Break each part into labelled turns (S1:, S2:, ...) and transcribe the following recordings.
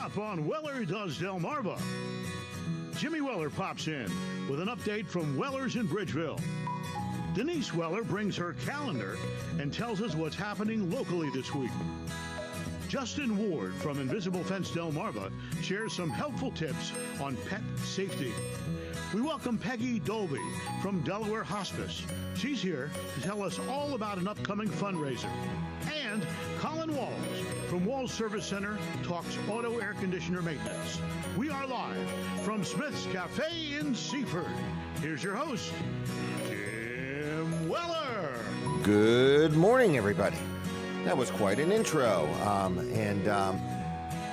S1: up on Weller Does Delmarva. Jimmy Weller pops in with an update from Weller's in Bridgeville. Denise Weller brings her calendar and tells us what's happening locally this week. Justin Ward from Invisible Fence Delmarva shares some helpful tips on pet safety. We welcome Peggy Dolby from Delaware Hospice. She's here to tell us all about an upcoming fundraiser. And Colin Walls from Walls Service Center talks auto air conditioner maintenance. We are live from Smith's Cafe in Seaford. Here's your host, Jim Weller.
S2: Good morning, everybody. That was quite an intro.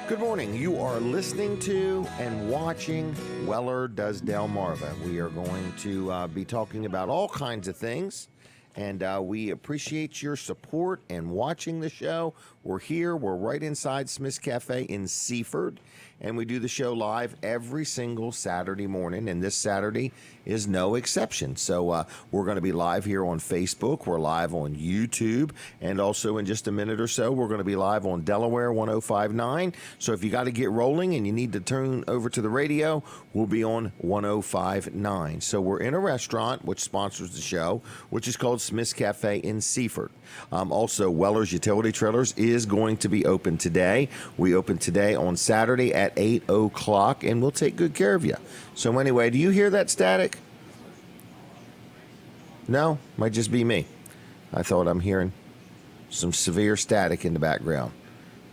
S2: Good morning. You are listening to and watching Weller Does Delmarva. We are going to be talking about all kinds of things, and we appreciate your support and watching the show. We're here. We're right inside Smith's Cafe in Seaford, and we do the show live every single Saturday morning, and this Saturday is no exception. So we're going to be live here on Facebook. We're live on YouTube, and also in just a minute or so, we're going to be live on Delaware 105.9. So if you got to get rolling and you need to turn over to the radio, we'll be on 105.9. So we're in a restaurant which sponsors the show, which is called Smith's Cafe in Seaford. Also, Weller's Utility Trailers is going to be open today. We open today on Saturday at 8 o'clock, and we'll take good care of you. So anyway, do you hear that static? No? Might just be me. I thought I'm hearing some severe static in the background.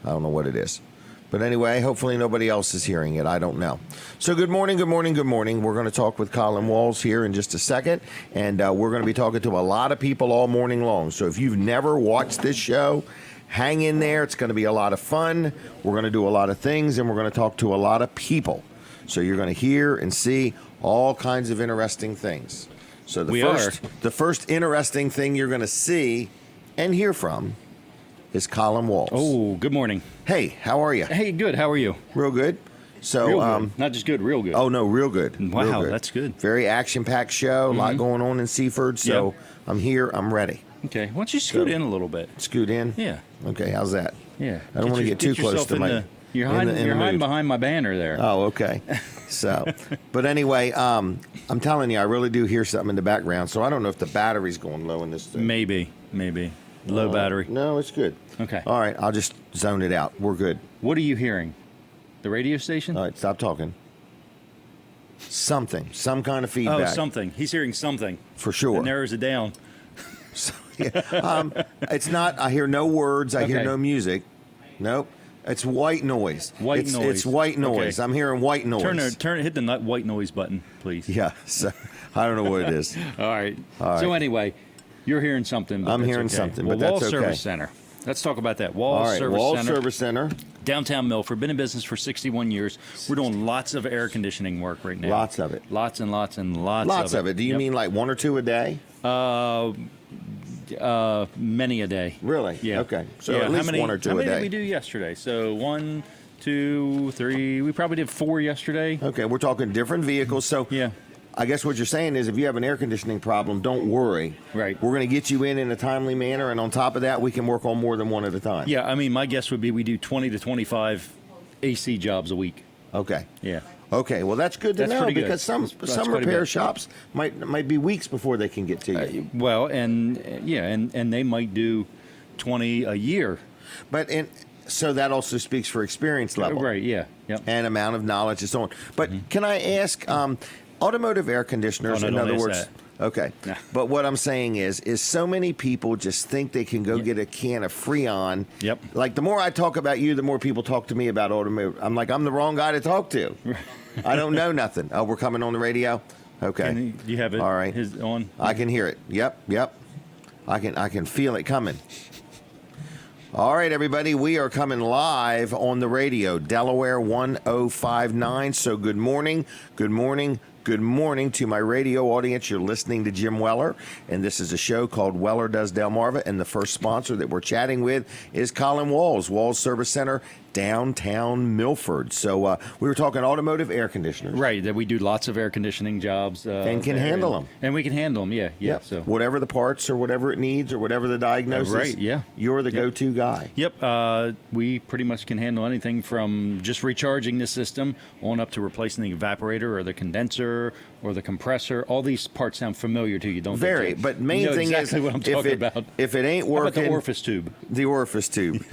S2: I don't know what it is. But anyway, hopefully nobody else is hearing it. I don't know. So good morning, good morning, good morning. We're going to talk with Colin Walls here in just a second, and we're going to be talking to a lot of people all morning long. So if you've never watched this show, hang in there. It's going to be a lot of fun. We're going to do a lot of things, and we're going to talk to a lot of people. So you're going to hear and see all kinds of interesting things. So the first interesting thing you're going to see and hear from is Colin Walls.
S3: Oh, good morning.
S2: Hey, how are you?
S3: Hey, good. How are you?
S2: Real good. So,
S3: real good. Not just good, real good.
S2: Oh, no, real good.
S3: Wow,
S2: real good.
S3: That's good.
S2: Very action-packed show. A lot going on in Seaford. So
S3: Yep.
S2: I'm here. I'm ready.
S3: Okay. Why don't you scoot in a little bit?
S2: Scoot in?
S3: Yeah.
S2: Okay, how's that?
S3: Yeah.
S2: I don't want to get too close to my...
S3: You're hiding behind my banner there.
S2: Oh, okay. So, but anyway, I'm telling you, I really do hear something in the background. So I don't know if the battery's going low in this thing.
S3: Maybe. Low battery.
S2: No, it's good.
S3: Okay.
S2: All right, I'll just zone it out. We're good.
S3: What are you hearing? The radio station?
S2: All right, stop talking. Something, some kind of feedback.
S3: Oh, something. He's hearing something.
S2: For sure.
S3: It narrows it down.
S2: So, yeah. It's not, I hear no words. I hear no music. Nope. It's white noise. It's white noise. Okay. I'm hearing white noise.
S3: Hit the white noise button, please.
S2: Yeah. So I don't know what it is.
S3: All right. So anyway, you're hearing something.
S2: I'm hearing something, but that's okay.
S3: Walls Service Center. Let's talk about that. Walls
S2: Service Center.
S3: Downtown Milford. Been in business for 61 years. We're doing lots of air conditioning work right now.
S2: Lots of it.
S3: Lots and lots and lots
S2: of it. Do you mean like one or two a day?
S3: Many a day.
S2: Really?
S3: Yeah.
S2: Okay. So at least one or two a day.
S3: How many did we do yesterday? So 1, 2, 3. We probably did 4 yesterday.
S2: Okay. We're talking different vehicles. So
S3: yeah.
S2: I guess what you're saying is if you have an air conditioning problem, don't worry.
S3: Right.
S2: We're going to get you in a timely manner, and on top of that, we can work on more than one at a time.
S3: Yeah. I mean, my guess would be we do 20 to 25 AC jobs a week.
S2: Okay.
S3: Yeah.
S2: Okay, well that's good to know because some repair shops might be weeks before they can get to you.
S3: And they might do 20 a year.
S2: So that also speaks for experience level,
S3: right? Yeah, yep.
S2: And amount of knowledge and so on. But can I ask, automotive air conditioners?
S3: Oh, no,
S2: in other words,
S3: that.
S2: Okay. Nah. But what I'm saying is so many people just think they can go get a can of Freon.
S3: Yep.
S2: Like the more I talk about you, the more people talk to me about automotive. I'm like, I'm the wrong guy to talk to. I don't know nothing. Oh, we're coming on the radio? Okay.
S3: Do you have it?
S2: All right.
S3: On?
S2: I can hear it. Yep. I can feel it coming. All right, everybody, we are coming live on the radio, Delaware 105.9. So good morning to my radio audience. You're listening to Jim Weller, and this is a show called Weller Does Delmarva, and the first sponsor that we're chatting with is Colin Walls, Walls Service Center, downtown Milford. So we were talking automotive air conditioners.
S3: Right, that we do lots of air conditioning jobs.
S2: And can handle them.
S3: And we can handle them, yeah.
S2: Yep.
S3: So
S2: whatever the parts or whatever it needs or whatever the diagnosis,
S3: right, yeah.
S2: You're the go-to guy.
S3: Yep, we pretty much can handle anything from just recharging the system on up to replacing the evaporator or the condenser or the compressor. All these parts sound familiar to you, don't they?
S2: Very, but main
S3: you know
S2: thing
S3: exactly
S2: is
S3: what I'm talking about.
S2: If it ain't
S3: How about
S2: working,
S3: the orifice tube.
S2: The orifice tube.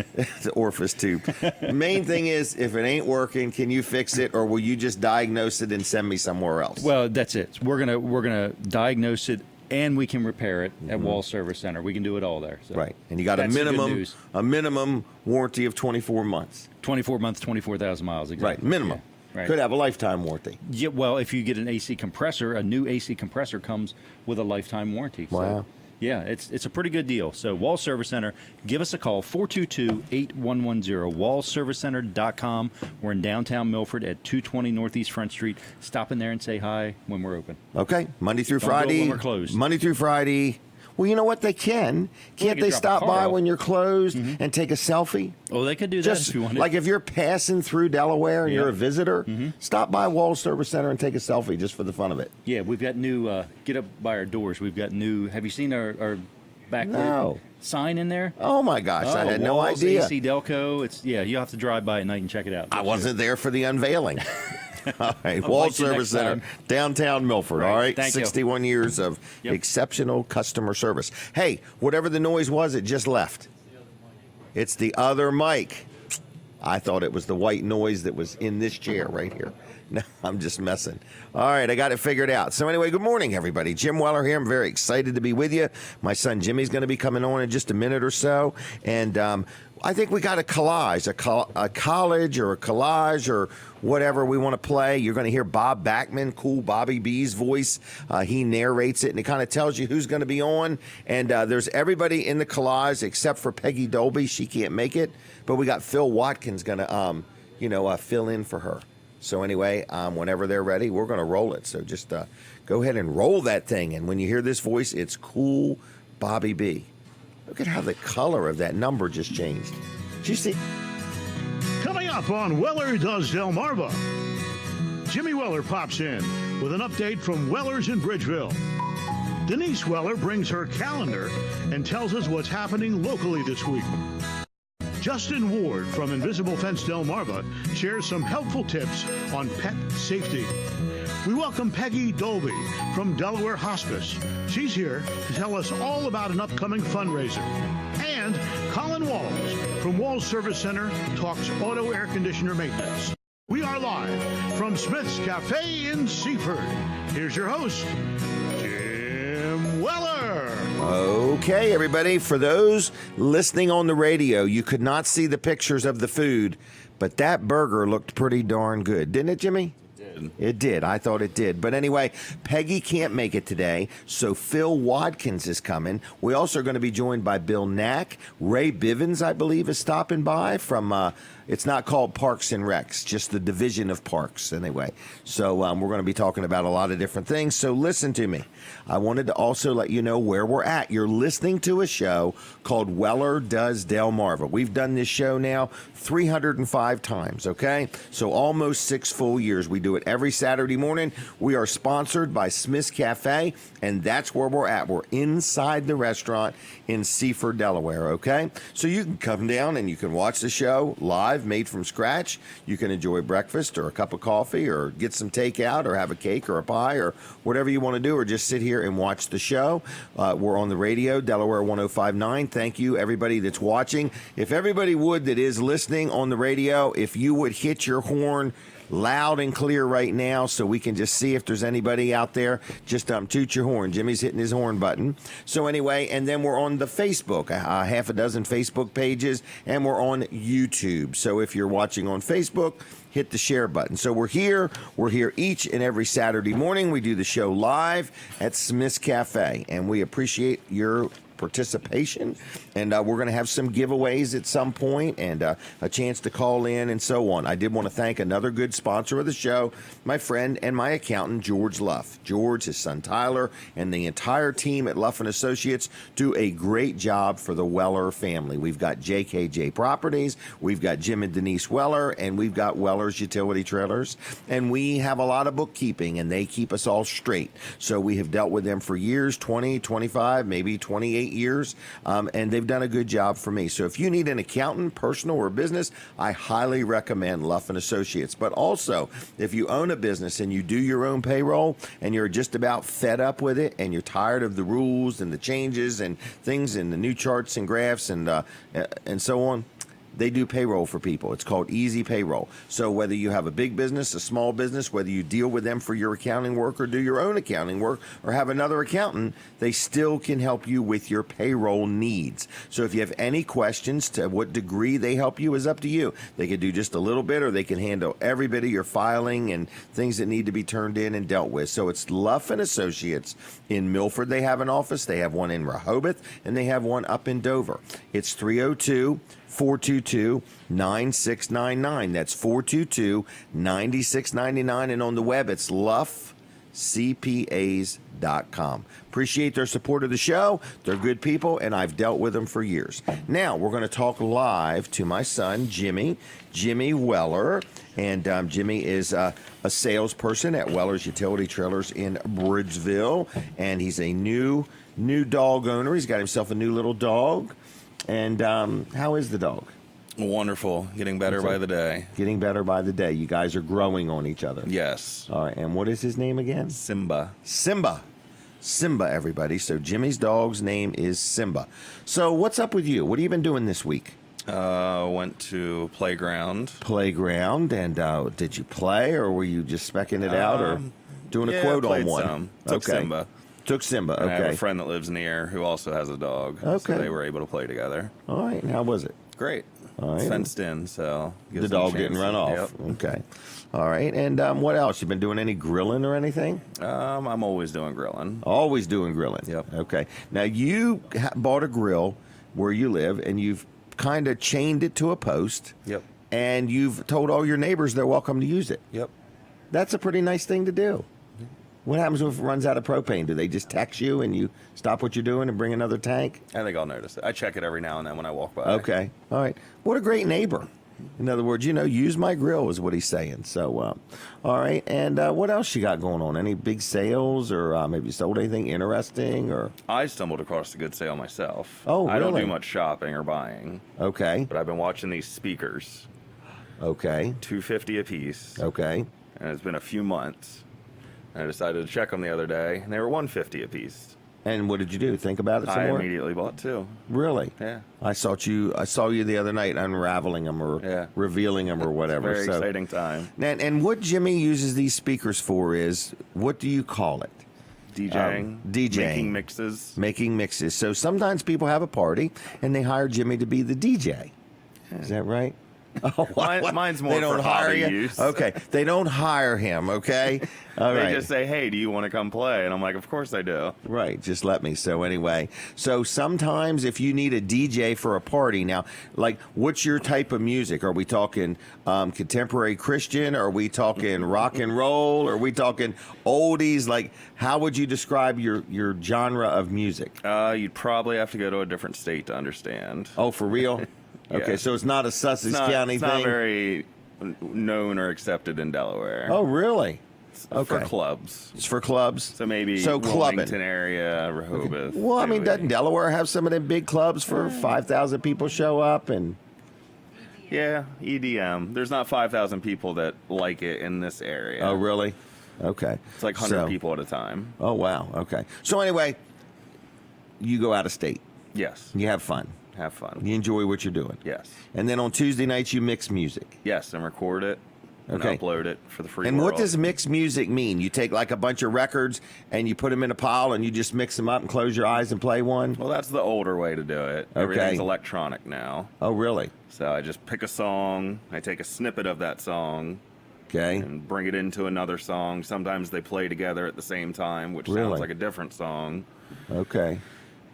S2: The orifice tube. Main thing is, if it ain't working, can you fix it, or will you just diagnose it and send me somewhere else?
S3: Well, that's it. We're gonna diagnose it, and we can repair it at Wall Service Center. We can do it all there. So
S2: right, and you got
S3: that's
S2: a minimum warranty of 24 months.
S3: 24 months, 24,000 miles. Exactly.
S2: Right, minimum.
S3: Yeah. Right.
S2: Could have a lifetime warranty.
S3: Yeah, well, if you get an AC compressor, a new AC compressor comes with a lifetime warranty. So,
S2: wow.
S3: Yeah, it's a pretty good deal. So Wall Service Center, give us a call, 422-8110, wallservicecenter.com. We're in downtown Milford at 220 Northeast Front Street. Stop in there and say hi when we're open.
S2: Okay, Monday through
S3: Don't
S2: Friday.
S3: go when we're closed.
S2: Monday through Friday. Well, you know what? They can. Can't they stop by when you're closed and take a selfie?
S3: Oh, they could do that
S2: Just
S3: if you wanted.
S2: like if you're passing through Delaware and
S3: Yeah.
S2: you're a visitor, stop by Wall Service Center and take a selfie just for the fun of it.
S3: Yeah, we've got new, get up by our doors. We've got new, have you seen our back sign in there?
S2: Oh, my gosh. I had no
S3: Walls,
S2: idea.
S3: AC Delco. You'll have to drive by at night and check it out.
S2: I wasn't there for the unveiling. All right,
S3: I'll
S2: Wall
S3: invite you
S2: Service
S3: next
S2: Center,
S3: time.
S2: downtown Milford.
S3: Right.
S2: All right,
S3: Thank you.
S2: 61 years of exceptional customer service. Hey, whatever the noise was, it just left. It's the other mic. I thought it was the white noise that was in this chair right here. No, I'm just messing. All right, I got it figured out. So anyway, good morning, everybody. Jim Weller here. I'm very excited to be with you. My son Jimmy's going to be coming on in just a minute or so. And I think we got a collage, a college or a collage or whatever we want to play. You're going to hear Bob Backman, cool Bobby B's voice. He narrates it, and it kind of tells you who's going to be on. And there's everybody in the collage except for Peggy Dolby. She can't make it. But we got Phil Watkins going to, fill in for her. So anyway, whenever they're ready, we're going to roll it. So just go ahead and roll that thing. And when you hear this voice, it's cool Bobby B. Look at how the color of that number just changed. Did you see?
S1: Coming up on Weller Does Delmarva, Jimmy Weller pops in with an update from Weller's in Bridgeville. Denise Weller brings her calendar and tells us what's happening locally this week. Justin Ward from Invisible Fence Delmarva shares some helpful tips on pet safety. We welcome Peggy Dolby from Delaware Hospice. She's here to tell us all about an upcoming fundraiser. And Colin Walls from Walls Service Center talks auto air conditioner maintenance. We are live from Smith's Cafe in Seaford. Here's your host, Jim Weller.
S2: Okay, everybody. For those listening on the radio, you could not see the pictures of the food, but that burger looked pretty darn good. Didn't it, Jimmy? It did. I thought it did. But anyway, Peggy can't make it today, so Phil Watkins is coming. We also are going to be joined by Bill Knack. Ray Bivens, I believe, is stopping by from, it's not called Parks and Recs, just the Division of Parks anyway. So we're going to be talking about a lot of different things. So listen to me. I wanted to also let you know where we're at. You're listening to a show called Weller Does Delmarva. We've done this show now 305 times, okay? So almost 6 full years. We do it every Saturday morning. We are sponsored by Smith's Cafe, and that's where we're at. We're inside the restaurant in Seaford, Delaware, okay? So you can come down and you can watch the show live, made from scratch. You can enjoy breakfast or a cup of coffee or get some takeout or have a cake or a pie or whatever you want to do, or just sit here and watch the show. We're on the radio, Delaware 105.9. Thank you, everybody that's watching. If everybody would that is listening on the radio, if you would hit your horn loud and clear right now so we can just see if there's anybody out there. Just toot your horn. Jimmy's hitting his horn button. So anyway, and then we're on the Facebook, half a dozen Facebook pages, and we're on YouTube. So if you're watching on Facebook, hit the share button. So we're here each and every Saturday morning. We do the show live at Smith's Cafe, and we appreciate your participation. And we're going to have some giveaways at some point and a chance to call in and so on. I did want to thank another good sponsor of the show, my friend and my accountant, George Luff. George, his son Tyler, and the entire team at Luff & Associates do a great job for the Weller family. We've got JKJ Properties, we've got Jim and Denise Weller, and we've got Weller's Utility Trailers. And we have a lot of bookkeeping, and they keep us all straight. So we have dealt with them for years, 20, 25, maybe 28 years, and they've done a good job for me. So if you need an accountant, personal or business, I highly recommend Luff & Associates. But also, if you own a business and you do your own payroll and you're just about fed up with it and you're tired of the rules and the changes and things and the new charts and graphs and so on, they do payroll for people. It's called Easy Payroll. So whether you have a big business, a small business, whether you deal with them for your accounting work or do your own accounting work or have another accountant, they still can help you with your payroll needs. So if you have any questions to what degree they help you is up to you. They can do just a little bit or they can handle every bit of your filing and things that need to be turned in and dealt with. So it's Luff & Associates in Milford. They have an office. They have one in Rehoboth and they have one up in Dover. It's 302-422-9699. That's 422-9699. And on the web, it's luffcpas.com. Appreciate their support of the show. They're good people, and I've dealt with them for years. Now, we're going to talk live to my son, Jimmy Weller. And Jimmy is a salesperson at Weller's Utility Trailers in Bridgeville. And he's a new dog owner. He's got himself a new little dog. And how is the dog?
S4: Wonderful. Getting better by the day.
S2: Getting better by the day. You guys are growing on each other.
S4: Yes.
S2: All right. And what is his name again?
S4: Simba.
S2: Simba, everybody. So Jimmy's dog's name is Simba. So what's up with you? What have you been doing this week?
S4: Went to playground.
S2: And did you play, or were you just specking it out, or doing a quote on one?
S4: Some. Took Simba.
S2: Took Simba. Okay.
S4: And I have a friend that lives near who also has a dog.
S2: Okay.
S4: So they were able to play together.
S2: All right. And how was it?
S4: Great.
S2: All right.
S4: It's fenced in, so
S2: The dog didn't run off.
S4: Yep.
S2: Okay. All right. And what else? You been doing any grilling or anything?
S4: I'm always doing grilling.
S2: Always doing grilling.
S4: Yep.
S2: Okay. Now you bought a grill where you live, and you've kind of chained it to a post.
S4: Yep.
S2: And you've told all your neighbors they're welcome to use it.
S4: Yep.
S2: That's a pretty nice thing to do. What happens if it runs out of propane? Do they just text you and you stop what you're doing and bring another tank?
S4: I think I'll notice it. I check it every now and then when I walk by.
S2: Okay. All right. What a great neighbor. In other words, use my grill is what he's saying. So, all right. And what else you got going on? Any big sales, or maybe you sold anything interesting? Or
S4: I stumbled across a good sale myself.
S2: Oh,
S4: I don't
S2: really?
S4: do much shopping or buying.
S2: Okay.
S4: But I've been watching these speakers.
S2: Okay.
S4: $250 a piece.
S2: Okay.
S4: And it's been a few months. And I decided to check them the other day, and they were $150 a piece.
S2: And what did you do? Think about it some
S4: I
S2: more?
S4: immediately bought two.
S2: Really?
S4: Yeah.
S2: I saw you the other night unraveling them or revealing them or whatever.
S4: Very exciting time.
S2: And what Jimmy uses these speakers for is, what do you call it?
S4: DJing.
S2: DJing. Making mixes. So sometimes people have a party and they hire Jimmy to be the DJ. Is that right? Oh,
S4: mine's more
S2: they don't
S4: for
S2: hire
S4: hobby
S2: you?
S4: use.
S2: Okay. They don't hire him, okay? All
S4: They
S2: right.
S4: just say, hey, do you want to come play? And I'm like, of course I do.
S2: Right, just let me. So anyway, so sometimes if you need a DJ for a party, now, like, what's your type of music? Are we talking contemporary Christian? Are we talking rock and roll? Are we talking oldies? Like, how would you describe your genre of music?
S4: You'd probably have to go to a different state to understand.
S2: Oh, for real? Okay,
S4: Yeah.
S2: so it's not a Sussex County
S4: it's
S2: thing?
S4: not very known or accepted in Delaware.
S2: Oh, really? Okay.
S4: For clubs.
S2: It's for clubs?
S4: So maybe
S2: clubbing.
S4: Wilmington area, Rehoboth.
S2: Well, I mean,
S4: Dewey.
S2: doesn't Delaware have some of them big clubs for 5,000 people show up and...
S4: Yeah, EDM. There's not 5,000 people that like it in this area.
S2: Oh, really? Okay.
S4: It's like 100 people at a time.
S2: Oh, wow. Okay. So anyway, you go out of state.
S4: Yes.
S2: You have fun.
S4: Have fun.
S2: You enjoy what you're doing.
S4: Yes.
S2: And then on Tuesday nights, you mix music.
S4: Yes, and record it and
S2: Okay.
S4: upload it for the free
S2: And
S4: world.
S2: what does mixed music mean? You take like a bunch of records and you put them in a pile and you just mix them up and close your eyes and play one?
S4: Well, that's the older way to do it.
S2: Okay.
S4: Everything's electronic now.
S2: Oh, really?
S4: So I just pick a song, I take a snippet of that song,
S2: Okay.
S4: and bring it into another song. Sometimes they play together at the same time, which
S2: Really?
S4: sounds like a different song.
S2: Okay.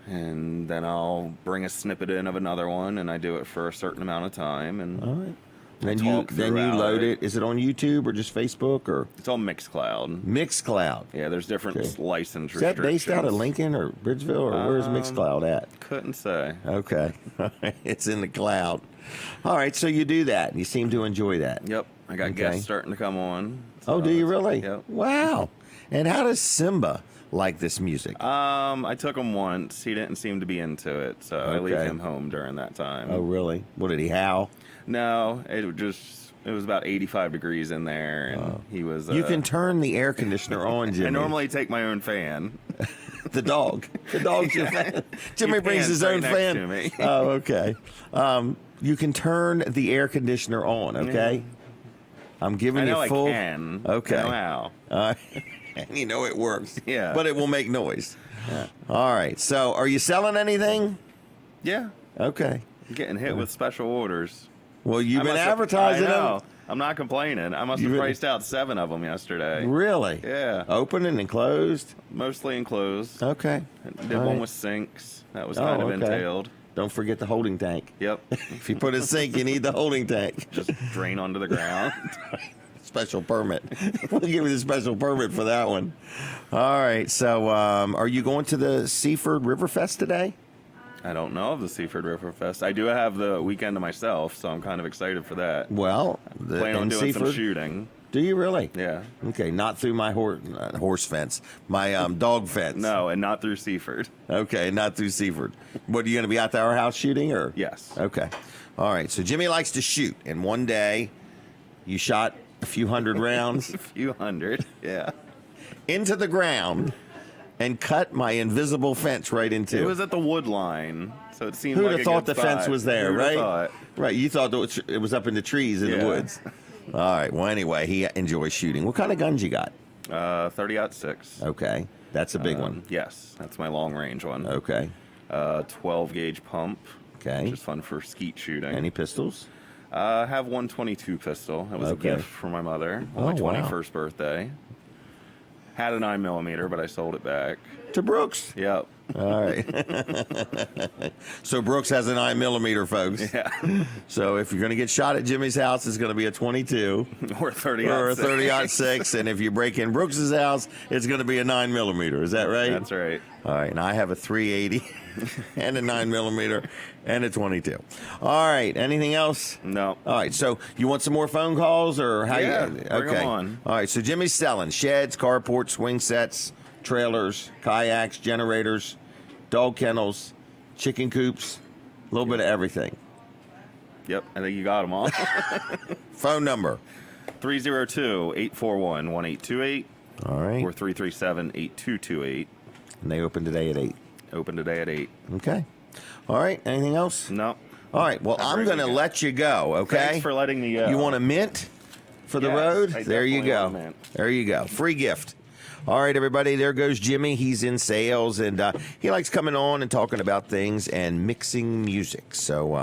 S4: and then I'll bring a snippet in of another one, and I do it for a certain amount of time. And
S2: All right.
S4: I
S2: Then you
S4: talk
S2: load
S4: throughout
S2: it. Is it on YouTube or just Facebook or
S4: It's all Mixcloud.
S2: Mixcloud?
S4: Yeah, there's different
S2: Okay.
S4: license
S2: Is that based out of
S4: restrictions.
S2: Lincoln or Bridgeville, or where's Mixcloud at?
S4: Couldn't say.
S2: Okay. It's in the cloud. All right, so you do that. You seem to enjoy that.
S4: Yep, I got
S2: Okay.
S4: guests starting to come on.
S2: Oh,
S4: so
S2: do you
S4: it's-
S2: really?
S4: Yep.
S2: Wow. And how does Simba like this music?
S4: I took him once. He didn't seem to be into it, so I leave
S2: Okay.
S4: him home during that time.
S2: Oh, really? What did he howl?
S4: No, it was about 85 degrees in there, and he was.
S2: You can turn the air conditioner on, Jimmy.
S4: I normally take my own fan.
S2: The dog. The dog's your fan. Jimmy brings his
S4: pants right
S2: own
S4: next
S2: fan.
S4: to me.
S2: Oh, okay. You can turn the air conditioner on, okay? I'm giving
S4: I know
S2: you full.
S4: I can.
S2: Okay.
S4: I know how.
S2: And you know it works.
S4: Yeah.
S2: But it will make noise. All right. So, are you selling anything?
S4: Yeah,
S2: Okay.
S4: I'm getting hit with special orders.
S2: Well, you've
S4: I
S2: been
S4: must have-
S2: advertising
S4: I know.
S2: them.
S4: I'm not complaining. I must
S2: You've
S4: have
S2: been-
S4: priced out 7 of them yesterday.
S2: Really?
S4: Yeah.
S2: Opening and closed.
S4: Mostly enclosed.
S2: Okay.
S4: Did
S2: All
S4: one
S2: right.
S4: with sinks. That was
S2: Oh,
S4: kind of
S2: okay.
S4: entailed.
S2: Don't forget the holding tank.
S4: Yep.
S2: If you put a sink, you need the holding tank.
S4: Just drain onto the ground.
S2: Special permit. We'll give you the special permit for that one. All right. So, are you going to the Seaford Riverfest today?
S4: I don't know of the Seaford River Fest. I do have the weekend to myself, so I'm kind of excited for that.
S2: Well,
S4: Plan on
S2: in
S4: doing some
S2: Seaford?
S4: shooting.
S2: Do you really?
S4: Yeah.
S2: Okay, not through my horse fence, my dog fence.
S4: No, and not through Seaford.
S2: Okay, not through Seaford. What, are you going to be out to our house shooting, or?
S4: Yes.
S2: Okay. All right. So Jimmy likes to shoot, and one day you shot a few hundred rounds
S4: A few hundred. Yeah.
S2: into the ground and cut my invisible fence right into.
S4: It was at the wood line, so it seemed
S2: Who'd
S4: like
S2: have
S4: a
S2: thought the
S4: good
S2: fence
S4: spot.
S2: was there,
S4: Who'd have
S2: right?
S4: thought?
S2: Right. You thought it was up in the trees in the
S4: Yeah.
S2: woods. All right. Well, anyway, he enjoys shooting. What kind of guns you got?
S4: 30-06.
S2: Okay. That's a big one.
S4: Yes, that's my long range one.
S2: Okay.
S4: 12 gauge pump.
S2: Okay.
S4: Which is fun for skeet shooting.
S2: Any pistols?
S4: I have 122 pistol. It was
S2: Okay.
S4: a gift from my mother on
S2: Oh,
S4: my
S2: wow.
S4: 21st birthday. Had a 9mm, but I sold it back.
S2: To Brooks.
S4: Yep.
S2: All right. So Brooks has a 9mm, folks.
S4: Yeah.
S2: So if you're going to get shot at Jimmy's house, it's going to be a 22
S4: Or 30
S2: or a 30-06, and if you break in Brooks's house, it's going to be a 9mm. Is that right?
S4: That's right.
S2: All right. And I have a 380 and a 9mm and a 22. All right. Anything else?
S4: No.
S2: All right. So you want some more phone calls, or how?
S4: Yeah,
S2: you,
S4: bring 'em
S2: okay.
S4: on.
S2: All right. So Jimmy's selling sheds, carports, swing sets, trailers, kayaks, generators, dog kennels, chicken coops, a little bit of everything.
S4: Yep, I think you got them all.
S2: Phone number.
S4: 302-841-1828
S2: All right.
S4: or 337-8228.
S2: And they open today at 8.
S4: Open today at 8.
S2: Okay. All right. Anything else?
S4: No.
S2: All right. Well,
S4: Have a
S2: I'm
S4: great
S2: going to
S4: weekend.
S2: let you go, okay?
S4: Thanks for letting me go.
S2: You want a mint for the
S4: Yes,
S2: road?
S4: I
S2: There you
S4: definitely
S2: go.
S4: want a mint.
S2: There you go. Free gift. All right, everybody. There goes Jimmy. He's in sales, and he likes coming on and talking about things and mixing music. So,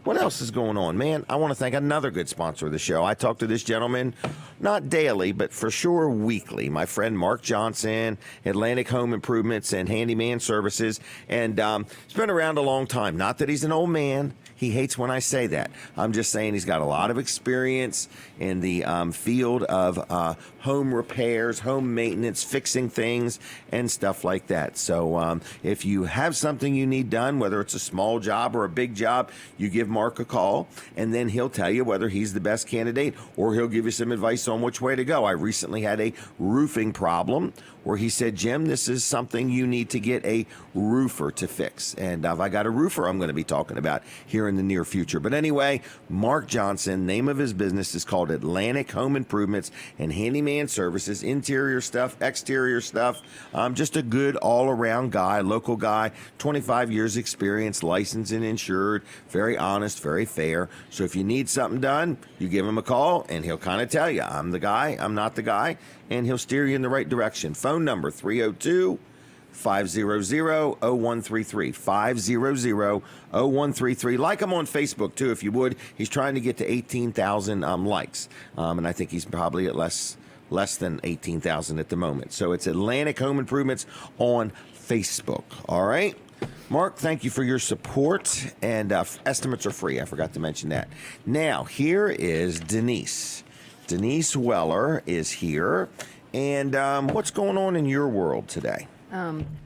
S2: what else is going on, man? I want to thank another good sponsor of the show. I talk to this gentleman, not daily, but for sure weekly. My friend Mark Johnson, Atlantic Home Improvements and Handyman Services, and he's been around a long time. Not that he's an old man. He hates when I say that. I'm just saying he's got a lot of experience in the field of home repairs, home maintenance, fixing things, and stuff like that. So if you have something you need done, whether it's a small job or a big job, you give Mark a call, and then he'll tell you whether he's the best candidate, or he'll give you some advice on which way to go. I recently had a roofing problem where he said, Jim, this is something you need to get a roofer to fix. And I got a roofer I'm going to be talking about here in the near future. But anyway, Mark Johnson, name of his business is called Atlantic Home Improvements and Handyman Services, interior stuff, exterior stuff. Just a good all-around guy, local guy, 25 years experience, licensed and insured, very honest, very fair. So if you need something done, you give him a call, and he'll kind of tell you, I'm the guy, I'm not the guy, and he'll steer you in the right direction. Phone number 302 500-0133. 500-0133. Like him on Facebook, too, if you would. He's trying to get to 18,000 likes. And I think he's probably at less than 18,000 at the moment. So it's Atlantic Home Improvements on Facebook. All right? Mark, thank you for your support. And estimates are free. I forgot to mention that. Now, here is Denise. Denise Weller is here. And what's going on in your world today?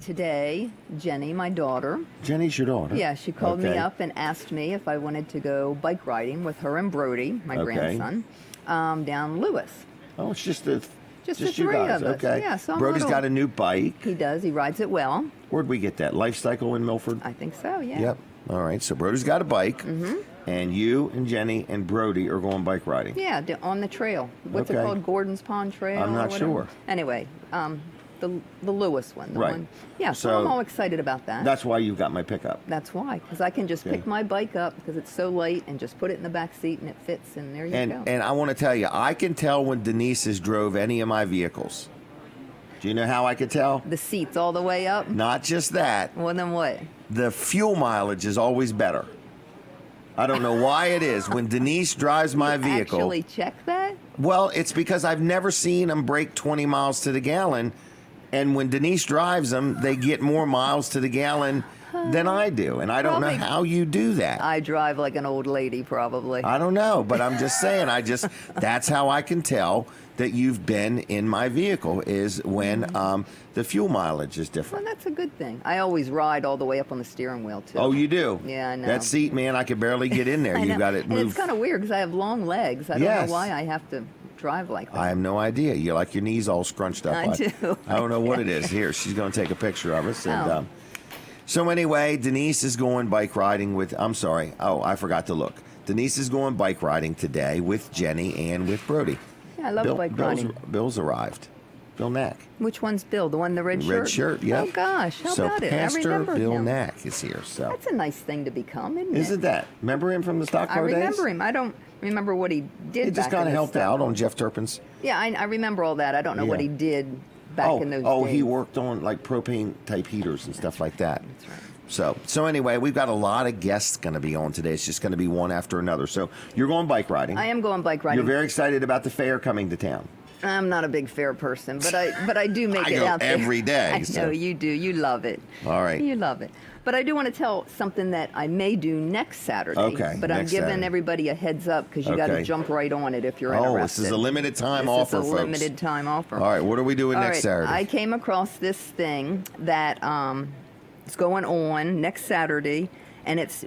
S5: Today, Jenny, my daughter.
S2: Jenny's your daughter?
S5: Yeah, she called me up and asked me if I wanted to go bike riding with her and Brody, my grandson, down Lewis.
S2: Oh, it's just the
S5: the
S2: you
S5: three
S2: guys.
S5: of us.
S2: Okay.
S5: Yeah, so
S2: Brody's got a new bike.
S5: He does. He rides it well.
S2: Where'd we get that? Life Cycle in Milford?
S5: I think so, yeah.
S2: Yep. All right. So Brody's got a bike. Mm-hmm. And you and Jenny and Brody are going bike riding.
S5: Yeah, on the trail. What's it called? Gordon's Pond Trail?
S2: I'm not sure.
S5: Anyway, the Lewis one. The
S2: Right.
S5: one. Yeah, so I'm all excited about that.
S2: That's why you've got my pickup.
S5: That's why, because I can just pick my bike up because it's so light and just put it in the back seat and it fits, and there you go.
S2: And I want to tell you, I can tell when Denise has drove any of my vehicles. Do you know how I could tell?
S5: The seats all the way up?
S2: Not just that.
S5: Well, then what?
S2: The fuel mileage is always better. I don't know why it is. When Denise drives my vehicle.
S5: Actually check that?
S2: Well, it's because I've never seen them break 20 miles to the gallon. And when Denise drives them, they get more miles to the gallon than I do. And I don't know how you do that.
S5: I drive like an old lady, probably.
S2: I don't know, but I'm just saying, that's how I can tell that you've been in my vehicle is when the fuel mileage is different.
S5: Well, that's a good thing. I always ride all the way up on the steering wheel, too.
S2: Oh, you do?
S5: Yeah, I know.
S2: That seat, man, I could barely get in there. You got it moved.
S5: And it's kind of weird because I have long legs. I don't know why I have to drive like that.
S2: I have no idea. You like your knees all scrunched up.
S5: I do.
S2: I don't know what it is. Here, she's going to take a picture of us. And, so anyway, Denise is going bike riding with, I'm sorry. Oh, I forgot to look. Denise is going bike riding today with Jenny and with Brody.
S5: Yeah, I love bike riding.
S2: Bill's arrived. Bill Knack.
S5: Which one's Bill? The one in the red shirt?
S2: Red shirt, yeah.
S5: Oh, gosh. How about it? I
S2: Pastor
S5: remember
S2: Bill
S5: him.
S2: Knack is here. So
S5: That's a nice thing to become, isn't it?
S2: Isn't that? Remember him from the stock car days?
S5: I remember him. I don't remember what he did
S2: He just
S5: kind of
S2: helped out on Jeff Turpin's.
S5: Yeah, I remember all that. I don't know what he did back in those days.
S2: Oh, he worked on like propane type heaters and stuff like that.
S5: That's right.
S2: So anyway, we've got a lot of guests going to be on today. It's just going to be one after another. So you're going bike riding.
S5: I am going bike riding.
S2: You're very excited about the fair coming to town.
S5: I'm not a big fair person, but I do make
S2: I
S5: it
S2: go
S5: out there.
S2: every day.
S5: I know you do. You love it.
S2: All right.
S5: You love it. But I do want to tell something that I may do next Saturday.
S2: Okay.
S5: But I'm giving
S2: Saturday.
S5: everybody a heads up because you got to jump right on it if you're interested.
S2: Oh, this is a limited time offer,
S5: This is a
S2: folks.
S5: limited time offer.
S2: All right. What are we doing next Saturday?
S5: I came across this thing that is going on next Saturday, and it's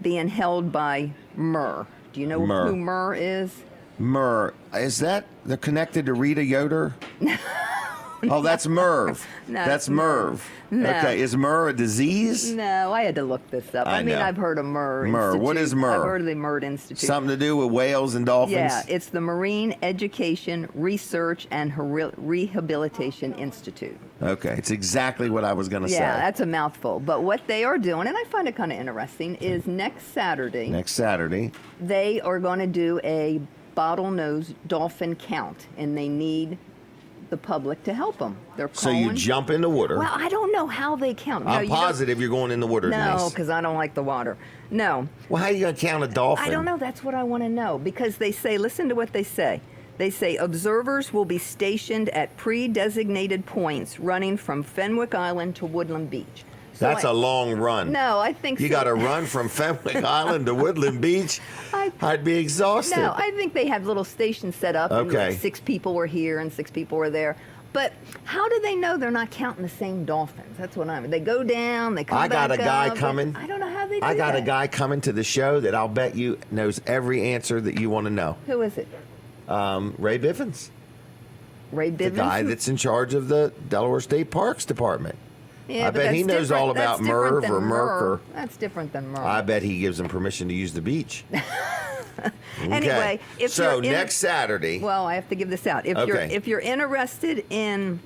S5: being held by Myrrh. Do you know who Myrrh is?
S2: Myrrh. Is that they're connected to Rita Yoder? Oh, that's Merv.
S5: No,
S2: That's Merv.
S5: No.
S2: Okay, is Myrrh a disease?
S5: No, I had to look this up. I mean,
S2: know.
S5: I've heard of Myrrh.
S2: Myrrh. What is Myrrh?
S5: I've heard of the Myrrh Institute.
S2: Something to do with whales and dolphins?
S5: Yeah, it's the Marine Education Research and Rehabilitation Institute.
S2: Okay, it's exactly what I was going to say.
S5: Yeah, that's a mouthful. But what they are doing, and I find it kind of interesting, is next Saturday, they are going to do a bottlenose dolphin count, and they need the public to help them. They're
S2: So
S5: calling.
S2: you jump in the water.
S5: Well, I don't know how they count. No,
S2: I'm positive you're going in the water,
S5: No,
S2: Denise.
S5: because I don't like the water. No.
S2: Well, how are you going to count a dolphin?
S5: I don't know. That's what I want to know. Because they say, listen to what they say. They say observers will be stationed at pre-designated points running from Fenwick Island to Woodland Beach. So
S2: That's a long run.
S5: No, I think
S2: you
S5: so.
S2: got to run from Fenwick Island to Woodland Beach. I'd be exhausted.
S5: No, I think they have little stations set up. And
S2: Okay.
S5: like 6 people were here and 6 people were there. But how do they know they're not counting the same dolphins? That's what I mean. They go down, they come back up.
S2: I got a guy coming.
S5: I don't know how they do that.
S2: I got a guy coming to the show that I'll bet you knows every answer that you want to know.
S5: Who is it?
S2: Ray Bivens.
S5: Ray Bivens?
S2: The guy that's in charge of the Delaware State Parks Department.
S5: Yeah,
S2: I
S5: but
S2: bet he
S5: that's
S2: knows all
S5: different-
S2: about
S5: that's different
S2: Merv
S5: than
S2: or Merc or...
S5: That's different than Merv.
S2: I bet he gives them permission to use the beach. Okay.
S5: Anyway, if
S2: so
S5: you're in-
S2: next Saturday...
S5: Well, I have to give this out. If you're interested in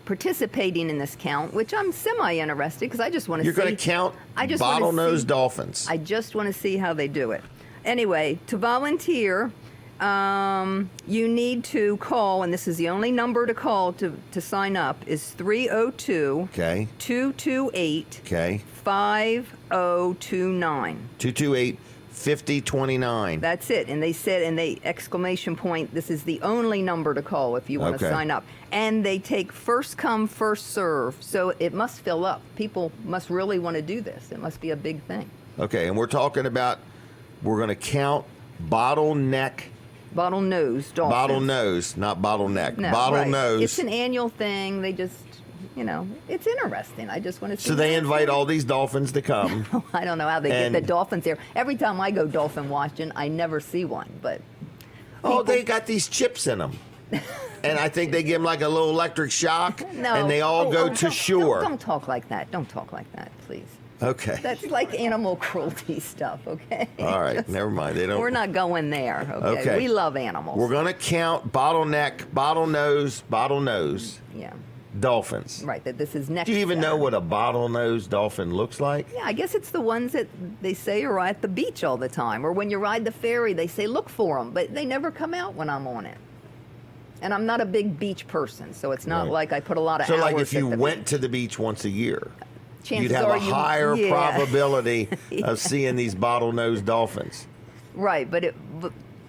S5: participating in this count, which I'm semi-interested because I just want to see...
S2: You're going to count bottlenose dolphins.
S5: I just want to see how they do it. Anyway, to volunteer, you need to call, and this is the only number to call to sign up, is 302
S2: Okay.
S5: 228
S2: Okay.
S5: 5029.
S2: 228 5029.
S5: That's it. And they said, and they exclamation point, this is the only number to call if you want to sign up. And they take first come, first serve. So it must fill up. People must really want to do this. It must be a big thing.
S2: Okay, and we're talking about, we're going to count bottleneck.
S5: Bottlenose dolphins.
S2: Bottlenose, not bottleneck.
S5: No,
S2: Bottlenose.
S5: right. It's an annual thing. They just, it's interesting. I just want to see.
S2: So they invite all these dolphins to come.
S5: I don't know how they get the dolphins there. Every time I go dolphin watching, I never see one. But
S2: they got these chips in them. And I think they give them like a little electric shock.
S5: No.
S2: And they all go to shore.
S5: Don't talk like that. Don't talk like that, please.
S2: Okay.
S5: That's like animal cruelty stuff, okay?
S2: All right, never mind.
S5: We're not going there, okay? We love animals.
S2: We're going to count bottleneck, bottlenose
S5: Yeah.
S2: dolphins.
S5: Right, that this is next.
S2: Do you even know
S5: Saturday.
S2: what a bottlenose dolphin looks like?
S5: Yeah, I guess it's the ones that they say are at the beach all the time. Or when you ride the ferry, they say look for them, but they never come out when I'm on it. And I'm not a big beach person, so it's not like I put a lot of hours.
S2: So like if you
S5: at the
S2: went
S5: beach.
S2: to the beach once a year,
S5: Chances
S2: you'd have
S5: are
S2: a higher
S5: yeah.
S2: probability of seeing these bottlenose dolphins.
S5: Right, but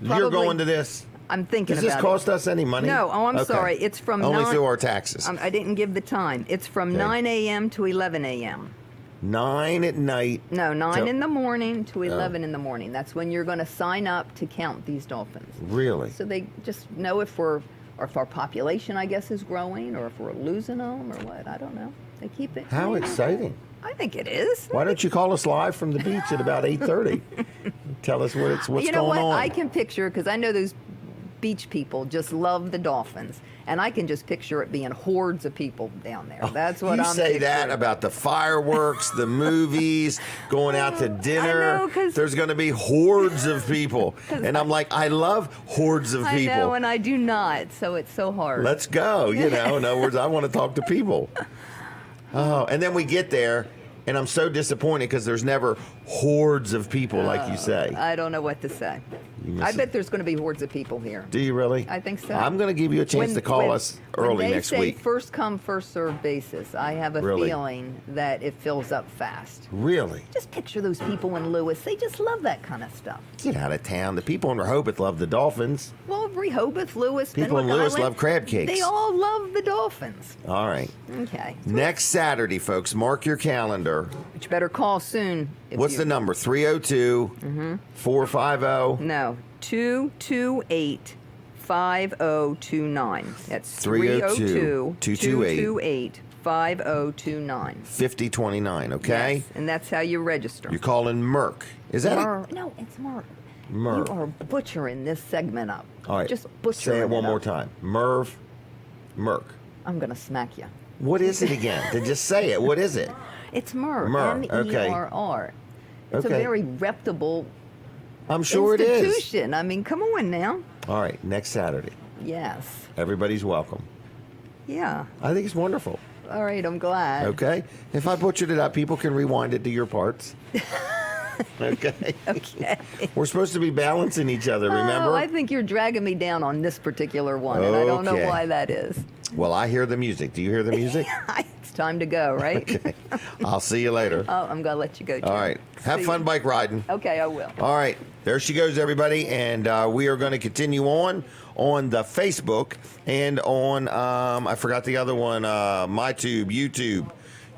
S2: You're going to this?
S5: I'm thinking
S2: Does this
S5: about
S2: cost us any money?
S5: No, I'm
S2: Okay.
S5: sorry. It's from
S2: only through our taxes.
S5: I didn't give the time. It's from 9 a.m. to 11 a.m.
S2: 9 at night.
S5: No, 9
S2: till-
S5: in the morning to 11 in the morning. That's when you're going to sign up to count these dolphins.
S2: Really?
S5: So they just know if our population, I guess, is growing, or if we're losing them, or what. I don't know. They keep it.
S2: How exciting.
S5: I think it is.
S2: Why don't you call us live from the beach at about 8:30? Tell us what's
S5: You know
S2: going
S5: what?
S2: on.
S5: I can picture, because I know those beach people just love the dolphins, and I can just picture it being hordes of people down there. That's what
S2: you
S5: I'm
S2: say that
S5: picturing.
S2: about the fireworks, the movies, going out to dinner.
S5: I know, 'cause-
S2: there's going to be hordes of people, and I'm like, I love hordes of people.
S5: I know, and I do not, so it's so hard.
S2: Let's go. In other words, I want to talk to people. Oh, and then we get there, and I'm so disappointed because there's never hordes of people, like you say.
S5: I don't know what to say. I bet there's going to be hordes of people here.
S2: Do you really?
S5: I think so.
S2: I'm going to give you a chance to call us early next
S5: When they say
S2: week.
S5: first come, first served basis, I have a
S2: Really?
S5: feeling that it fills up fast.
S2: Really?
S5: Just picture those people in Lewis. They just love that kind of stuff.
S2: Get out of town. The people in Rehoboth love the Dolphins.
S5: Well, Rehoboth, Lewis,
S2: People in
S5: Fenwick
S2: Lewis
S5: Island,
S2: love crab cakes.
S5: They all love the Dolphins.
S2: All right.
S5: Okay.
S2: Next Saturday, folks, mark your calendar.
S5: But you better call soon.
S2: What's the number? 302 450
S5: No, 228-5029. That's
S2: 302
S5: 302-228-5029.
S2: 5029, okay?
S5: Yes, and that's how you register.
S2: You're calling Merck. Is that
S5: No, it's Merv.
S2: Merv.
S5: You are butchering this segment up.
S2: All right.
S5: Just butchering
S2: Say it one more
S5: up.
S2: time. Merck.
S5: I'm going to smack you.
S2: What is it again? Just say it. What is it?
S5: It's Merv.
S2: Merv, okay.
S5: M-E-R-R. It's a
S2: Okay.
S5: very reputable
S2: I'm sure it is.
S5: institution. I mean, come on now.
S2: All right, next Saturday.
S5: Yes.
S2: Everybody's welcome.
S5: Yeah.
S2: I think it's wonderful.
S5: All right, I'm glad.
S2: Okay? If I butchered it up, people can rewind it to your parts. Okay?
S5: Okay.
S2: We're supposed to be balancing each other, remember?
S5: Oh, I think you're dragging me down on this particular one, and I don't know
S2: Okay.
S5: why that is.
S2: Well, I hear the music. Do you hear the music?
S5: It's time to go, right?
S2: Okay. I'll see you later.
S5: Oh, I'm going to let you go, Jim.
S2: All right. Have
S5: See
S2: fun
S5: you.
S2: bike riding.
S5: Okay, I will.
S2: All right. There she goes, everybody. And we are going to continue on the Facebook and on, I forgot the other one,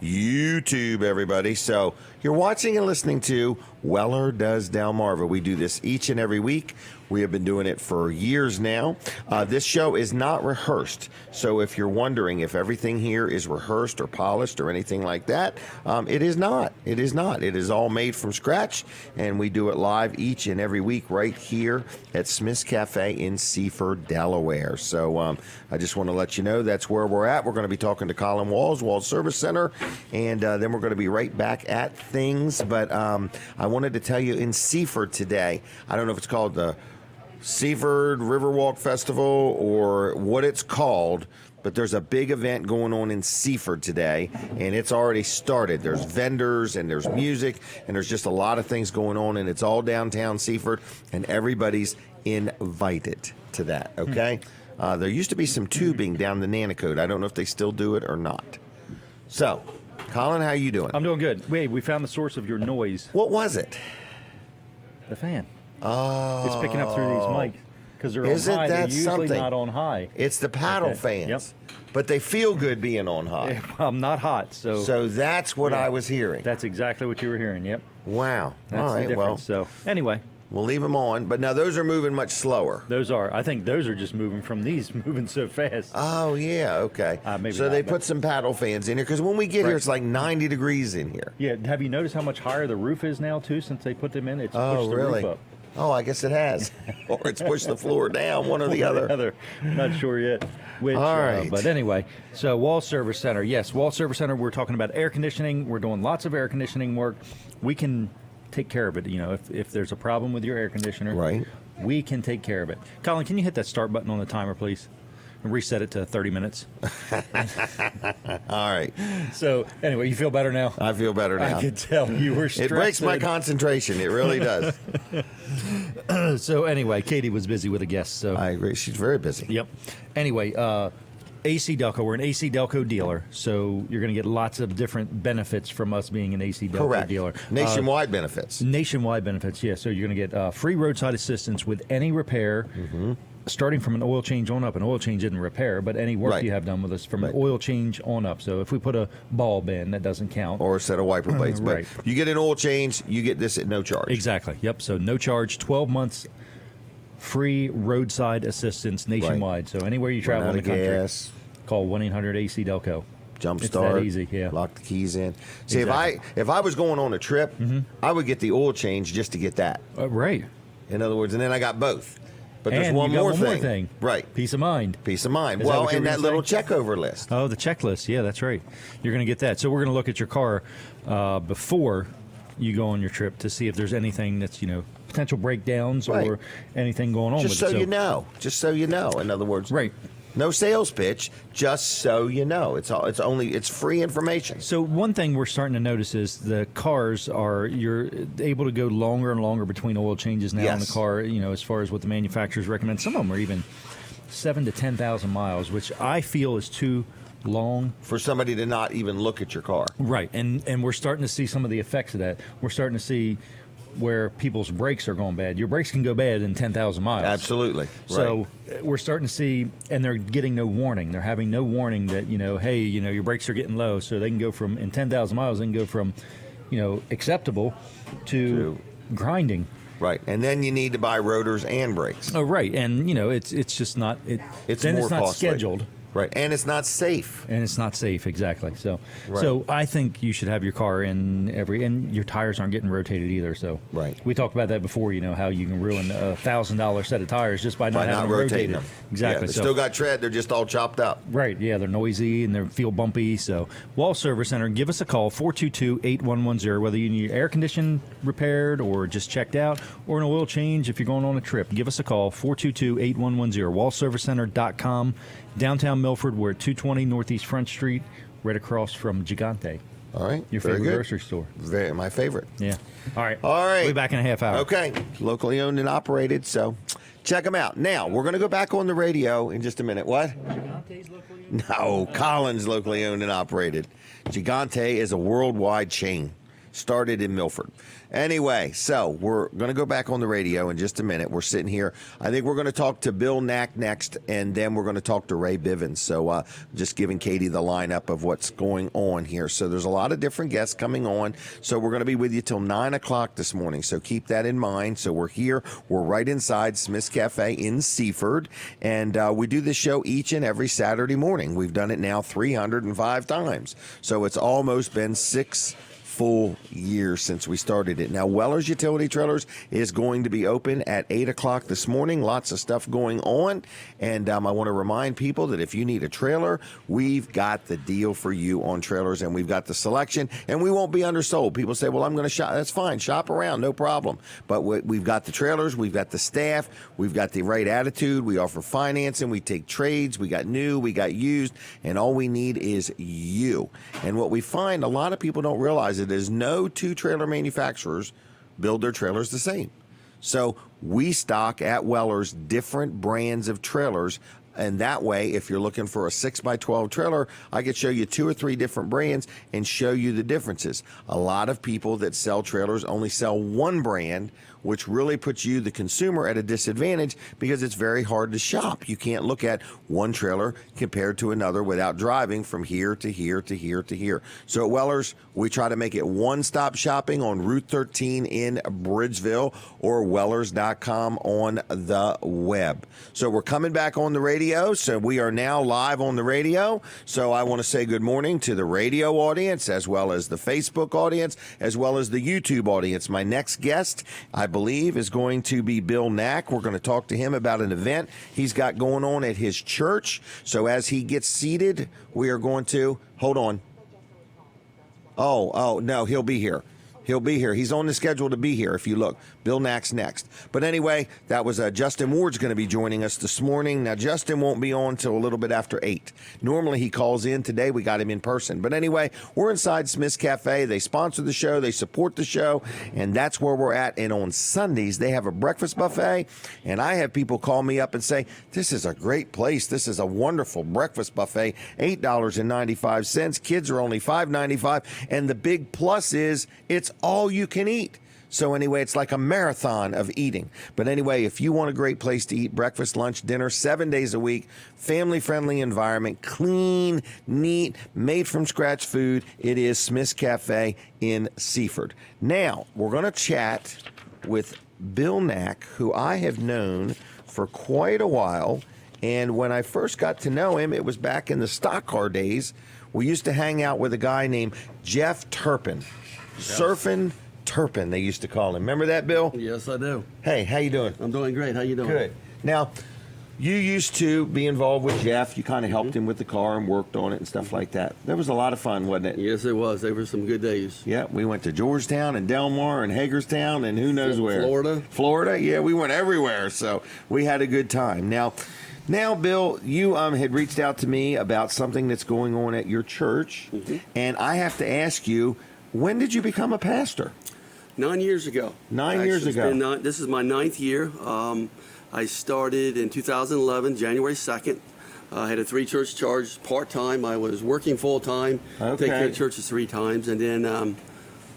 S2: YouTube, everybody. So you're watching and listening to Weller Does Delmarva. We do this each and every week. We have been doing it for years now. This show is not rehearsed. So if you're wondering if everything here is rehearsed or polished or anything like that, it is not. It is not. It is all made from scratch, and we do it live each and every week right here at Smith's Cafe in Seaford, Delaware. So I just want to let you know that's where we're at. We're going to be talking to Colin Walls Service Center, and then we're going to be right back at things. But I wanted to tell you in Seaford today, I don't know if it's called the Seaford Riverwalk Festival or what it's called, but there's a big event going on in Seaford today, and it's already started. There's vendors and there's music, and there's just a lot of things going on, and it's all downtown Seaford, and everybody's invited to that, okay? There used to be some tubing down the Nanticoke. I don't know if they still do it or not. So, Colin, how you doing?
S3: I'm doing good. Wait, we found the source of your noise.
S2: What was it?
S3: The fan.
S2: Oh.
S3: It's picking up through these mics because they're
S2: Isn't
S3: on high.
S2: that
S3: They're usually
S2: something?
S3: not on high.
S2: It's the paddle fans.
S3: Yep.
S2: But they feel good being on high.
S3: I'm not hot, so
S2: So that's what I was hearing.
S3: that's exactly what you were hearing. Yep.
S2: Wow.
S3: That's
S2: All
S3: the
S2: right,
S3: difference.
S2: well,
S3: So anyway,
S2: we'll leave them on. But now those are moving much slower.
S3: I think those are just moving from these moving so fast.
S2: Oh, yeah, okay.
S3: Maybe
S2: so
S3: not,
S2: they
S3: but-
S2: put some paddle fans in here because when we get here,
S3: Right.
S2: it's like 90 degrees in here.
S3: Yeah. Have you noticed how much higher the roof is now too since they put them in? It's
S2: Oh,
S3: pushed the
S2: really?
S3: roof up.
S2: Oh, I guess it has. Or it's pushed the floor down, one or the other.
S3: Not sure yet. Which,
S2: All right.
S3: but anyway, so Wall Service Center. Yes, Wall Service Center. We're talking about air conditioning. We're doing lots of air conditioning work. We can take care of it. You know, if there's a problem with your air conditioner,
S2: Right.
S3: we can take care of it. Colin, can you hit that start button on the timer, please? And reset it to 30 minutes.
S2: All right.
S3: So anyway, you feel better now?
S2: I feel better now.
S3: I could tell you were
S2: It
S3: stressed.
S2: breaks my concentration. It really does.
S3: So anyway, Katie was busy with a guest. So
S2: I agree. She's very busy.
S3: Yep. Anyway, AC Delco. We're an AC Delco dealer, so you're going to get lots of different benefits from us being an AC Delco
S2: Correct.
S3: dealer.
S2: Nationwide benefits.
S3: Nationwide benefits, yeah. So you're going to get free roadside assistance with any repair, starting from an oil change on up. An oil change isn't repair, but any work
S2: Right.
S3: you have done with us from
S2: Right.
S3: an oil change on up. So if we put a bulb in, that doesn't count.
S2: Or a set of wiper blades. But
S3: Right.
S2: you get an oil change, you get this at no charge.
S3: Exactly. Yep. So no charge, 12 months free roadside assistance nationwide. So anywhere you travel
S2: Run
S3: in
S2: out
S3: the
S2: of
S3: country,
S2: gas.
S3: call 1-800-AC Delco.
S2: Jump
S3: It's
S2: start.
S3: that easy, yeah.
S2: Lock the keys in. See,
S3: Exactly.
S2: if I was going on a trip, I would get the oil change just to get that.
S3: Right.
S2: In other words, and then I got both. But there's
S3: And
S2: one
S3: you got
S2: more
S3: one
S2: thing.
S3: more thing.
S2: Right.
S3: Peace of mind.
S2: Peace of mind.
S3: Is that
S2: Well,
S3: what you
S2: and
S3: were
S2: that
S3: gonna
S2: little
S3: say?
S2: checkover list.
S3: Oh, the checklist. Yeah, that's right. You're going to get that. So we're going to look at your car before you go on your trip to see if there's anything that's, potential breakdowns
S2: Right.
S3: or anything going on
S2: Just
S3: with
S2: so
S3: it.
S2: you know. Just so you know. In other words.
S3: Right.
S2: No sales pitch, just so you know. It's free information.
S3: So one thing we're starting to notice is the cars you're able to go longer and longer between oil changes now in the
S2: Yes.
S3: car, as far as what the manufacturers recommend. Some of them are even 7,000 to 10,000 miles, which I feel is too long.
S2: For somebody to not even look at your car.
S3: Right. And we're starting to see some of the effects of that. We're starting to see where people's brakes are going bad. Your brakes can go bad in 10,000 miles.
S2: Absolutely.
S3: So we're starting to see, and they're getting no warning. They're having no warning that, hey, your brakes are getting low. So they can go from, in 10,000 miles, they can go from, acceptable to grinding.
S2: Right. And then you need to buy rotors and brakes.
S3: Oh, right. And, it's just not,
S2: It's
S3: then
S2: more
S3: it's not
S2: costly.
S3: scheduled.
S2: Right. And it's not safe.
S3: And it's not safe, exactly. So,
S2: Right.
S3: so I think you should have your car in and your tires aren't getting rotated either. So,
S2: Right.
S3: We talked about that before. How you can ruin a $1,000 set of tires just by not
S2: By
S3: having
S2: not
S3: them
S2: rotating
S3: rotated.
S2: them.
S3: Exactly.
S2: Yeah, they
S3: So-
S2: still got tread. They're just all chopped up.
S3: Right, yeah, they're noisy and they feel bumpy. So, Wall Service Center, give us a call, 422-8110, whether you need your air condition repaired or just checked out or an oil change if you're going on a trip. Give us a call, 422-8110, wallservicecenter.com. Downtown Milford, we're at 220 Northeast Front Street, right across from Gigante.
S2: All right.
S3: Your
S2: Very
S3: favorite
S2: good.
S3: grocery store.
S2: My favorite.
S3: Yeah. All right.
S2: All right.
S3: We'll be back in a half hour.
S2: Okay. Locally owned and operated. So check them out. Now, we're going to go back on the radio in just a minute. What? No, Collins locally owned and operated. Gigante is a worldwide chain. Started in Milford. Anyway, so we're going to go back on the radio in just a minute. We're sitting here. I think we're going to talk to Bill Knack next, and then we're going to talk to Ray Bivens. So just giving Katie the lineup of what's going on here. So there's a lot of different guests coming on. So we're going to be with you till 9 o'clock this morning. So keep that in mind. So we're here. We're right inside Smith's Cafe in Seaford, and we do this show each and every Saturday morning. We've done it now 305 times. So it's almost been 6 full years since we started it. Now, Weller's Utility Trailers is going to be open at 8 o'clock this morning. Lots of stuff going on. And I want to remind people that if you need a trailer, we've got the deal for you on trailers, and we've got the selection, and we won't be undersold. People say, well, I'm going to shop. That's fine. Shop around. No problem. But we've got the trailers. We've got the staff. We've got the right attitude. We offer financing. We take trades. We got new. We got used. And all we need is you. And what we find, a lot of people don't realize it, is no two trailer manufacturers build their trailers the same. So we stock at Weller's different brands of trailers. And that way, if you're looking for a 6x12 trailer, I could show you 2 or 3 different brands and show you the differences. A lot of people that sell trailers only sell one brand, which really puts you, the consumer, at a disadvantage because it's very hard to shop. You can't look at one trailer compared to another without driving from here to here to here to here. So at Weller's, we try to make it one-stop shopping on Route 13 in Bridgeville or Wellers.com on the web. So we're coming back on the radio. So we are now live on the radio. So I want to say good morning to the radio audience as well as the Facebook audience as well as the YouTube audience. My next guest, I believe, is going to be Bill Knack. We're going to talk to him about an event he's got going on at his church. So as he gets seated, we are going to, hold on. Oh, no, he'll be here. He'll be here. He's on the schedule to be here if you look. Bill Knack's next. But anyway, that was Justin Ward's going to be joining us this morning. Now, Justin won't be on till a little bit after 8. Normally, he calls in. Today, we got him in person. But anyway, we're inside Smith's Cafe. They sponsor the show. They support the show. And that's where we're at. And on Sundays, they have a breakfast buffet. And I have people call me up and say, this is a great place. This is a wonderful breakfast buffet. $8.95. Kids are only $5.95. And the big plus is it's all you can eat. So anyway, it's like a marathon of eating. But anyway, if you want a great place to eat breakfast, lunch, dinner, 7 days a week, family-friendly environment, clean, neat, made-from-scratch food, it is Smith's Cafe in Seaford. Now, we're going to chat with Bill Knack, who I have known for quite a while. And when I first got to know him, it was back in the stock car days. We used to hang out with a guy named Jeff Turpin. Surfing Turpin, they used to call him. Remember that, Bill?
S6: Yes, I do.
S2: Hey, how you doing?
S6: I'm doing great. How you doing?
S2: Good. Now, you used to be involved with Jeff. You kind of helped him with the car and worked on it and stuff like that. That was a lot of fun, wasn't it?
S6: Yes, it was. They were some good days.
S2: Yeah, we went to Georgetown and Delmarva and Hagerstown and who knows where.
S6: Florida.
S2: Florida, yeah, we went everywhere. So we had a good time. Now, Bill, you had reached out to me about something that's going on at your church. And I have to ask you, when did you become a pastor?
S6: 9 years ago.
S2: 9 years ago.
S6: This is my 9th year. I started in 2011, January 2nd. I had a 3-church charge part-time. I was working full-time, taking care of churches 3 times. And then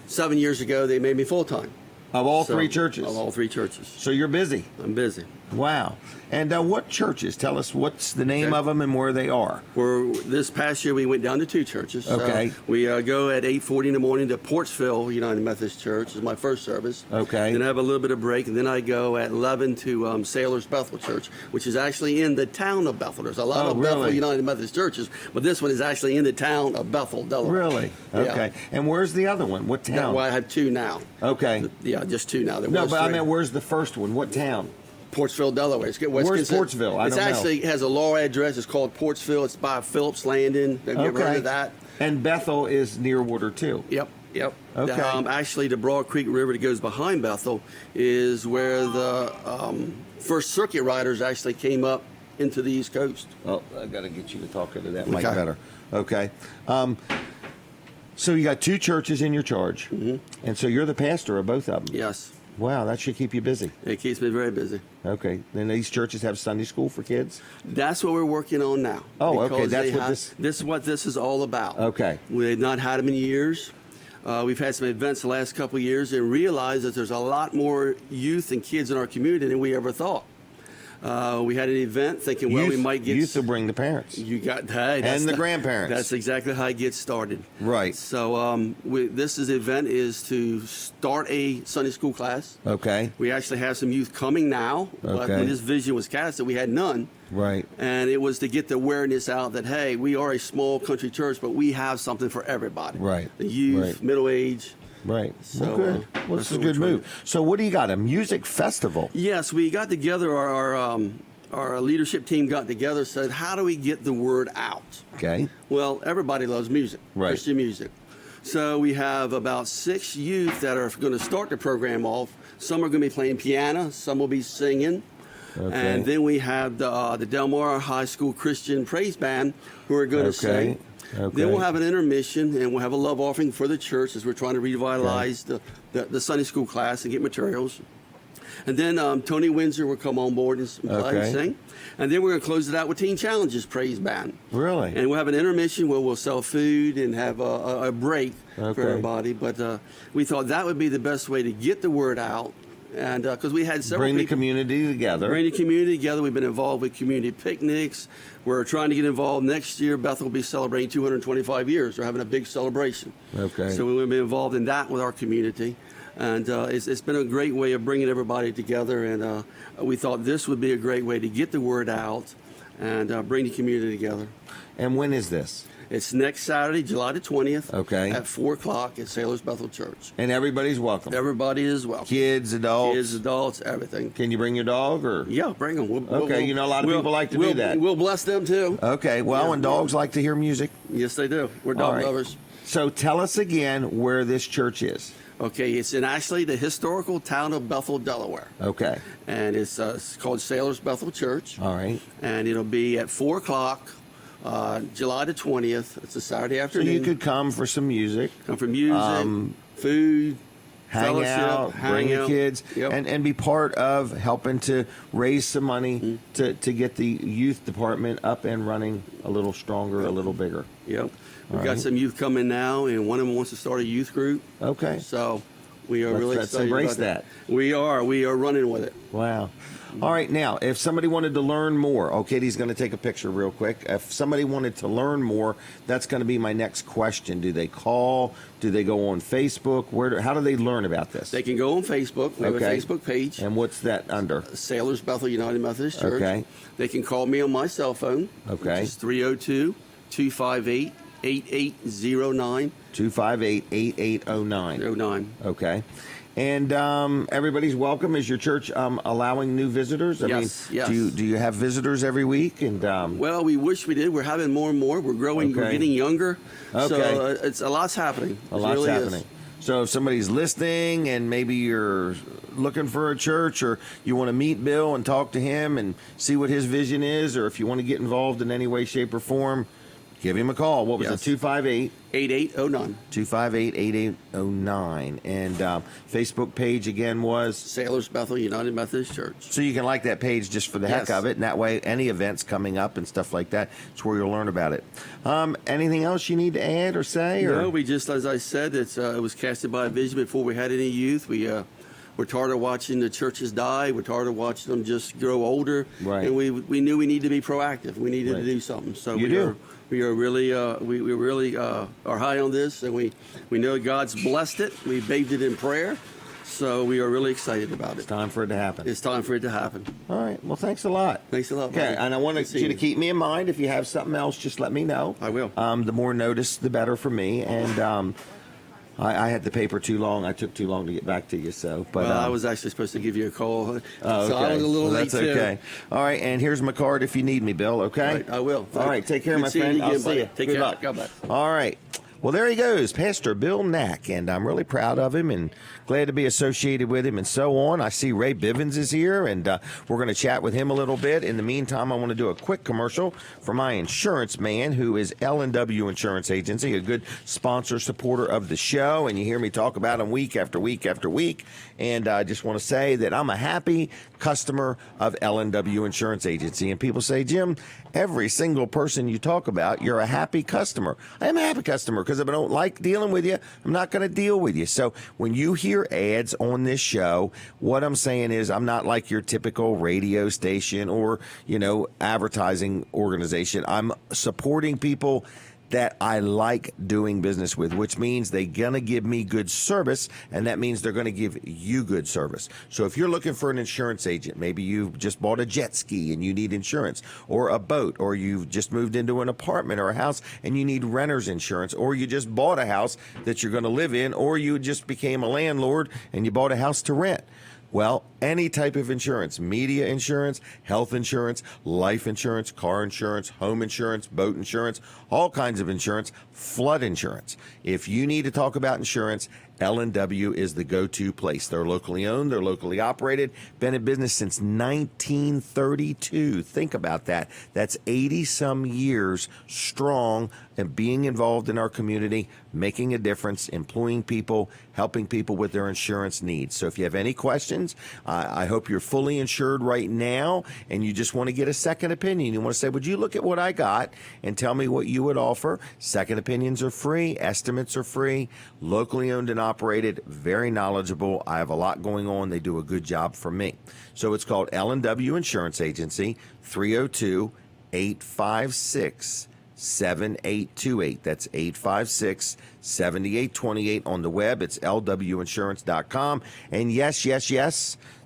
S6: 7 years ago, they made me full-time.
S2: Of all 3 churches?
S6: Of all 3 churches.
S2: So you're busy?
S6: I'm busy.
S2: Wow. And what churches? Tell us what's the name of them and where they are.
S6: This past year, we went down to 2 churches.
S2: Okay.
S6: We go at 8:40 in the morning to Portsville United Methodist Church. Is my first service.
S2: Okay.
S6: Then I have a little bit of break, and then I go at 11 to Sailors Bethel Church, which is actually in the town of Bethel. There's a lot of Bethel United Methodist churches, but this one is actually in the town of Bethel, Delaware.
S2: Really? Okay.
S6: Yeah.
S2: And where's the other one? What town?
S6: Well, I have 2 now.
S2: Okay.
S6: Yeah, just 2 now.
S2: No, but I mean, where's the first one? What town?
S6: Portsville, Delaware.
S2: Where's Portsville? I don't know.
S6: It actually has a law address. It's called Portsville. It's by Phillips Landing. Have you ever heard of that?
S2: And Bethel is near Water, too.
S6: Yep.
S2: Okay.
S6: Actually, the Broad Creek River that goes behind Bethel is where the First Circuit riders actually came up into the East Coast.
S2: Oh, I got to get you to talk into that mic better. Okay. So you got 2 churches in your charge, and so you're the pastor of both of them.
S6: Yes.
S2: Wow, that should keep you busy.
S6: It keeps me very busy.
S2: Okay. Then these churches have Sunday school for kids?
S6: That's what we're working on now.
S2: Oh, okay. That's what
S6: this is what this is all about.
S2: Okay.
S6: We had not had them in years. We've had some events the last couple of years and realized that there's a lot more youth and kids in our community than we ever thought. We had an event thinking, we might get...
S2: Youth will bring the parents.
S6: You got...
S2: and the grandparents.
S6: That's exactly how it gets started.
S2: Right.
S6: So this event is to start a Sunday school class.
S2: Okay.
S6: We actually have some youth coming now. But when this vision was casted, we had none.
S2: Right.
S6: And it was to get the awareness out that, hey, we are a small country church, but we have something for everybody.
S2: Right.
S6: The youth, middle age.
S2: Right.
S6: So,
S2: well, good. Well, this is a good move. So what do you got? A music festival?
S6: Yes, we got together, our leadership team got together, said, how do we get the word out?
S2: Okay.
S6: Well, everybody loves music, Christian music. So we have about 6 youth that are going to start the program off. Some are going to be playing piano, some will be singing. Okay. And then we have the Delmarva High School Christian Praise Band who are going to sing. Okay. Then we'll have an intermission, and we'll have a love offering for the church as we're trying to revitalize the Sunday school class and get materials. And then Tony Windsor will come on board and play and sing. And then we're going to close it out with Teen Challenges Praise Band.
S2: Really?
S6: And we'll have an intermission where we'll sell food and have a break for everybody. But we thought that would be the best way to get the word out And because we had several
S2: Bring the
S6: people,
S2: community together.
S6: Bring the community together. We've been involved with community picnics. We're trying to get involved. Next year, Bethel will be celebrating 225 years. We're having a big celebration.
S2: Okay.
S6: So we will be involved in that with our community. And it's been a great way of bringing everybody together. And we thought this would be a great way to get the word out and bring the community together.
S2: And when is this?
S6: It's next Saturday, July the 20th.
S2: Okay.
S6: At 4 o'clock at Sailors Bethel Church.
S2: And everybody's welcome.
S6: Everybody is welcome.
S2: Kids, adults.
S6: Kids, adults, everything.
S2: Can you bring your dog or?
S6: Yeah, bring them.
S2: You know, a lot of people like to do that.
S6: We'll bless them too.
S2: Okay. Well, and dogs like to hear music.
S6: Yes, they do. We're
S2: All
S6: dog
S2: right.
S6: lovers.
S2: So tell us again where this church is.
S6: Okay, it's in actually the historical town of Bethel, Delaware.
S2: Okay.
S6: And it's called Sailors Bethel Church.
S2: All right.
S6: And it'll be at 4 o'clock, July the 20th. It's a Saturday
S2: So
S6: afternoon.
S2: you could come for some music.
S6: Come for music, food,
S2: Hang
S6: fellowship,
S2: out, bring the kids,
S6: Yep.
S2: and be part of helping to raise some money to get the youth department up and running a little stronger, a little bigger.
S6: Yep. We've
S2: All
S6: got
S2: right.
S6: some youth coming now, and one of them wants to start a youth group.
S2: Okay.
S6: So we are really
S2: Let's
S6: excited
S2: embrace
S6: about that.
S2: that.
S6: We are running with it.
S2: Wow. All right, now, if somebody wanted to learn more, Katie's going to take a picture real quick. If somebody wanted to learn more, that's going to be my next question. Do they call? Do they go on Facebook? How do they learn about this?
S6: They can go on Facebook. We have a Facebook page.
S2: And what's that under?
S6: Sailors Bethel United Methodist Church.
S2: Okay.
S6: They can call me on my cell phone.
S2: Okay.
S6: Which is 302-258-8809.
S2: 258-8809.
S6: 09.
S2: Okay. And everybody's welcome. Is your church allowing new visitors?
S6: Yes, yes.
S2: Do you have visitors every week? And
S6: Well, we wish we did. We're having more and more. We're growing. We're
S2: Okay.
S6: getting younger.
S2: Okay.
S6: So it's a lot's happening.
S2: a
S6: It
S2: lot's
S6: really is.
S2: happening. So if somebody's listening and maybe you're looking for a church, or you want to meet Bill and talk to him and see what his vision is, or if you want to get involved in any way, shape, or form, give him a call. What was
S6: Yes.
S2: it? 258-8809.
S6: 8809.
S2: And Facebook page again was?
S6: Sailors Bethel United Methodist Church.
S2: So you can like that page just for the heck
S6: Yes.
S2: of it, and that way any events coming up and stuff like that, it's where you'll learn about it. Anything else you need to add or say? Or?
S6: No, we just, as I said, it was casted by a vision before we had any youth. We're tired of watching the churches die. We're tired of watching them just grow older.
S2: Right.
S6: And we knew we needed to be proactive. We needed
S2: Right.
S6: to do something. So
S2: You do.
S6: we are really we really are high on this, and we know God's blessed it. We bathed it in prayer. So we are really excited about
S2: It's
S6: it.
S2: time for it to happen.
S6: It's time for it to happen.
S2: All right. Well, thanks a lot.
S6: Thanks a lot.
S2: Okay,
S6: buddy.
S2: and I want
S6: Good seeing
S2: you to keep me in mind. If you have something else, just let me know.
S6: I will.
S2: The more notice, the better for me. And I had the paper too long. I took too long to get back to you. So, but
S6: Well, I was actually supposed to give you a call,
S2: oh,
S6: so I
S2: okay.
S6: was a little
S2: Well,
S6: late
S2: that's
S6: too.
S2: okay. All right, and here's my card if you need me, Bill. Okay.
S6: Right, I will.
S2: All right, take care,
S6: Good
S2: my
S6: seeing
S2: friend.
S6: you
S2: I'll
S6: again,
S2: see
S6: buddy.
S2: you.
S6: Take
S2: Good
S6: care.
S2: luck.
S6: God bless.
S2: All right. Well, there he goes, Pastor Bill Knack, and I'm really proud of him and glad to be associated with him and so on. I see Ray Bivens is here, and we're going to chat with him a little bit. In the meantime, I want to do a quick commercial for my insurance man, who is L&W Insurance Agency, a good sponsor, supporter of the show, and you hear me talk about him week after week after week. And I just want to say that I'm a happy customer of L&W Insurance Agency. And people say, Jim, every single person you talk about, you're a happy customer. I am a happy customer because if I don't like dealing with you, I'm not going to deal with you. So when you hear ads on this show, what I'm saying is I'm not like your typical radio station or, advertising organization. I'm supporting people that I like doing business with, which means they're going to give me good service, and that means they're going to give you good service. So if you're looking for an insurance agent, maybe you've just bought a jet ski and you need insurance, or a boat, or you've just moved into an apartment or a house and you need renter's insurance, or you just bought a house that you're going to live in, or you just became a landlord and you bought a house to rent. Well, any type of insurance, media insurance, health insurance, life insurance, car insurance, home insurance, boat insurance, all kinds of insurance, flood insurance. If you need to talk about insurance, L&W is the go-to place. They're locally owned, they're locally operated, been in business since 1932. Think about that. That's 80-some years strong and being involved in our community, making a difference, employing people, helping people with their insurance needs. So if you have any questions, questions. I hope you're fully insured right now and you just want to get a second opinion. You want to say, would you look at what I got and tell me what you would offer? Second opinions are free. Estimates are free. Locally owned and operated. Very knowledgeable. I have a lot going on. They do a good job for me. So it's called L&W Insurance Agency, 302-856-7828. That's 856-7828 on the web. It's lwinsurance.com. And yes,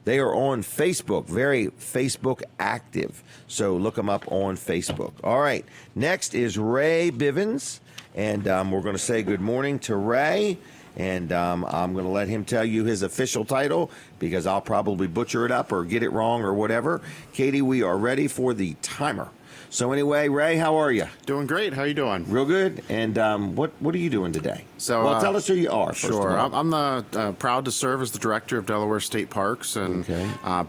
S2: they are on Facebook, very Facebook active. So look them up on Facebook. All right, next is Ray Bivens, and we're going to say good morning to Ray. And I'm going to let him tell you his official title because I'll probably butcher it up or get it wrong or whatever. Katie, we are ready for the timer. So anyway, Ray, how are you?
S7: Doing great. How you doing?
S2: Real good. And what are you doing today?
S7: So,
S2: well, tell us who you are.
S7: Sure. I'm proud to serve as the director of Delaware State Parks, and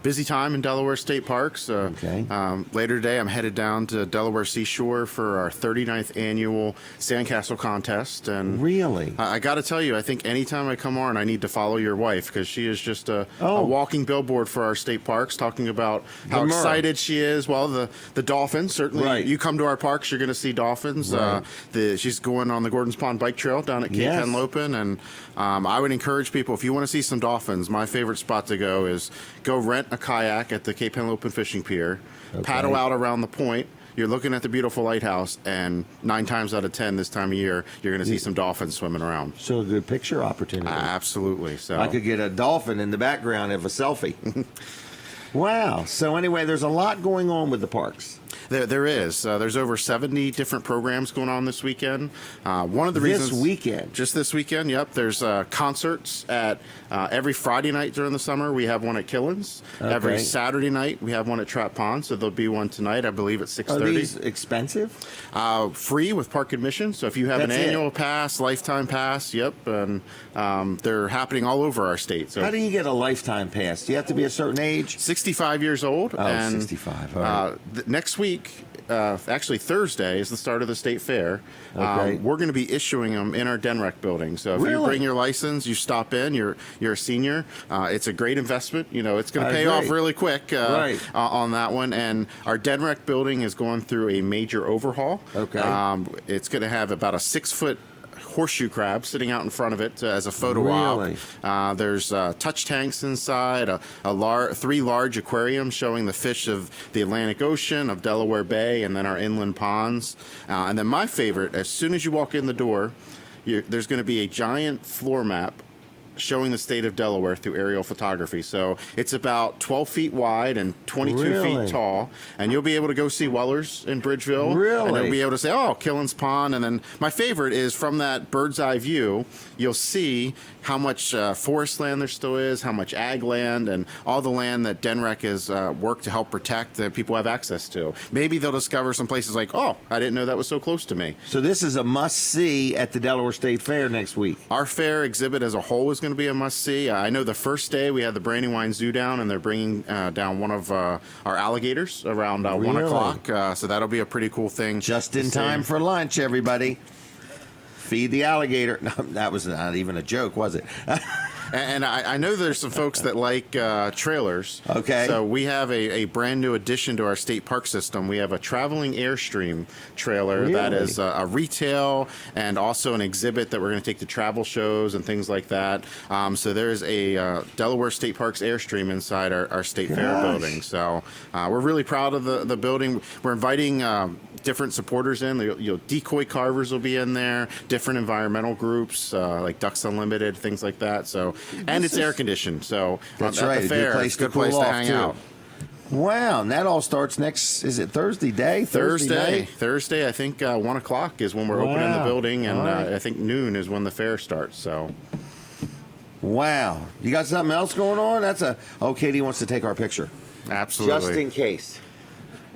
S7: busy time in Delaware State Parks. Later today, I'm headed down to Delaware Seashore for our 39th annual Sandcastle contest. And
S2: really,
S7: I got to tell you, I think anytime I come on, I need to follow your wife because she is just a walking billboard for our state parks, talking about how excited she is. Well, the dolphins certainly. Right. You come to our parks, you're going to see dolphins. Right. She's going on the Gordon's Pond Bike Trail down at Cape Henlopen, and I would encourage people, if you want to see some dolphins, my favorite spot to go is go rent a kayak at the Cape Henlopen Fishing Pier, paddle out around the point. You're looking at the beautiful lighthouse, and 9 times out of 10 this time of year, you're going to see some dolphins swimming around.
S2: So a good picture opportunity.
S7: Absolutely. So
S2: I could get a dolphin in the background of a selfie. Wow. So anyway, there's a lot going on with the parks.
S7: There is. There's over 70 different programs going on this weekend. One of the reasons...
S2: This weekend?
S7: Just this weekend, yep. There's concerts at every Friday night during the summer. We have one at Killen's. Okay. Every Saturday night, we have one at Trap Pond. So there'll be one tonight, I believe, at 6:30.
S2: Are these expensive?
S7: Free with park admission. So if you have an annual pass, lifetime pass, yep. And they're happening all over our state. So
S2: how do you get a lifetime pass? Do you have to be a certain age?
S7: 65 years old.
S2: Oh, and 65. All right.
S7: Next week, actually Thursday, is the start of the state fair.
S2: Okay.
S7: We're going to be issuing them in our DENREC building. So if you bring your license, you stop in, you're a senior, it's a great investment. You know, it's going to pay off really quick on that one. And our DENREC building is going through a major overhaul.
S2: Okay.
S7: It's going to have about a 6-foot horseshoe crab sitting out in front of it as a photo op. There's touch tanks inside, 3 large aquariums showing the fish of the Atlantic Ocean, of Delaware Bay, and then our inland ponds. And then my favorite, as soon as you walk in the door, there's going to be a giant floor map showing the state of Delaware through aerial photography. So it's about 12 feet wide and 22 feet tall, and you'll be able to go see Weller's in Bridgeville. And you'll be able to say, oh, Killen's Pond. And then my favorite is from that bird's eye view, you'll see how much forest land there still is, how much ag land, and all the land that DENREC has worked to help protect that people have access to. Maybe they'll discover some places like, oh, I didn't know that was so close to me.
S2: So this is a must-see at the Delaware State Fair next week.
S7: Our fair exhibit as a whole is going to be a must-see. I know the first day we had the Brandywine Zoo down, and they're bringing down one of our alligators around 1 o'clock. So that'll be a pretty cool thing.
S2: Just in time for lunch, everybody. Feed the alligator. No, that was not even a joke, was it?
S7: And I know there's some folks that like trailers.
S2: Okay.
S7: So we have a brand new addition to our state park system. We have a traveling Airstream trailer that is a retail and also an exhibit that we're going to take to travel shows and things like that. So there's a Delaware State Parks Airstream inside our state fair building. So we're really proud of the building. We're inviting different supporters in. Decoy carvers will be in there, different environmental groups like Ducks Unlimited, things like that. So. And it's air conditioned, so
S2: that's
S7: at the fair, it's a good place to hang out.
S2: Wow, and that all starts next, is it Thursday day?
S7: Thursday, I think 1 o'clock is when we're opening the building, and I think noon is when the fair starts. So,
S2: wow. You got something else going on? Katie wants to take our picture.
S7: Absolutely.
S2: Just in case.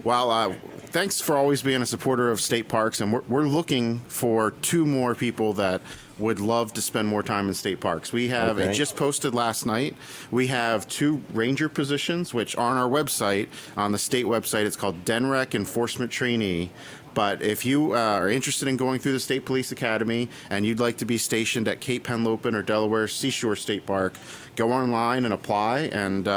S7: Well, thanks for always being a supporter of state parks, and we're looking for 2 more people that would love to spend more time in state parks. We have, it just posted last night, we have 2 ranger positions, which are on our website. On the state website, it's called DENREC Enforcement Trainee. But if you are interested in going through the State Police Academy and you'd like to be stationed at Cape Henlopen or Delaware Seashore State Park, go online and apply, and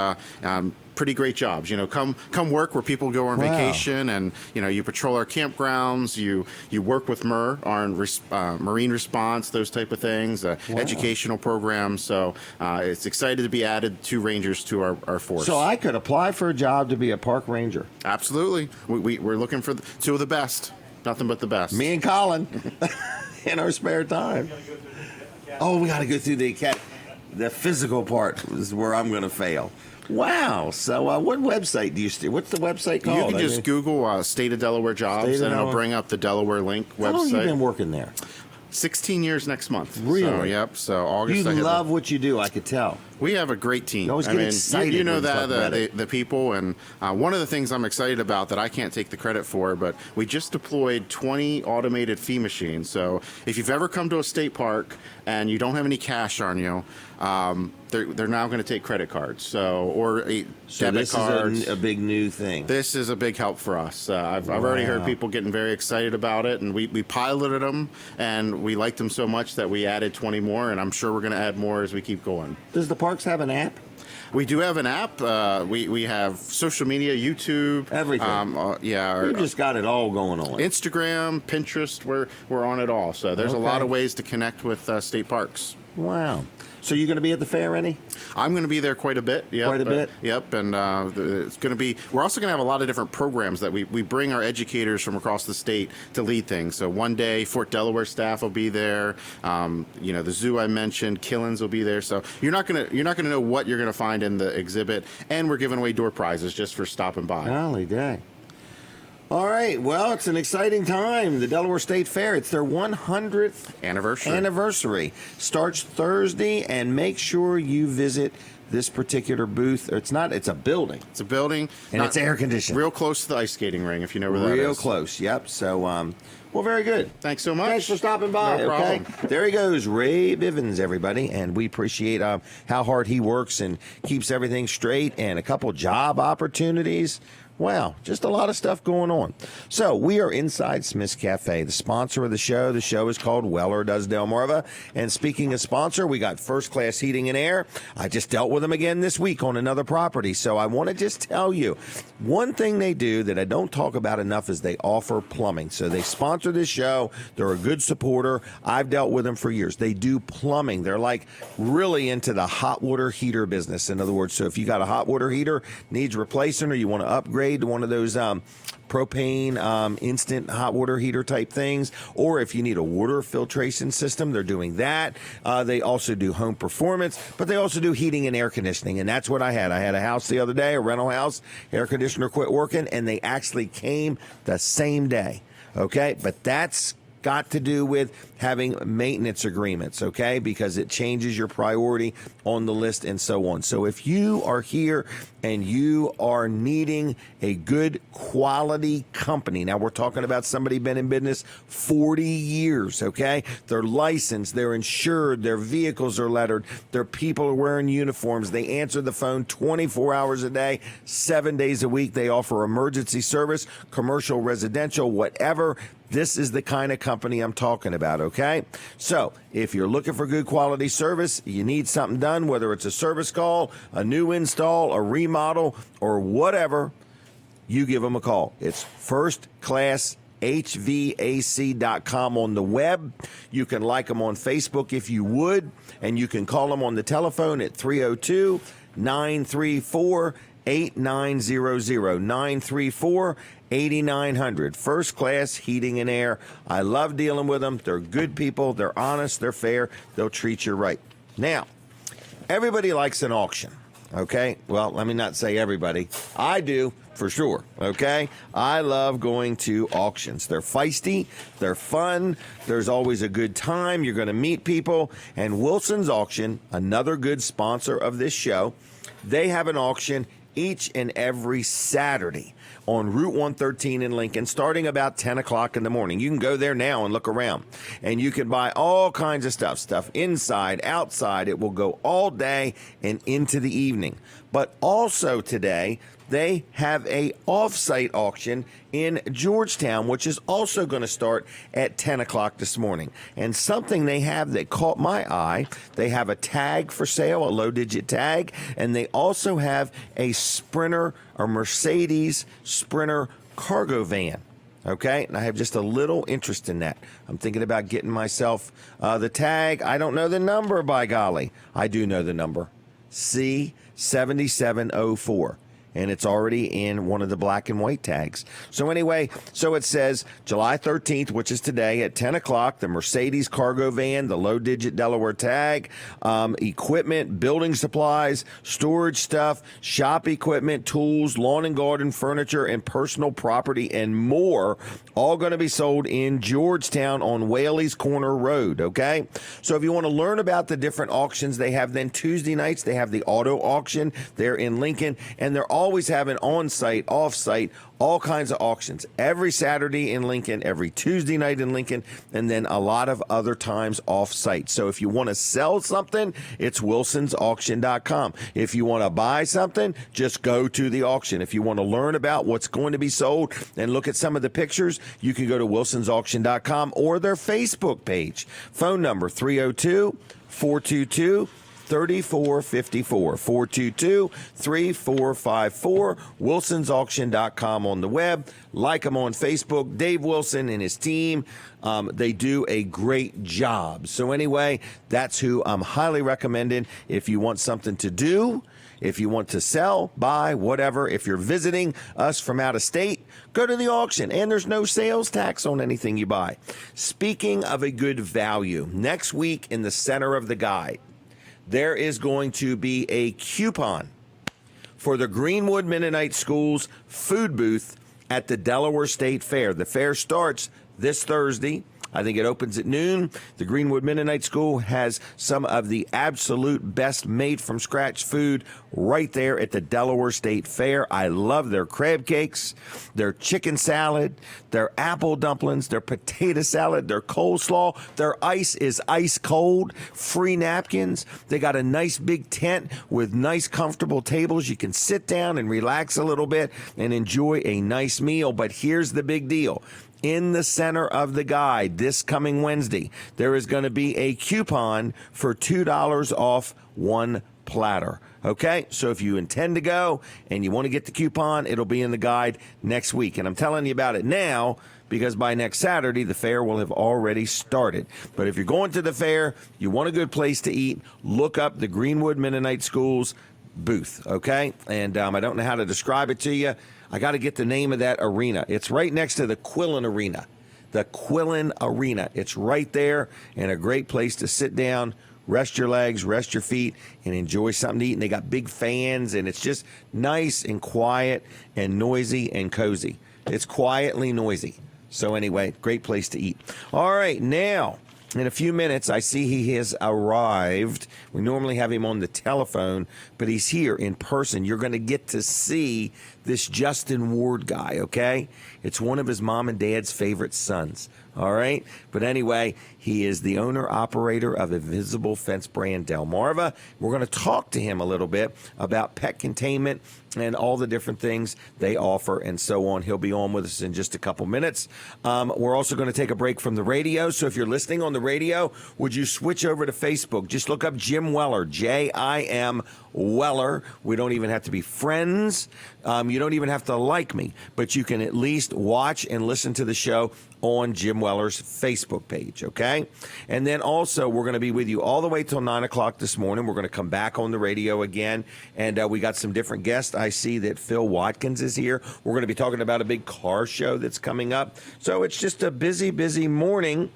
S7: pretty great jobs. You know, come work where people go on vacation, and you know, you patrol our campgrounds, you work with MER on marine response, those type of things, educational programs. So it's excited to be added 2 rangers to our force.
S2: So I could apply for a job to be a park ranger.
S7: Absolutely. We're looking for 2 of the best. Nothing but the best.
S2: Me and Colin in our spare time. Oh, we got to go through the physical part is where I'm going to fail. Wow. So what website do you what's the website called?
S7: You can just Google State of Delaware Jobs, and it'll bring up the Delaware Link website.
S2: How long have you been working there?
S7: 16 years next month.
S2: Really?
S7: So, yep. So August.
S2: You love what you do, I could tell.
S7: We have a great team.
S2: You always get excited.
S7: You know
S2: when
S7: that the people, and one of the things I'm excited about that I can't take the credit for, but we just deployed 20 automated fee machines. So if you've ever come to a state park and you don't have any cash on you, they're now going to take credit cards. So debit cards.
S2: Is a big new thing.
S7: This is a big help for us. I've already heard people getting very excited about it, and we piloted them, and we liked them so much that we added 20 more, and I'm sure we're going to add more as we keep going.
S2: Does the parks have an app?
S7: We do have an app. We have social media, YouTube,
S2: everything. You just got it all going on.
S7: Instagram, Pinterest. We're on it all. So there's a lot of ways to connect with state parks.
S2: Wow. So you're going to be at the fair, any?
S7: I'm going to be there quite a bit. Yep,
S2: quite a bit?
S7: Yep, and it's going to be, we're also going to have a lot of different programs that we bring our educators from across the state to lead things. So one day, Fort Delaware staff will be there. You know, the zoo I mentioned, Killens will be there. So you're not going to know what you're going to find in the exhibit, and we're giving away door prizes just for stopping by.
S2: Golly day. All right, well, it's an exciting time. The Delaware State Fair, it's their 100th anniversary. Starts Thursday, and make sure you visit this particular booth. It's a building.
S7: It's a building.
S2: And it's air conditioned.
S7: Real close to the ice skating ring, if you know where that is.
S2: Real close, yep. So, well, very good.
S7: Thanks so much.
S2: Thanks for stopping by.
S7: No problem.
S2: There he goes, Ray Bivens, everybody. And we appreciate how hard he works and keeps everything straight, and a couple job opportunities. Wow, just a lot of stuff going on. So we are inside Smith's Cafe, the sponsor of the show. The show is called Weller Does Delmarva. And speaking of sponsor, we got First Class Heating and Air. I just dealt with them again this week on another property. So I want to just tell you, one thing they do that I don't talk about enough is they offer plumbing. So they sponsor this show. They're a good supporter. I've dealt with them for years. They do plumbing. They're like really into the hot water heater business. In other words, so if you got a hot water heater, needs replacing, or you want to upgrade to one of those propane instant hot water heater type things, or if you need a water filtration system, they're doing that. They also do home performance, but they also do heating and air conditioning, and that's what I had. I had a house the other day, a rental house, air conditioner quit working, and they actually came the same day. Okay, but that's got to do with having maintenance agreements, okay? Because it changes your priority on the list and so on. So if you are here and you are needing a good quality company, now we're talking about somebody been in business 40 years, okay? They're licensed, they're insured, their vehicles are lettered, their people are wearing uniforms, they answer the phone 24 hours a day, 7 days a week. They offer emergency service, commercial, residential, whatever. This is the kind of company I'm talking about, okay? So if you're looking for good quality service, you need something done, whether it's a service call, a new install, a remodel, or whatever, you give them a call. It's firstclasshvac.com on the web. You can like them on Facebook if you would, and you can call them on the telephone at 302-934-8900, 934-8900. First Class Heating and Air. I love dealing with them. They're good people. They're honest. They're fair. They'll treat you right. Now, everybody likes an auction, okay? Well, let me not say everybody. I do, for sure, okay? I love going to auctions. They're feisty. They're fun. There's always a good time. You're going to meet people. And Wilson's Auction, another good sponsor of this show, they have an auction each and every Saturday. on Route 113 in Lincoln, starting about 10 o'clock in the morning. You can go there now and look around, and you can buy all kinds of stuff inside, outside. It will go all day and into the evening. But also today, they have a off-site auction in Georgetown, which is also going to start at 10 o'clock this morning. And something they have that caught my eye, they have a tag for sale, a low-digit tag, and they also have a Sprinter or Mercedes Sprinter cargo van. Okay, and I have just a little interest in that. I'm thinking about getting myself the tag. I don't know the number, by golly. I do know the number, C7704. And it's already in one of the black and white tags. So anyway, so it says July 13th, which is today at 10 o'clock, the Mercedes cargo van, the low-digit Delaware tag, equipment, building supplies, storage stuff, shop equipment, tools, lawn and garden furniture, and personal property, and more, all going to be sold in Georgetown on Whaley's Corner Road, okay? So if you want to learn about the different auctions they have, then Tuesday nights, they have the auto auction there in Lincoln, and they're always having on-site, off-site, all kinds of auctions every Saturday in Lincoln, every Tuesday night in Lincoln, and then a lot of other times off-site. So if you want to sell something, it's wilsonsauction.com. If you want to buy something, just go to the auction. If you want to learn about what's going to be sold and look at some of the pictures, you can go to wilsonsauction.com or their Facebook page. Phone number 302-422-3454, 422-3454, wilsonsauction.com on the web. Like them on Facebook. Dave Wilson and his team, they do a great job. So anyway, that's who I'm highly recommending if you want something to do, if you want to sell, buy, whatever. If you're visiting us from out of state, go to the auction, and there's no sales tax on anything you buy. Speaking of a good value, next week in the center of the guide, there is going to be a coupon for the Greenwood Mennonite School's food booth at the Delaware State Fair. The fair starts this Thursday. I think it opens at noon. The Greenwood Mennonite School has some of the absolute best made-from-scratch food right there at the Delaware State Fair. I love their crab cakes, their chicken salad, their apple dumplings, their potato salad, their coleslaw. Their ice is ice cold, free napkins. They got a nice big tent with nice comfortable tables. You can sit down and relax a little bit and enjoy a nice meal. But here's the big deal. In the center of the guide this coming Wednesday, there is going to be a coupon for $2 off one platter. Okay, so if you intend to go and you want to get the coupon, it'll be in the guide next week. And I'm telling you about it now because by next Saturday, the fair will have already started. But if you're going to the fair, you want a good place to eat, look up the Greenwood Mennonite School's booth, okay? And I don't know how to describe it to you. I got to get the name of that arena. It's right next to the Quillen Arena. The Quillen Arena. It's right there and a great place to sit down, rest your legs, rest your feet, and enjoy something to eat. And they got big fans, and it's just nice and quiet and noisy and cozy. It's quietly noisy. So anyway, great place to eat. All right, now, in a few minutes, I see he has arrived. We normally have him on the telephone, but he's here in person. You're going to get to see this Justin Ward guy, okay? It's one of his mom and dad's favorite sons, all right? But anyway, he is the owner-operator of Invisible Fence brand Delmarva. We're going to talk to him a little bit about pet containment and all the different things they offer and so on. He'll be on with us in just a couple minutes. We're also going to take a break from the radio. So if you're listening on the radio, would you switch over to Facebook? Just look up Jim Weller, J-I-M Weller. We don't even have to be friends. You don't even have to like me, but you can at least watch and listen to the show on Jim Weller's Facebook page, okay? And then also, we're going to be with you all the way till 9 o'clock this morning. We're going to come back on the radio again, and we got some different guests. I see that Phil Watkins is here. We're going to be talking about a big car show that's coming up. So it's just a busy, busy morning,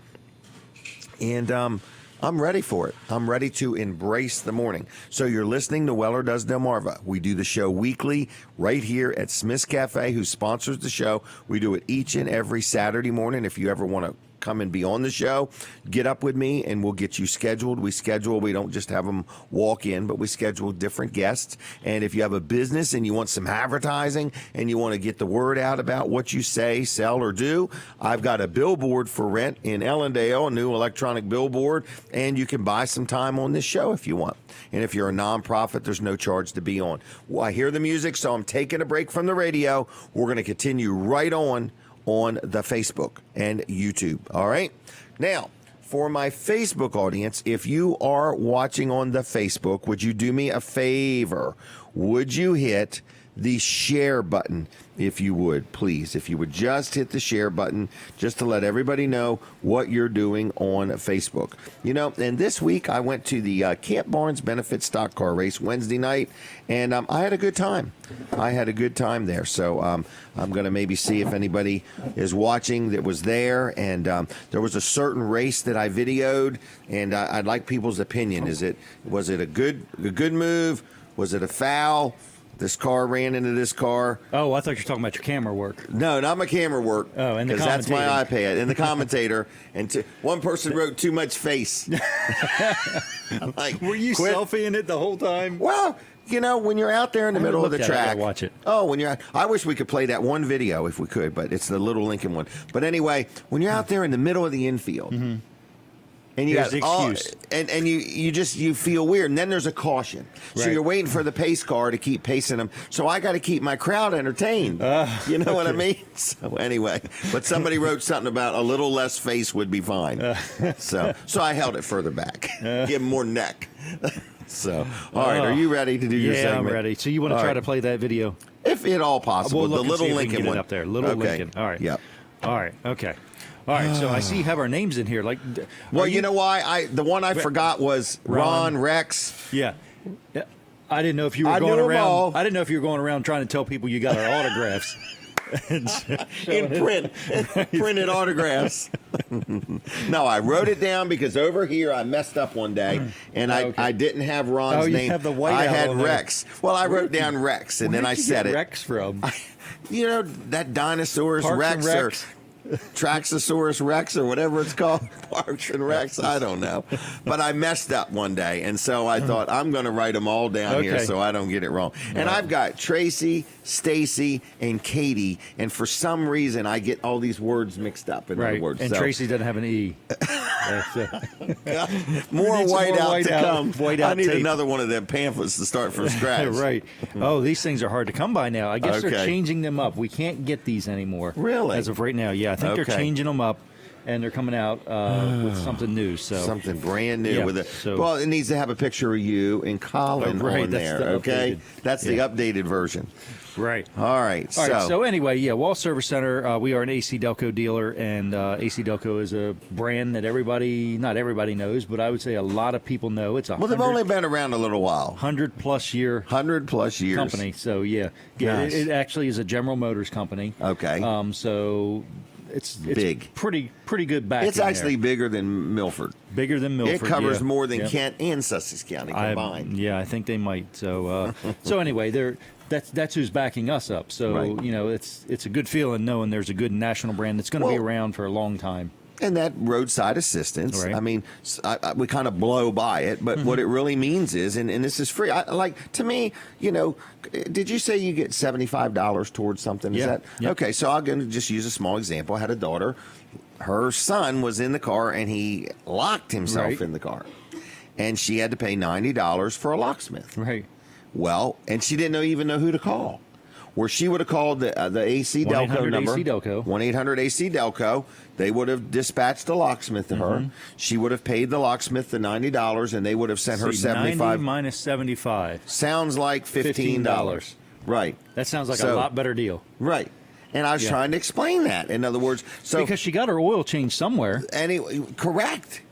S2: and I'm ready for it. I'm ready to embrace the morning. So you're listening to Weller Does Delmarva. We do the show weekly right here at Smith's Cafe, who sponsors the show. We do it each and every Saturday morning. If you ever want to come and be on the show, get up with me and we'll get you scheduled. We don't just have them walk in, but we schedule different guests. And if you have a business and you want some advertising and you want to get the word out about what you say, sell, or do, I've got a billboard for rent in Ellendale, a new electronic billboard, and you can buy some time on this show if you want. And if you're a nonprofit, there's no charge to be on. Well, I hear the music, so I'm taking a break from the radio. We're going to continue right on the Facebook and YouTube. All right? Now, for my Facebook audience, if you are watching on the Facebook, would you do me a favor? Would you hit the share button, if you would, please? If you would just hit the share button, just to let everybody know what you're doing on Facebook. You know, and this week I went to the Camp Barnes Benefit Stock Car Race Wednesday night, and I had a good time. I had a good time there. So I'm going to maybe see if anybody is watching that was there. And there was a certain race that I videoed, and I'd like people's opinion. Was it a good move? Was it a foul? This car ran into this car.
S3: Oh, I thought you were talking about your camera work.
S2: No, not my camera work.
S3: Oh, and the commentator.
S2: That's my iPad. And the commentator. And one person wrote too much face. I'm like,
S3: were you selfieing it the whole time?
S2: Well, you know, when you're out there in the middle of the track.
S3: Watch it.
S2: Oh, when you're out, I wish we could play that one video if we could, but it's the little Lincoln one. But anyway, when you're out there in the middle of the infield. Mm-hmm. And you got excuse. And you feel weird. And then there's a caution. Right. So you're waiting for the pace car to keep pacing them. So I got to keep my crowd entertained. You know what I mean? So anyway, but somebody wrote something about a little less face would be fine. So I held it further back. Give them more neck. So, all right, are you ready to do your segment?
S3: Yeah, I'm ready. So you want to try to play that video?
S2: If at all possible.
S3: We'll
S2: the little Lincoln one.
S3: Up there. Little Lincoln. All right.
S2: Yep.
S3: All right. Okay. All right, so I see you have our names in here.
S2: Well, you know why? The one I forgot was Ron Rex.
S3: Yeah. I didn't know if you were going around. I didn't know if you were going around trying to tell people you got our autographs.
S2: In print. Printed autographs. No, I wrote it down because over here I messed up one day and I didn't have Ron's name.
S3: You have the white
S2: I had Rex. Well, I wrote down Rex and then I said it.
S3: Rex from?
S2: You know, that Dinosaurus Rex or Traxosaurus Rex or whatever it's called. Parks and Rex, I don't know. But I messed up one day, and so I thought I'm going to write them all down here so I don't get it wrong. And I've got Tracy, Stacy, and Katie, and for some reason I get all these words mixed up. In other words,
S3: and Tracy doesn't have an E.
S2: More whiteout to come.
S3: I
S2: need
S3: tape.
S2: another one of them pamphlets to start from scratch.
S3: Right. Oh, these things are hard to come by now. I guess they're changing them up. We can't get these anymore.
S2: Really?
S3: As of right now, yeah. I think they're changing them up, and they're coming out with something new. So
S2: something brand new.
S3: Yeah,
S2: well, it needs to have a picture of you and Colin on there. That's the updated version.
S3: Right.
S2: All right.
S3: So anyway, Wall Service Center, we are an AC Delco dealer, and AC Delco is a brand that not everybody knows, but I would say a lot of people know. It's
S2: they've only been around a little while.
S3: 100+ years company. So
S2: nice.
S3: It actually is a General Motors company.
S2: Okay.
S3: So it's
S2: big,
S3: pretty good back.
S2: It's actually bigger than Milford.
S3: Bigger than Milford.
S2: It covers more than Kent and Sussex County combined.
S3: I think they might. So anyway, that's who's backing us up. So it's a good feeling knowing there's a good national brand that's going to be around for a long time.
S2: And that roadside assistance, I mean, we kind of blow by it, but what it really means is, and this is free. To me, did you say you get $75 towards something?
S3: Yeah.
S2: Is that okay? So I'm going to just use a small example. I had a daughter. Her son was in the car, and he locked himself in the car, and she had to pay $90 for a locksmith.
S3: Right.
S2: Well, and she didn't even know who to call. Where she would have called the AC Delco number, 1-800-AC-DELCO. They would have dispatched a locksmith to her. She would have paid the locksmith the $90, and they would have sent her $75.
S3: 90 minus 75
S2: sounds like $15. Right.
S3: That sounds like a lot better deal.
S2: Right. And I was trying to explain that. In other words,
S3: because she got her oil changed somewhere.
S2: Anyway, correct.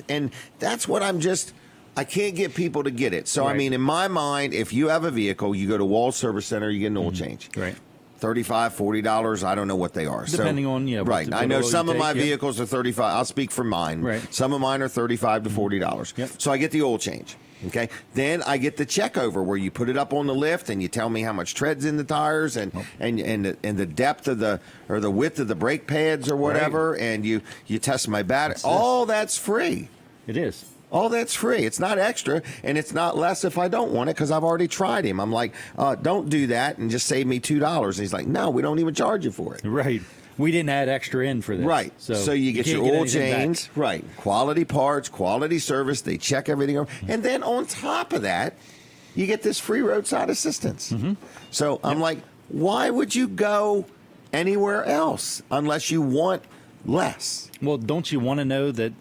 S2: And that's what I can't get people to get it. So, I mean, in my mind, if you have a vehicle, you go to Wall Service Center, you get an oil change.
S3: Right.
S2: $35, $40. I don't know what they are.
S3: Depending on,
S2: right. I know some of my
S3: take,
S2: vehicles are 35. I'll speak for mine.
S3: Right.
S2: Some of mine are $35 to $40.
S3: Yep.
S2: So I get the oil change. Okay. Then I get the check over where you put it up on the lift and you tell me how much tread's in the tires and the depth of the width of the brake pads or whatever, right. And you test my battery. All that's free.
S3: It is.
S2: All that's free. It's not extra, and it's not less if I don't want it because I've already tried him. I'm like, don't do that and just save me $2. And he's like, no, we don't even charge you for it.
S3: Right. We didn't add extra in for this.
S2: Right. So you get your oil change. Right. Quality parts, quality service. They check everything over. And then on top of that, you get this free roadside assistance. Mm-hmm. So I'm like, why would you go anywhere else unless you want less?
S3: Well, don't you want to know that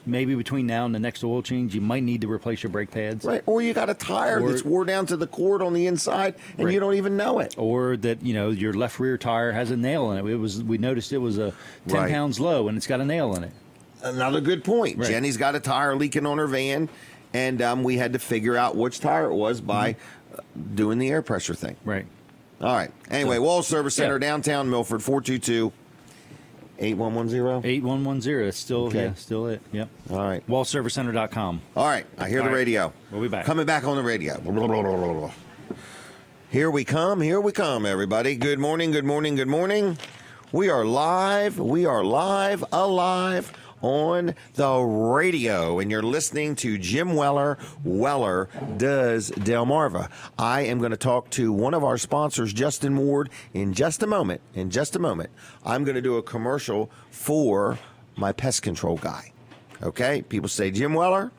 S3: maybe between now and the next oil change, you might need to replace your brake pads.
S2: Right. Or you got a tire that's wore down to the cord on the inside and right. You don't even know it.
S3: Or that, your left rear tire has a nail in it. We noticed it was a 10 right. pounds low and it's got a nail in it.
S2: Another good point. Right. Jenny's got a tire leaking on her van, and we had to figure out which tire it was by doing the air pressure thing.
S3: Right.
S2: All right. Anyway, Wall Service Center, downtown Milford, 422 8110.
S3: 8110. It's still
S2: okay.
S3: Still it. Yep.
S2: All right.
S3: Wallservicecenter.com.
S2: All right. I hear the radio.
S3: We'll be back.
S2: Coming back on the radio. Here we come, everybody. Good morning, good morning, good morning. We are live, alive on the radio, and you're listening to Jim Weller. Weller does Delmarva. I am going to talk to one of our sponsors, Justin Ward, in just a moment. I'm going to do a commercial for my pest control guy. Okay? People say, Jim Weller,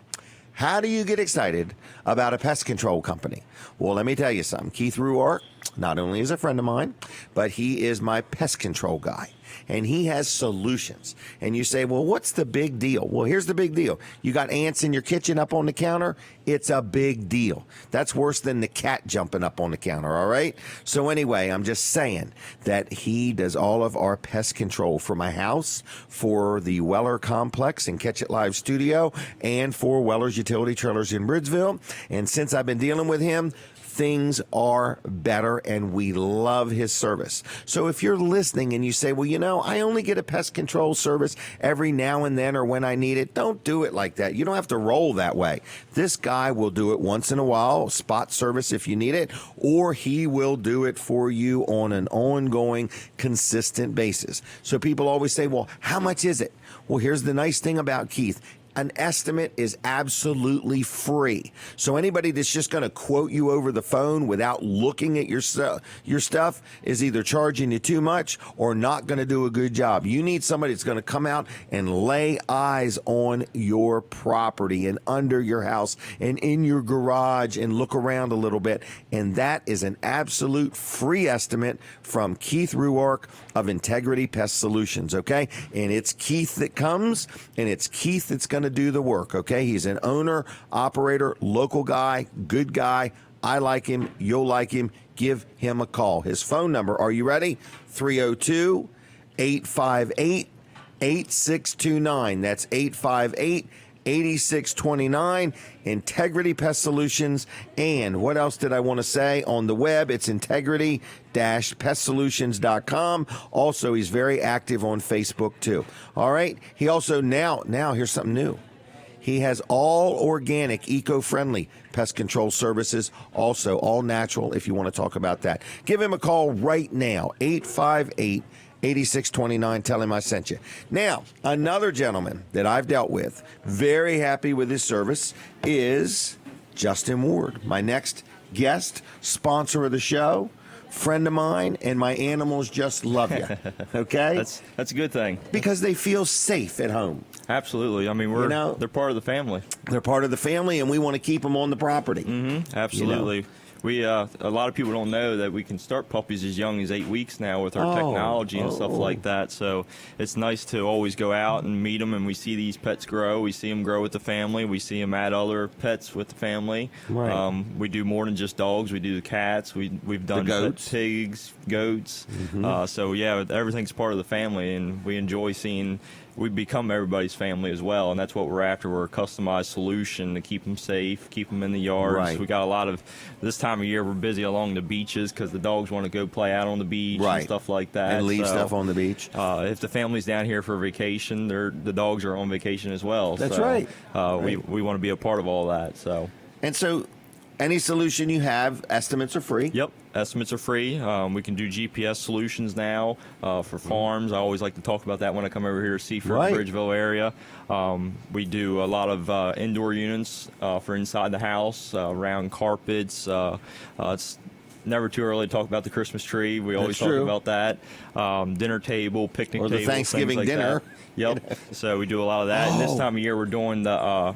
S2: how do you get excited about a pest control company? Well, let me tell you something. Keith Ruark, not only is a friend of mine, but he is my pest control guy. And he has solutions. And you say, well, what's the big deal? Well, here's the big deal. You got ants in your kitchen up on the counter? It's a big deal. That's worse than the cat jumping up on the counter, all right? So anyway, I'm just saying that he does all of our pest control for my house, for the Weller Complex in Catch It Live Studio, and for Weller's Utility Trailers in Bridgeville. And since I've been dealing with him, things are better, and we love his service. So if you're listening and you say, well, I only get a pest control service every now and then or when I need it, don't do it like that. You don't have to roll that way. This guy will do it once in a while, spot service if you need it, or he will do it for you on an ongoing, consistent basis. So people always say, well, how much is it? Well, here's the nice thing about Keith. An estimate is absolutely free. So anybody that's just going to quote you over the phone without looking at your stuff is either charging you too much or not going to do a good job. You need somebody that's going to come out and lay eyes on your property and under your house and in your garage and look around a little bit. And that is an absolute free estimate from Keith Ruark of Integrity Pest Solutions, okay? And it's Keith that comes, and it's Keith that's going to do the work, okay? He's an owner, operator, local guy, good guy. I like him. You'll like him. Give him a call. His phone number, are you ready? 302-858-8629. That's 858-8629. Integrity Pest Solutions. And what else did I want to say? On the web, it's integrity-pestsolutions.com. Also, he's very active on Facebook, too. All right? He also now here's something new. He has all organic, eco-friendly pest control services, also all natural if you want to talk about that. Give him a call right now, 858-8629. Tell him I sent you. Now, another gentleman that I've dealt with, very happy with his service, is Justin Ward, my next guest, sponsor of the show, friend of mine, and my animals just love you. Okay?
S8: That's a good thing.
S2: Because they feel safe at home.
S8: Absolutely. I mean, they're part of the family.
S2: They're part of the family, and we want to keep them on the property.
S8: Mm-hmm. Absolutely. We a lot of people don't know that we can start puppies as young as 8 weeks now with our technology and stuff like that. So it's nice to always go out and meet them, and we see these pets grow. We see them grow with the family. We see them add other pets with the family.
S2: Right.
S8: We do more than just dogs. We do the cats. We've done pigs, goats. Mm-hmm. So yeah, everything's part of the family, and we enjoy seeing we become everybody's family as well, and that's what we're after. We're a customized solution to keep them safe, keep them in the yards.
S2: Right.
S8: We got a lot of, this time of year, we're busy along the beaches because the dogs want to go play out on the beach and stuff like that.
S2: And leave stuff on the beach.
S8: If the family's down here for vacation, the dogs are on vacation as well.
S2: That's
S8: so,
S2: right.
S8: We want to be a part of all that.
S2: And so any solution you have, estimates are free?
S8: Yep, estimates are free. We can do GPS solutions now for farms. I always like to talk about that when I come over here to Seaford, Bridgeville area. We do a lot of indoor units for inside the house, round carpets. It's never too early to talk about the Christmas tree. We always talk about that. Dinner table, picnic table,
S2: or the Thanksgiving
S8: things like
S2: dinner.
S8: That. Yep. So we do a lot of that. And this time of year, we're doing the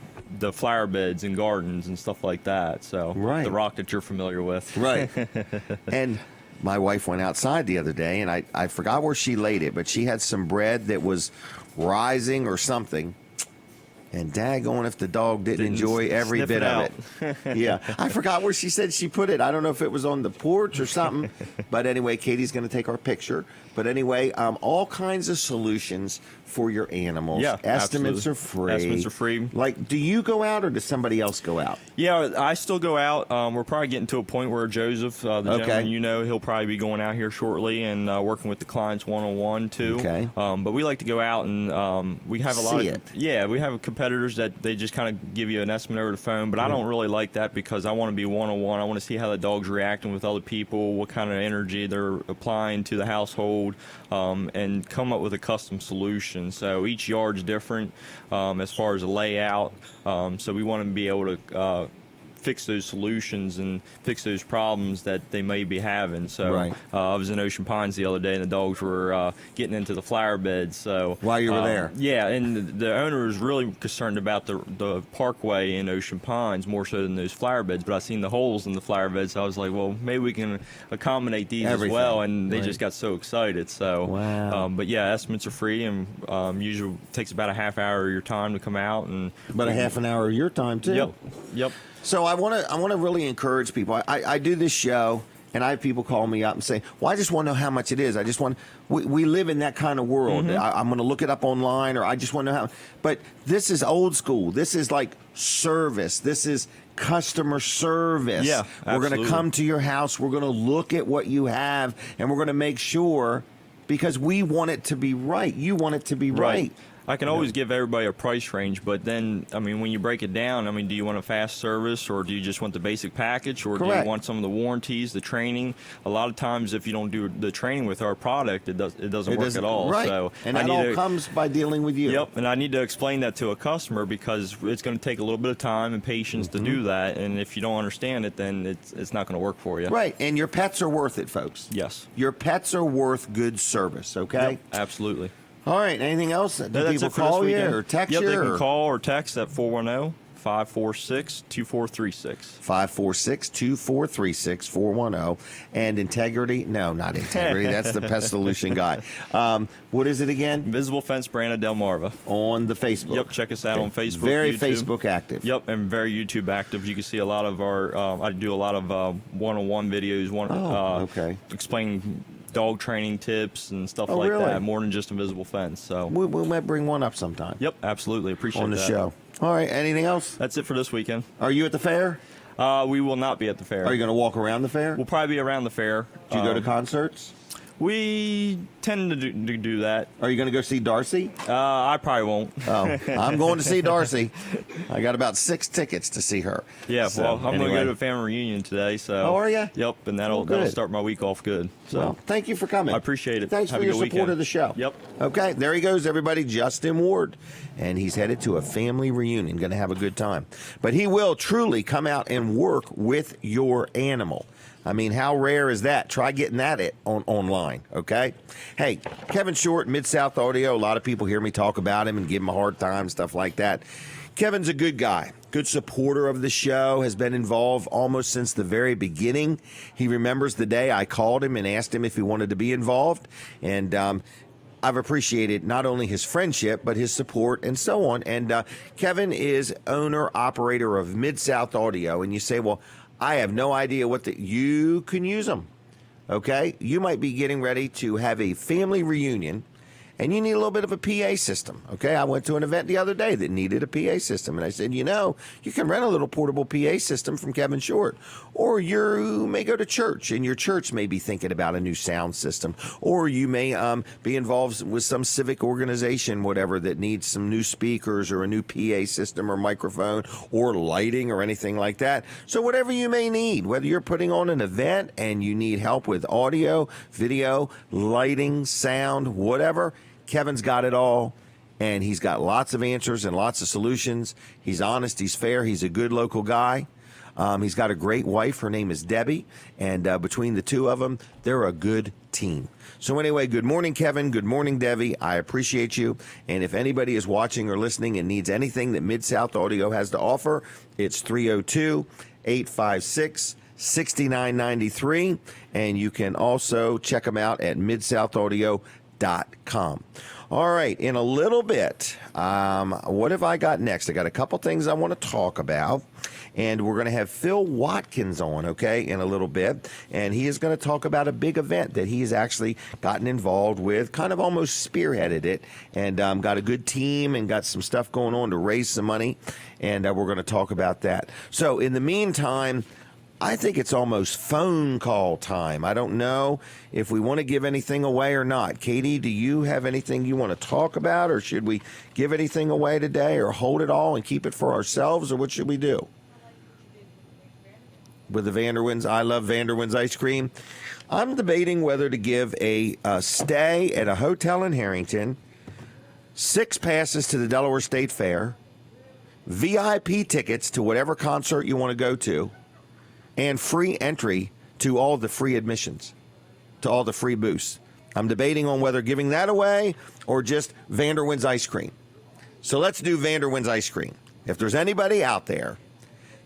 S8: flower beds and gardens and stuff like that. So the rock that you're familiar with.
S2: Right. And my wife went outside the other day, and I forgot where she laid it, but she had some bread that was rising or something. And daggone if the dog didn't enjoy every bit of it. Yeah. I forgot where she said she put it. I don't know if it was on the porch or something. But anyway, Katie's going to take our picture. But anyway, all kinds of solutions for your animals.
S8: Yeah,
S2: Estimates
S8: absolutely.
S2: are free.
S8: Estimates are free.
S2: Like, do you go out or does somebody else go out?
S8: Yeah, I still go out. We're probably getting to a point where Joseph, the gentleman he'll probably be going out here shortly and working with the clients one-on-one too.
S2: Okay.
S8: But we like to go out and we have a lot
S2: See
S8: of
S2: it.
S8: Yeah, we have competitors that they just kind of give you an estimate over the phone, but I don't really like that because I want to be one-on-one. I want to see how the dog's reacting with other people, what kind of energy they're applying to the household, and come up with a custom solution. So each yard's different as far as the layout. So we want to be able to fix those solutions and fix those problems that they may be having. So I was in Ocean Pines the other day, and the dogs were getting into the flower beds. So
S2: while you were there,
S8: yeah, and the owner was really concerned about the parkway in Ocean Pines more so than those flower beds. But I seen the holes in the flower beds, so I was like, well, maybe we can accommodate these as well. And they just got so excited. So, but yeah, estimates are free, and usually takes about a half hour of your time to come out, and
S2: about a half an hour of your time too.
S8: Yep.
S2: So I want to really encourage people. I do this show, and I have people call me up and say, well, I just want to know how much it is. I just want, we live in that kind of world. I'm going to look it up online, or I just want to know how. But this is old school. This is like service. This is customer service.
S8: Yeah, absolutely.
S2: We're going to come to your house. We're going to look at what you have, and we're going to make sure, because we want it to be right. You want it to be right.
S8: I can always give everybody a price range, but then, I mean, when you break it down, I mean, do you want a fast service, or do you just want the basic package, or do you want some of the warranties, the training? A lot of times, if you don't do the training with our product, it doesn't work at all.
S2: Right.
S8: So
S2: and that all comes by dealing with you.
S8: Yep, and I need to explain that to a customer because it's going to take a little bit of time and patience to do that, and if you don't understand it, then it's not going to work for you.
S2: Right, and your pets are worth it, folks.
S8: Yes.
S2: Your pets are worth good service, okay?
S8: Yep, absolutely.
S2: All right. Anything else? Do people call you or text you?
S8: Yep, they can call or text at 410-546-2436.
S2: 546-2436, 410. And Integrity? No, not Integrity. That's the Pest Solution guy. What is it again?
S8: Visible Fence brand of Delmarva.
S2: On the Facebook.
S8: Yep, check us out on Facebook.
S2: Very
S8: YouTube.
S2: Facebook active.
S8: Yep, and very YouTube active. You can see a lot of our, I do a lot of one-on-one videos, explaining dog training tips and stuff like that, more than just a visible fence. So
S2: we might bring one up sometime.
S8: Yep, absolutely. Appreciate that.
S2: On the show. All right, anything else?
S8: That's it for this weekend.
S2: Are you at the fair?
S8: We will not be at the fair.
S2: Are you going to walk around the fair?
S8: We'll probably be around the fair.
S2: Do you go to concerts?
S8: We tend to do that.
S2: Are you going to go see Darcy?
S8: I probably won't.
S2: Oh, I'm going to see Darcy. I got about 6 tickets to see her.
S8: Yeah, so, well, I'm going to go to a family reunion today. So.
S2: Oh, are you?
S8: Yep, and that'll start my week off good. So,
S2: well, thank you for coming.
S8: I appreciate it.
S2: Thanks for your support of the show.
S8: Yep.
S2: Okay, there he goes, everybody. Justin Ward. And he's headed to a family reunion. Going to have a good time. But he will truly come out and work with your animal. I mean, how rare is that? Try getting that online, okay? Hey, Kevin Short, Mid-South Audio. A lot of people hear me talk about him and give him a hard time, stuff like that. Kevin's a good guy, good supporter of the show, has been involved almost since the very beginning. He remembers the day I called him and asked him if he wanted to be involved. And I've appreciated not only his friendship, but his support and so on. And Kevin is owner-operator of Mid-South Audio. And you say, well, I have no idea you can use them, okay? You might be getting ready to have a family reunion, and you need a little bit of a PA system. Okay, I went to an event the other day that needed a PA system, and I said, you can rent a little portable PA system from Kevin Short, or you may go to church, and your church may be thinking about a new sound system, or you may be involved with some civic organization, whatever, that needs some new speakers or a new PA system or microphone or lighting or anything like that. So whatever you may need, whether you're putting on an event and you need help with audio, video, lighting, sound, whatever, Kevin's got it all, and he's got lots of answers and lots of solutions. He's honest, he's fair, he's a good local guy. He's got a great wife. Her name is Debbie, and between the two of them, they're a good team. So anyway, good morning, Kevin. Good morning, Debbie. I appreciate you. And if anybody is watching or listening and needs anything that Mid-South Audio has to offer, it's 302-856-6993. And you can also check them out at midsouthaaudio.com. All right, in a little bit, what have I got next? I got a couple things I want to talk about, and we're going to have Phil Watkins on, okay, in a little bit, and he is going to talk about a big event that he's actually gotten involved with, kind of almost spearheaded it, and got a good team and got some stuff going on to raise some money, and we're going to talk about that. So in the meantime, I think it's almost phone call time. I don't know if we want to give anything away or not. Katie, do you have anything you want to talk about, or should we give anything away today, or hold it all and keep it for ourselves, or what should we do? With the Vanderwins, I love Vanderwins ice cream. I'm debating whether to give a stay at a hotel in Harrington, 6 passes to the Delaware State Fair, VIP tickets to whatever concert you want to go to, and free entry to all the free admissions, to all the free booths. I'm debating on whether giving that away or just Vanderwins ice cream. So let's do Vanderwins ice cream. If there's anybody out there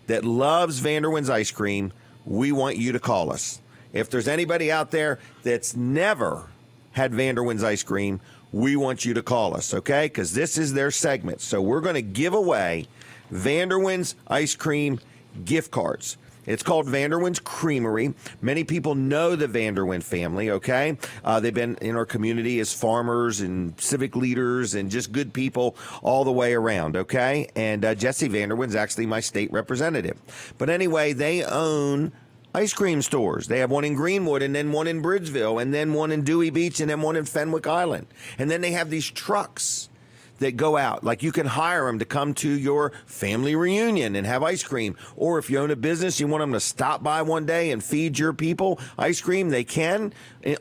S2: that loves Vanderwins ice cream, we want you to call us. If there's anybody out there that's never had Vanderwins ice cream, we want you to call us, okay? Because this is their segment. So we're going to give away Vanderwins ice cream gift cards. It's called Vanderwins Creamery. Many people know the Vanderwin family, okay? They've been in our community as farmers and civic leaders and just good people all the way around, okay? And Jesse Vanderwin's actually my state representative. But anyway, they own ice cream stores. They have one in Greenwood, and then one in Bridgeville, and then one in Dewey Beach, and then one in Fenwick Island. And then they have these trucks that go out. Like, you can hire them to come to your family reunion and have ice cream. Or if you own a business, you want them to stop by one day and feed your people ice cream, they can.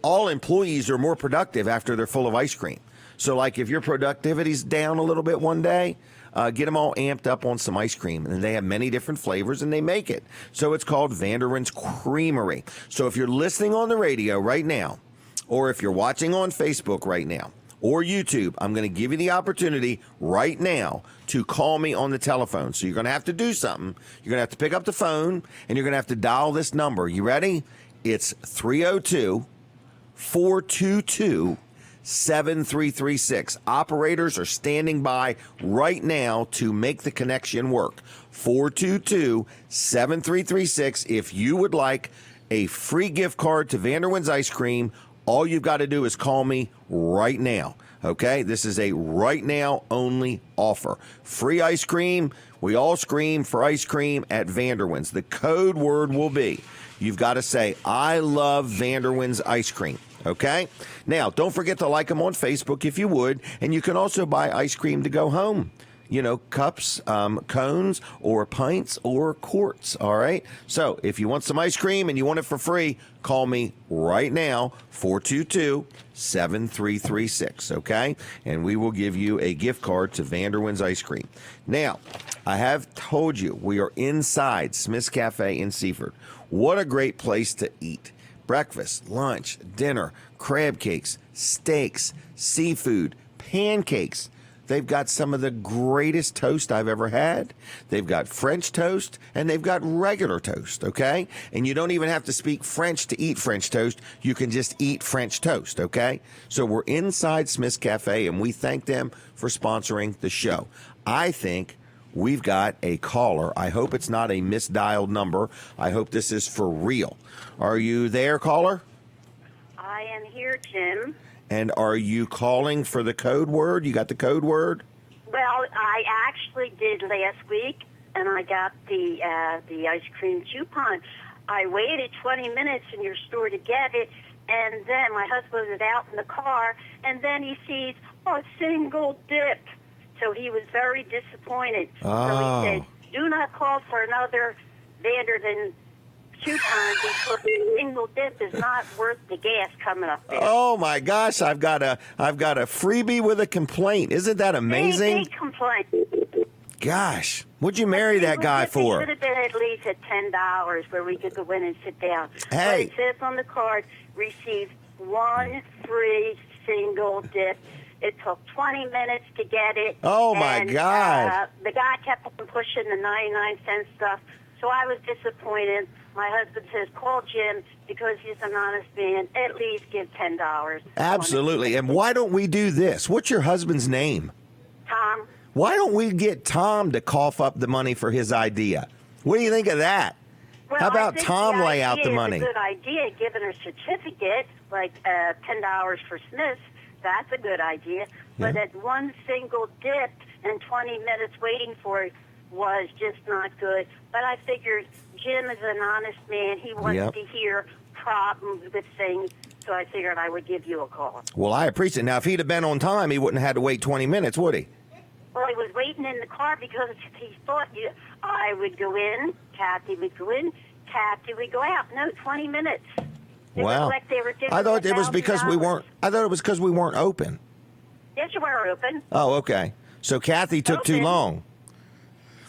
S2: All employees are more productive after they're full of ice cream. So, like, if your productivity's down a little bit one day, get them all amped up on some ice cream. And they have many different flavors, and they make it. So it's called Vanderwins Creamery. So if you're listening on the radio right now, or if you're watching on Facebook right now, or YouTube, I'm going to give you the opportunity right now to call me on the telephone. So you're going to have to do something. You're going to have to pick up the phone, and you're going to have to dial this number. You ready? It's 302-422-7336. Operators are standing by right now to make the connection work. 422-7336. If you would like a free gift card to Vanderwins Ice Cream, all you've got to do is call me right now, okay? This is a right now only offer. Free ice cream. We all scream for ice cream at Vanderwins. The code word will be, you've got to say, I love Vanderwins ice cream, okay? Now, don't forget to like them on Facebook if you would, and you can also buy ice cream to go home. You know, cups, cones, or pints, or quarts, all right? So if you want some ice cream and you want it for free, call me right now, 422-7336, okay? And we will give you a gift card to Vanderwins Ice Cream. Now, I have told you we are inside Smith's Cafe in Seaford. What a great place to eat. Breakfast, lunch, dinner, crab cakes, steaks, seafood, pancakes. They've got some of the greatest toast I've ever had. They've got French toast, and they've got regular toast, okay? And you don't even have to speak French to eat French toast. You can just eat French toast, okay? So we're inside Smith's Cafe, and we thank them for sponsoring the show. I think we've got a caller. I hope it's not a misdialed number. I hope this is for real. Are you there, caller?
S9: I am here, Tim.
S2: And are you calling for the code word? You got the code word?
S9: Well, I actually did last week, and I got the ice cream coupon. I waited 20 minutes in your store to get it, and then my husband was out in the car, and then he sees a single dip. So he was very disappointed.
S2: Oh.
S9: So he said, do not call for another Vanderden coupon because a single dip is not worth the gas coming up there.
S2: Oh my gosh, I've got a freebie with a complaint. Isn't that amazing?
S9: Big complaint.
S2: Gosh, what'd you marry that guy for?
S9: It should have been at least at $10 where we could go in and sit down.
S2: Hey.
S9: But it says on the card, receive one free single dip. It took 20 minutes to get it.
S2: Oh, my God.
S9: The guy kept on pushing the 99-cent stuff, so I was disappointed. My husband says, call Jim because he's an honest man. At least give $10.
S2: Absolutely. And why don't we do this? What's your husband's name?
S9: Tom?
S2: Why don't we get Tom to cough up the money for his idea? What do you think of that?
S9: Well,
S2: How about
S9: I think
S2: Tom lay out the money?
S9: It's a good idea, giving a certificate, like $10 for Smith's. That's a good idea. But
S2: Yeah.
S9: that one single dip and 20 minutes waiting for it was just not good. But I figured Jim is an honest man. He wants to hear problems with things. So I figured I would give you a call.
S2: Well, I appreciate it. Now, if he'd have been on time, he wouldn't have had to wait 20 minutes, would he?
S9: Well, he was waiting in the car because he thought I would go in, Kathy would go in, Kathy would go out. No, 20 minutes. It
S2: Wow.
S9: was like they were giving
S2: I thought it was because we
S9: $1,000.
S2: weren't. I thought it was because we weren't open.
S9: Yes, you were open.
S2: Oh, okay. So Kathy took too
S9: Open.
S2: long.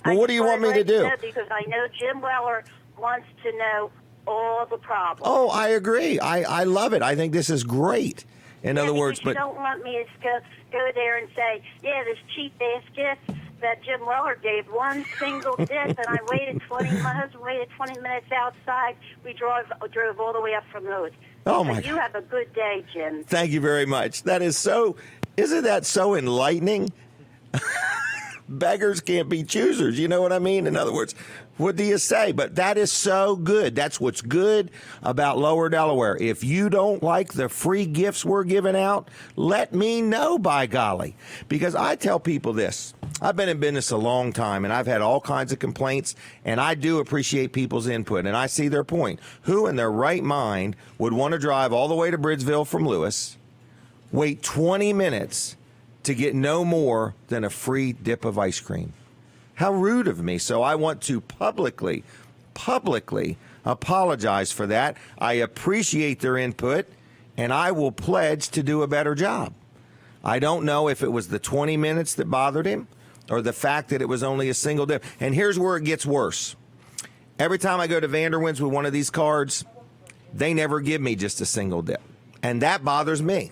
S2: Well, what do you want me to do?
S9: Because I know Jim Weller wants to know all the problems.
S2: Oh, I agree. I love it. I think this is great. In other words,
S9: You
S2: but
S9: don't want me to go there and say, yeah, this cheap-ass gift that Jim Weller gave, one single dip, and my husband waited 20 minutes outside. We drove all the way up from those.
S2: Oh, my
S9: You have a good day, Jim.
S2: thank you very much. That is so. Isn't that so enlightening? Beggars can't be choosers. You know what I mean? In other words, what do you say? But that is so good. That's what's good about Lower Delaware. If you don't like the free gifts we're giving out, let me know, by golly. Because I tell people this. I've been in business a long time, and I've had all kinds of complaints, and I do appreciate people's input, and I see their point. Who in their right mind would want to drive all the way to Bridgeville from Lewis, wait 20 minutes to get no more than a free dip of ice cream? How rude of me. So I want to publicly apologize for that. I appreciate their input, and I will pledge to do a better job. I don't know if it was the 20 minutes that bothered him or the fact that it was only a single dip. And here's where it gets worse. Every time I go to Vanderwin's with one of these cards, they never give me just a single dip. And that bothers me.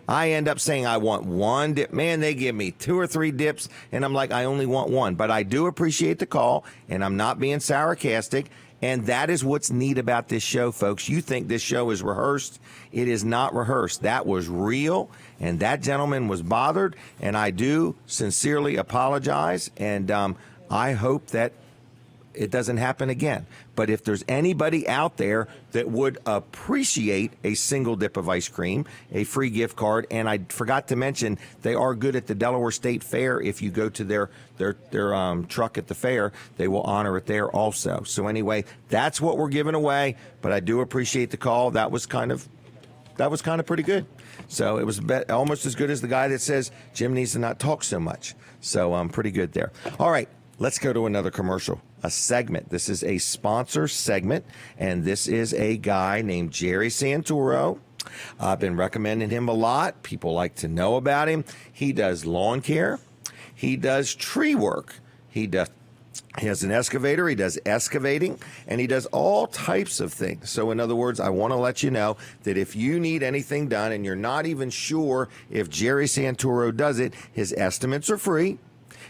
S2: I end up saying I want one dip. Man, they give me 2 or 3 dips, and I'm like, I only want one. But I do appreciate the call, and I'm not being sarcastic. And that is what's neat about this show, folks. You think this show is rehearsed. It is not rehearsed. That was real, and that gentleman was bothered, and I do sincerely apologize, and I hope that it doesn't happen again. But if there's anybody out there that would appreciate a single dip of ice cream, a free gift card, and I forgot to mention, they are good at the Delaware State Fair. If you go to their truck at the fair, they will honor it there also. So anyway, that's what we're giving away. But I do appreciate the call. That was kind of pretty good. So it was almost as good as the guy that says Jim needs to not talk so much. So I'm pretty good there. All right. Let's go to another commercial, a segment. This is a sponsor segment, and this is a guy named Jerry Santoro. I've been recommending him a lot. People like to know about him. He does lawn care. He does tree work. He has an excavator. He does excavating, and he does all types of things. So in other words, I want to let you know that if you need anything done and you're not even sure if Jerry Santoro does it, his estimates are free.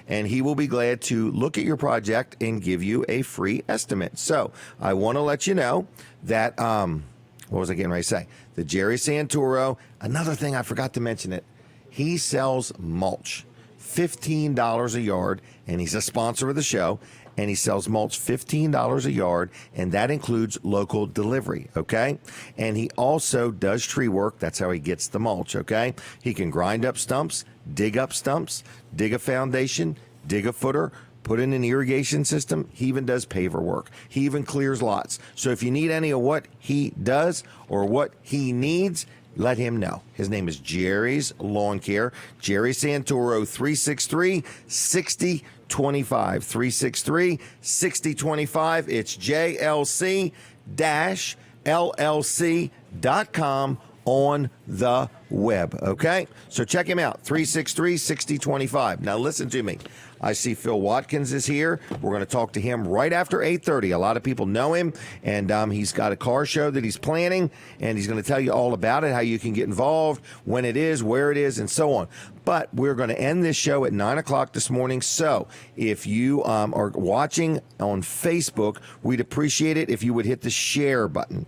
S2: And he will be glad to look at your project and give you a free estimate. So I want to let you know that, what was I getting ready to say? The Jerry Santoro, another thing I forgot to mention it, he sells mulch, $15 a yard, and he's a sponsor of the show. and he sells mulch $15 a yard, and that includes local delivery, okay? And he also does tree work. That's how he gets the mulch, okay? He can grind up stumps, dig a foundation, dig a footer, put in an irrigation system. He even does paver work. He even clears lots. So if you need any of what he does or what he needs, let him know. His name is Jerry's Lawn Care. Jerry Santoro, 363-6025. 363-6025. It's JLC-LLC.com on the web, okay? So check him out, 363-6025. Now listen to me. I see Phil Watkins is here. We're going to talk to him right after 8:30. A lot of people know him, and he's got a car show that he's planning, and he's going to tell you all about it, how you can get involved, when it is, where it is, and so on. But we're going to end this show at 9 o'clock this morning. So if you are watching on Facebook, we'd appreciate it if you would hit the share button,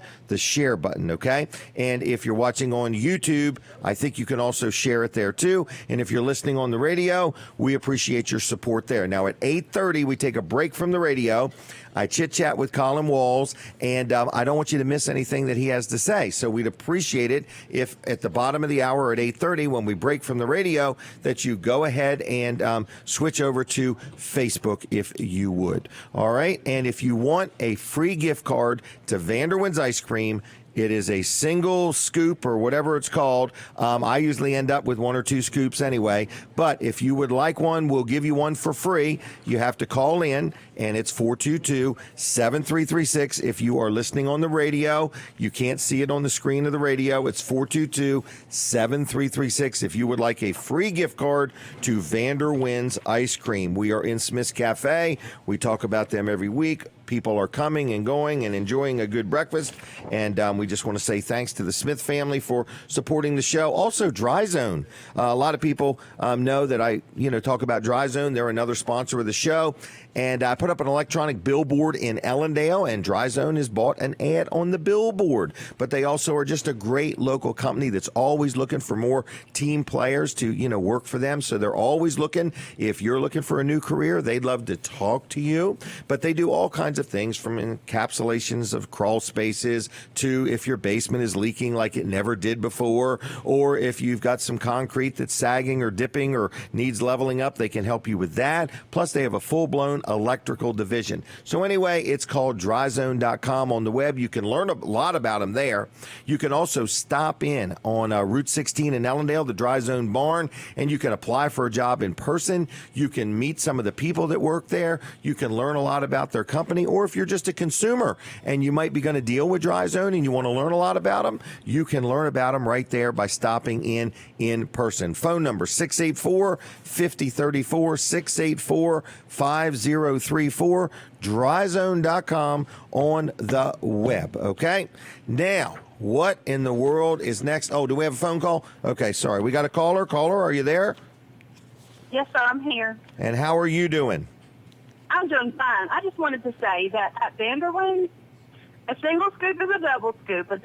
S2: okay? And if you're watching on YouTube, I think you can also share it there too. And if you're listening on the radio, we appreciate your support there. Now at 8:30, we take a break from the radio. I chit-chat with Colin Walls, and I don't want you to miss anything that he has to say. So we'd appreciate it if at the bottom of the hour at 8:30, when we break from the radio, that you go ahead and switch over to Facebook if you would. All right? And if you want a free gift card to Vanderwin's Ice Cream, it is a single scoop or whatever it's called. I usually end up with 1 or 2 scoops anyway. But if you would like one, we'll give you one for free. You have to call in, and it's 422-7336. If you are listening on the radio, you can't see it on the screen of the radio. It's 422-7336. If you would like a free gift card to Vanderwin's Ice Cream. We are in Smith's Cafe. We talk about them every week. People are coming and going and enjoying a good breakfast. And we just want to say thanks to the Smith family for supporting the show. Also, Dry Zone. A lot of people know that I talk about Dry Zone. They're another sponsor of the show. And I put up an electronic billboard in Ellendale, and Dry Zone has bought an ad on the billboard. But they also are just a great local company that's always looking for more team players to, work for them. So they're always looking. If you're looking for a new career, they'd love to talk to you. But they do all kinds of things, from encapsulations of crawl spaces to if your basement is leaking like it never did before, or if you've got some concrete that's sagging or dipping or needs leveling up, they can help you with that. Plus, they have a full-blown electrical division. So anyway, it's called dryzone.com on the web. You can learn a lot about them there. You can also stop in on Route 16 in Ellendale, the Dry Zone Barn, and you can apply for a job in person. You can meet some of the people that work there. You can learn a lot about their company. Or if you're just a consumer and you might be going to deal with Dry Zone and you want to learn a lot about them, you can learn about them right there by stopping in person. Phone number 684-5034, 684-5034, dryzone.com on the web. Okay? Now, what in the world is next? Oh, do we have a phone call? Okay, sorry. We got a caller. Caller, are you there?
S10: Yes, sir, I'm here.
S2: And how are you doing?
S10: I'm doing fine. I just wanted to say that at Vanderwin's, a single scoop is a double scoop is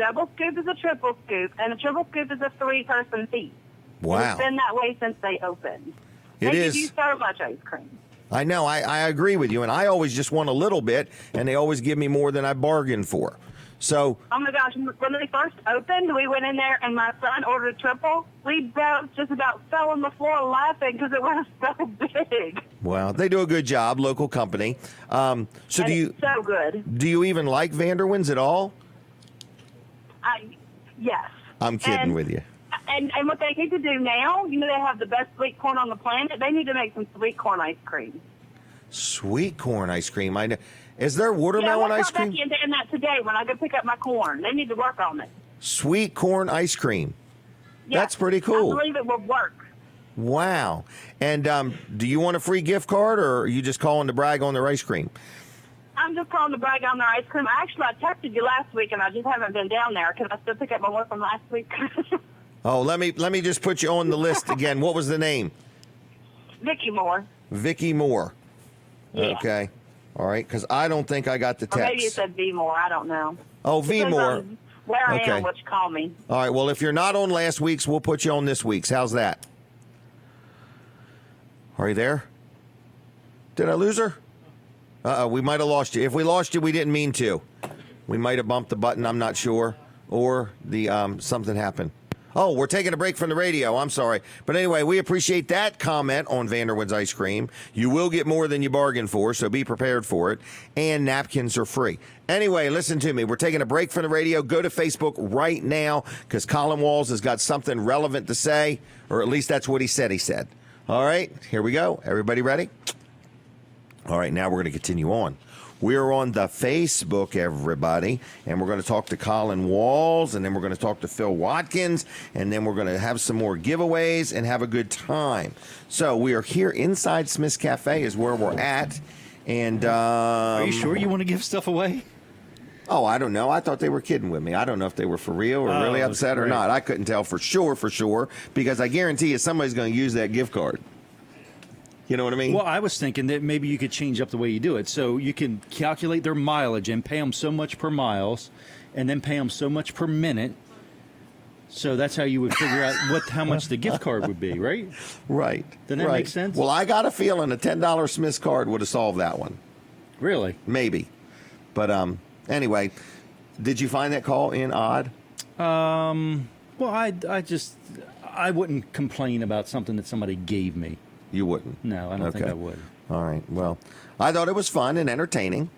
S10: a triple scoop, and a triple scoop is a 3-person feast.
S2: Wow.
S10: And it's been that way since they opened.
S2: It is.
S10: They give you so much ice cream.
S2: I know. I agree with you, and I always just want a little bit, and they always give me more than I bargained for. So,
S10: oh my gosh, when they first opened, we went in there and my son ordered a triple. We just about fell on the floor laughing because it was so big.
S2: Well, they do a good job, local company. So
S10: so good.
S2: Do you even like Vanderwin's at all?
S10: Yes.
S2: I'm kidding with you.
S10: And what they need to do now, they have the best sweet corn on the planet. They need to make some sweet corn ice cream.
S2: Sweet corn ice cream. I know. Is there watermelon ice cream?
S10: Yeah, I'm that today when I go pick up my corn. They need to work on it.
S2: Sweet corn ice cream.
S10: Yes,
S2: that's pretty cool.
S10: I believe it will work.
S2: Wow. And do you want a free gift card, or are you just calling to brag on their ice cream?
S10: I'm just calling to brag on their ice cream. I texted you last week, and I just haven't been down there. Can I still pick up my one from last week?
S2: Oh, let me just put you on the list again. What was the name?
S10: Vicky Moore.
S2: Vicky Moore.
S10: Yeah.
S2: Okay. All right, because I don't think I got the text.
S10: Or maybe you said V Moore. I don't know.
S2: Oh, V Moore.
S10: Where I am, what you call me.
S2: All right, well, if you're not on last week's, we'll put you on this week's. How's that? Are you there? Did I lose her? We might have lost you. If we lost you, we didn't mean to. We might have bumped the button. I'm not sure. Or the something happened. Oh, we're taking a break from the radio. I'm sorry. But anyway, we appreciate that comment on Vanderwood's Ice Cream. You will get more than you bargained for, so be prepared for it. And napkins are free. Anyway, listen to me. We're taking a break from the radio. Go to Facebook right now because Colin Walls has got something relevant to say, or at least that's what he said. All right, here we go. Everybody ready? All right, now we're going to continue on. We're on the Facebook, everybody, and we're going to talk to Colin Walls, and then we're going to talk to Phil Watkins, and then we're going to have some more giveaways and have a good time. So we are here inside Smith's Cafe is where we're at. And
S3: are you sure you want to give stuff away?
S2: Oh, I don't know. I thought they were kidding with me. I don't know if they were for real or really upset or not. I couldn't tell for sure, because I guarantee you somebody's going to use that gift card. You know what I mean?
S3: Well, I was thinking that maybe you could change up the way you do it. So you can calculate their mileage and pay them so much per miles and then pay them so much per minute. So that's how you would figure out how much the gift card would be, right?
S2: Right.
S3: Doesn't that make sense?
S2: Well, I got a feeling a $10 Smith's card would have solved that one.
S3: Really?
S2: Maybe. But anyway, did you find that call in odd?
S3: Well, I wouldn't complain about something that somebody gave me.
S2: You wouldn't?
S3: No, I don't think I would.
S2: All right. Well, I thought it was fun and entertaining,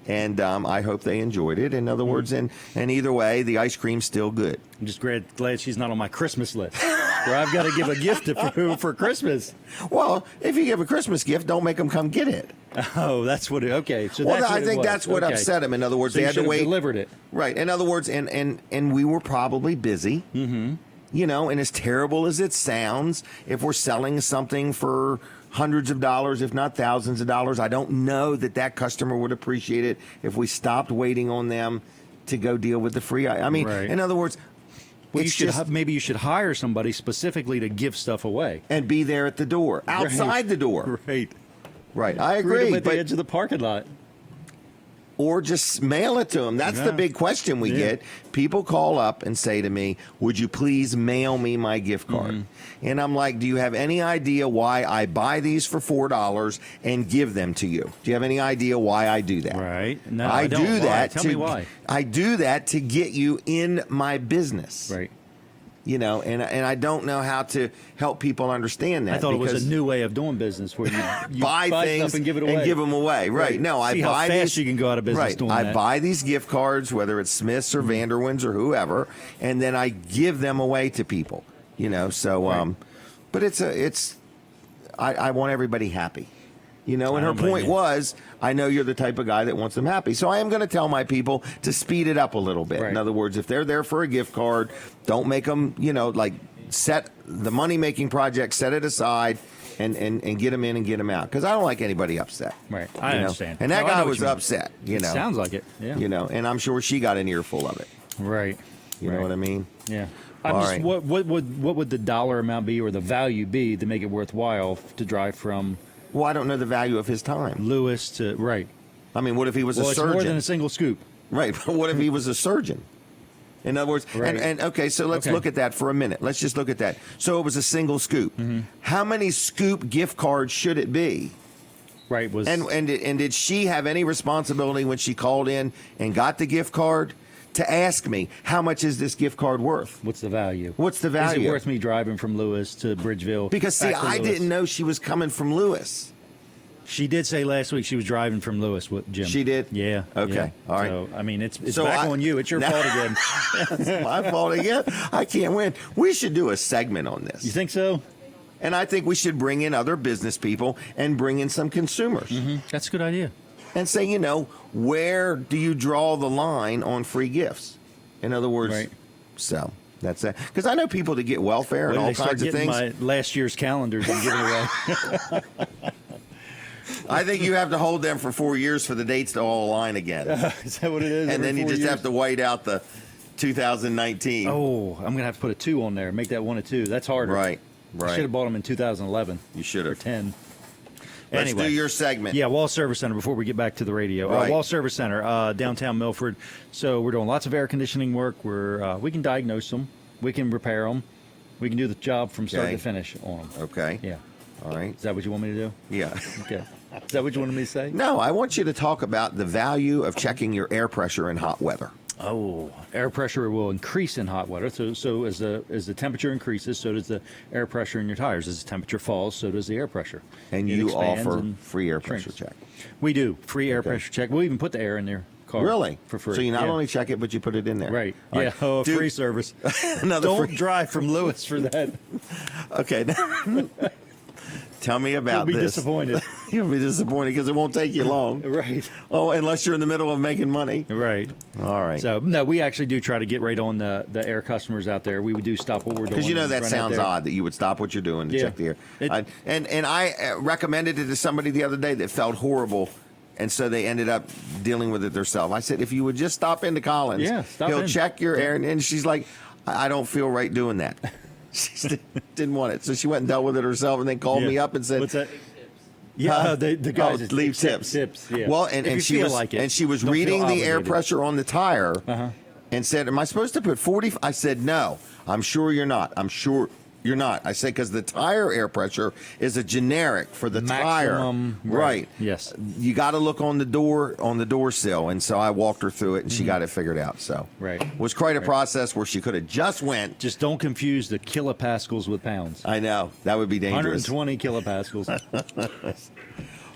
S2: and I hope they enjoyed it. In other words, and either way, the ice cream's still good.
S3: I'm just glad she's not on my Christmas list, where I've got to give a gift for Christmas.
S2: Well, if you give a Christmas gift, don't make them come get it.
S3: Oh, that's what it. Okay, so
S2: well,
S3: that's
S2: I think that's what upset him. In other words,
S3: so
S2: they had to wait.
S3: Delivered it.
S2: Right. In other words, and we were probably busy.
S3: Mm-hmm.
S2: You know, and as terrible as it sounds, if we're selling something for hundreds of dollars, if not thousands of dollars, I don't know that customer would appreciate it if we stopped waiting on them to go deal with the free. I mean, in other words,
S3: well, maybe you should hire somebody specifically to give stuff away
S2: and be there at the door, outside the door.
S3: Right.
S2: Right. I agree.
S3: Greet them at the edge of the parking lot.
S2: Or just mail it to them. That's the big question we get. People call up and say to me, would you please mail me my gift card? Mm-hmm. And I'm like, do you have any idea why I buy these for $4 and give them to you? Do you have any idea why I do that?
S3: Right. No,
S2: I
S3: don't.
S2: do that.
S3: Tell me why.
S2: I do that to get you in my business.
S3: Right.
S2: You know, and I don't know how to help people understand that.
S3: I thought it was a new way of doing business where you
S2: buy things
S3: stuff and give it away.
S2: And give them away. Right. No,
S3: See
S2: I
S3: how
S2: buy
S3: fast
S2: these,
S3: you can go out of business doing that.
S2: I buy these gift cards, whether it's Smith's or Vanderwin's or whoever, and then I give them away to people. You know, so but I want everybody happy. You know, and her point was, I know you're the type of guy that wants them happy. So I am going to tell my people to speed it up a little bit. Right. In other words, if they're there for a gift card, don't make them, you know, like set the money-making project, set it aside, and get them in and get them out. Because I don't like anybody upset.
S3: Right. I understand.
S2: And that guy was upset, you know.
S3: Sounds like it, yeah.
S2: You know, and I'm sure she got an earful of it.
S3: Right.
S2: You know what I mean?
S3: Yeah.
S2: What
S3: would the dollar amount be or the value be to make it worthwhile to drive from...
S2: Well, I don't know the value of his time.
S3: Lewis to... Right.
S2: I mean, what if he was a surgeon?
S3: It's more than a single scoop.
S2: Right. But what if he was a surgeon? In other words, and okay, so let's look at that for a minute. Let's just look at that. So it was a single scoop. Mm-hmm. How many scoop gift cards should it be?
S3: Right.
S2: And did she have any responsibility when she called in and got the gift card to ask me, how much is this gift card worth?
S3: What's the value?
S2: What's the value?
S3: Is it worth me driving from Lewis to Bridgeville?
S2: Because, see, I didn't know she was coming from Lewis.
S3: She did say last week she was driving from Lewis, Jim.
S2: She did?
S3: Yeah.
S2: Okay.
S3: Yeah.
S2: All right.
S3: So, I mean, it's back on you. It's your fault again.
S2: It's my fault again? I can't win. We should do a segment on this.
S3: You think so?
S2: And I think we should bring in other business people and bring in some consumers.
S3: Mm-hmm. That's a good idea.
S2: And say, you know, where do you draw the line on free gifts? In other words, so that's that. Because I know people that get welfare and all kinds of things.
S3: My last year's calendars and giving away.
S2: I think you have to hold them for 4 years for the dates to all align again.
S3: Is that what it is?
S2: And then you just have to white out the 2019.
S3: Oh, I'm going to have to put a 2 on there. Make that 1 a 2. That's harder.
S2: Right.
S3: I should have bought them in 2011.
S2: You should have.
S3: Or 10.
S2: Let's do your segment.
S3: Yeah, Wall Service Center before we get back to the radio.
S2: Right.
S3: Wall Service Center, downtown Milford. So we're doing lots of air conditioning work. We can diagnose them. We can repair them. We can do the job from start to finish on them.
S2: Okay.
S3: Yeah.
S2: All right.
S3: Is that what you want me to do?
S2: Yeah.
S3: Okay. Is that what you wanted me to say?
S2: No, I want you to talk about the value of checking your air pressure in hot weather.
S3: Oh, air pressure will increase in hot weather. So as the temperature increases, so does the air pressure in your tires. As the temperature falls, so does the air pressure.
S2: And you offer free air pressure check.
S3: We do free air pressure check. We'll even put the air in there. Car
S2: really?
S3: For free.
S2: So you not only check it, but you put it in there.
S3: Right.
S2: All
S3: yeah.
S2: right.
S3: Oh, free service. Don't drive from Lewis for that.
S2: Okay. Tell me about
S3: this.
S2: You'll
S3: be disappointed.
S2: You'll be disappointed because it won't take you long.
S3: Right.
S2: Oh, unless you're in the middle of making money.
S3: Right.
S2: All right.
S3: So, no, we actually do try to get right on the air customers out there. We would do stop what we're doing.
S2: Because you know that sounds odd that you would stop what you're doing to check the air. And I recommended it to somebody the other day that felt horrible. And so they ended up dealing with it themselves. I said, if you would just stop into Collins, he'll check your air. And she's like, I don't feel right doing that. She didn't want it. So she went and dealt with it herself and then called me up and said,
S3: what's that? Yeah, the guys
S2: leave tips.
S3: Yeah.
S2: Well, and she was and she was reading the air pressure on the tire and said, am I supposed to put 40? I said, no, I'm sure you're not. I'm sure you're not. I said, because the tire air pressure is a generic for the
S3: maximum,
S2: tire. Right.
S3: Yes.
S2: You got to look on the door sill. And so I walked her through it and she got it figured out. So it was quite a process where she could have just went.
S3: Just don't confuse the kilopascals with pounds.
S2: I know. That would be dangerous.
S3: 120 kilopascals.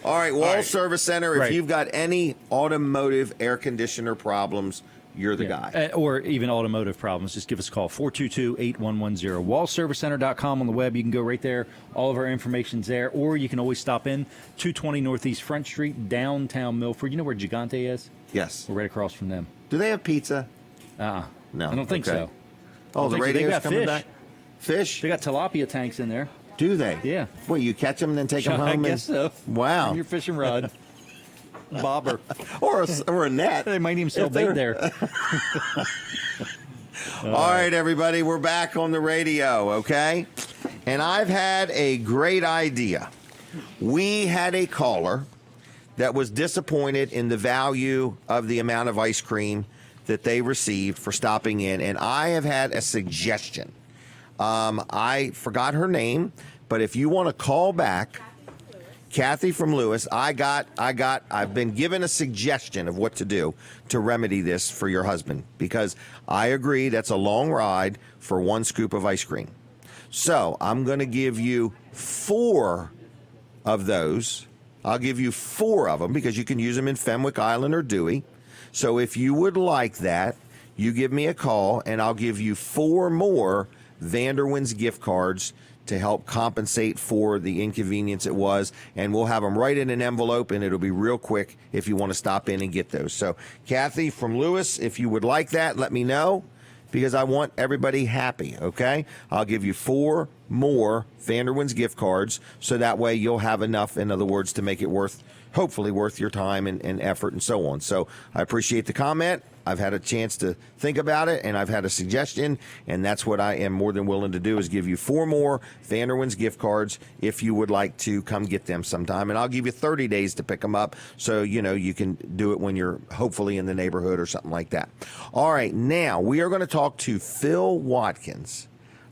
S2: All right, Wall Service Center, if you've got any automotive air conditioner problems, you're the guy.
S3: Or even automotive problems, just give us a call, 422-8110. WallServiceCenter.com on the web. You can go right there. All of our information's there. Or you can always stop in, 220 Northeast Front Street, downtown Milford. You know where Gigante is?
S2: Yes.
S3: We're right across from them.
S2: Do they have pizza?
S3: No.
S2: I
S3: don't think so.
S2: Oh, the radio's coming
S3: fish.
S2: back? Fish?
S3: They got tilapia tanks in there.
S2: Do they?
S3: Yeah.
S2: Well, you catch them and then take them home?
S3: I guess so.
S2: Wow.
S3: Bring your fishing rod. Bobber.
S2: or a net.
S3: They might even sell bait there.
S2: All right, everybody, we're back on the radio, okay? And I've had a great idea. We had a caller that was disappointed in the value of the amount of ice cream that they received for stopping in, and I have had a suggestion. I forgot her name, but if you want to call back, Kathy from Lewis, I've been given a suggestion of what to do to remedy this for your husband, because I agree that's a long ride for one scoop of ice cream. So I'm going to give you 4 of those. I'll give you 4 of them because you can use them in Fenwick Island or Dewey. So if you would like that, you give me a call and I'll give you 4 more Vanderwins gift cards to help compensate for the inconvenience it was, and we'll have them right in an envelope, and it'll be real quick if you want to stop in and get those. So, Kathy from Lewis, if you would like that, let me know, because I want everybody happy, okay? I'll give you 4 more Vanderwins gift cards, so that way you'll have enough, in other words, to make it hopefully worth your time and effort and so on. So, I appreciate the comment. I've had a chance to think about it, and I've had a suggestion, and that's what I am more than willing to do, is give you 4 more Vanderwins gift cards if you would like to come get them sometime. And I'll give you 30 days to pick them up, so you can do it when you're hopefully in the neighborhood or something like that. All right, now we are going to talk to Phil Watkins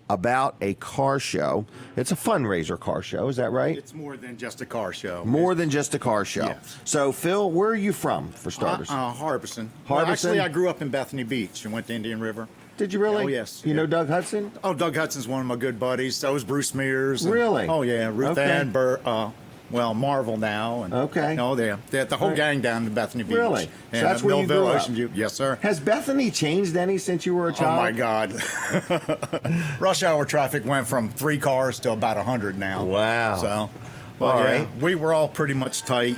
S2: about a car show. It's a fundraiser car show, is that right?
S11: It's more than just a car show.
S2: More than just a car show.
S11: Yes.
S2: So, Phil, where are you from, for starters?
S11: Harbison. Well, actually, I grew up in Bethany Beach and went to Indian River.
S2: Did you really?
S11: Oh, yes.
S2: You know Doug Hudson?
S11: Oh, Doug Hudson's one of my good buddies. So is Bruce Mears.
S2: Really?
S11: Oh, yeah. Ruth Ann Marvel now. And,
S2: okay.
S11: Oh, the whole gang down to Bethany Beach.
S2: Really?
S11: And
S2: so that's where
S11: Millville,
S2: you grew up?
S11: Ocean View. Yes, sir.
S2: Has Bethany changed any since you were a child?
S11: Oh, my God. Rush hour traffic went from 3 cars to about 100 now.
S2: Wow.
S11: So,
S2: all right.
S11: We were all pretty much tight.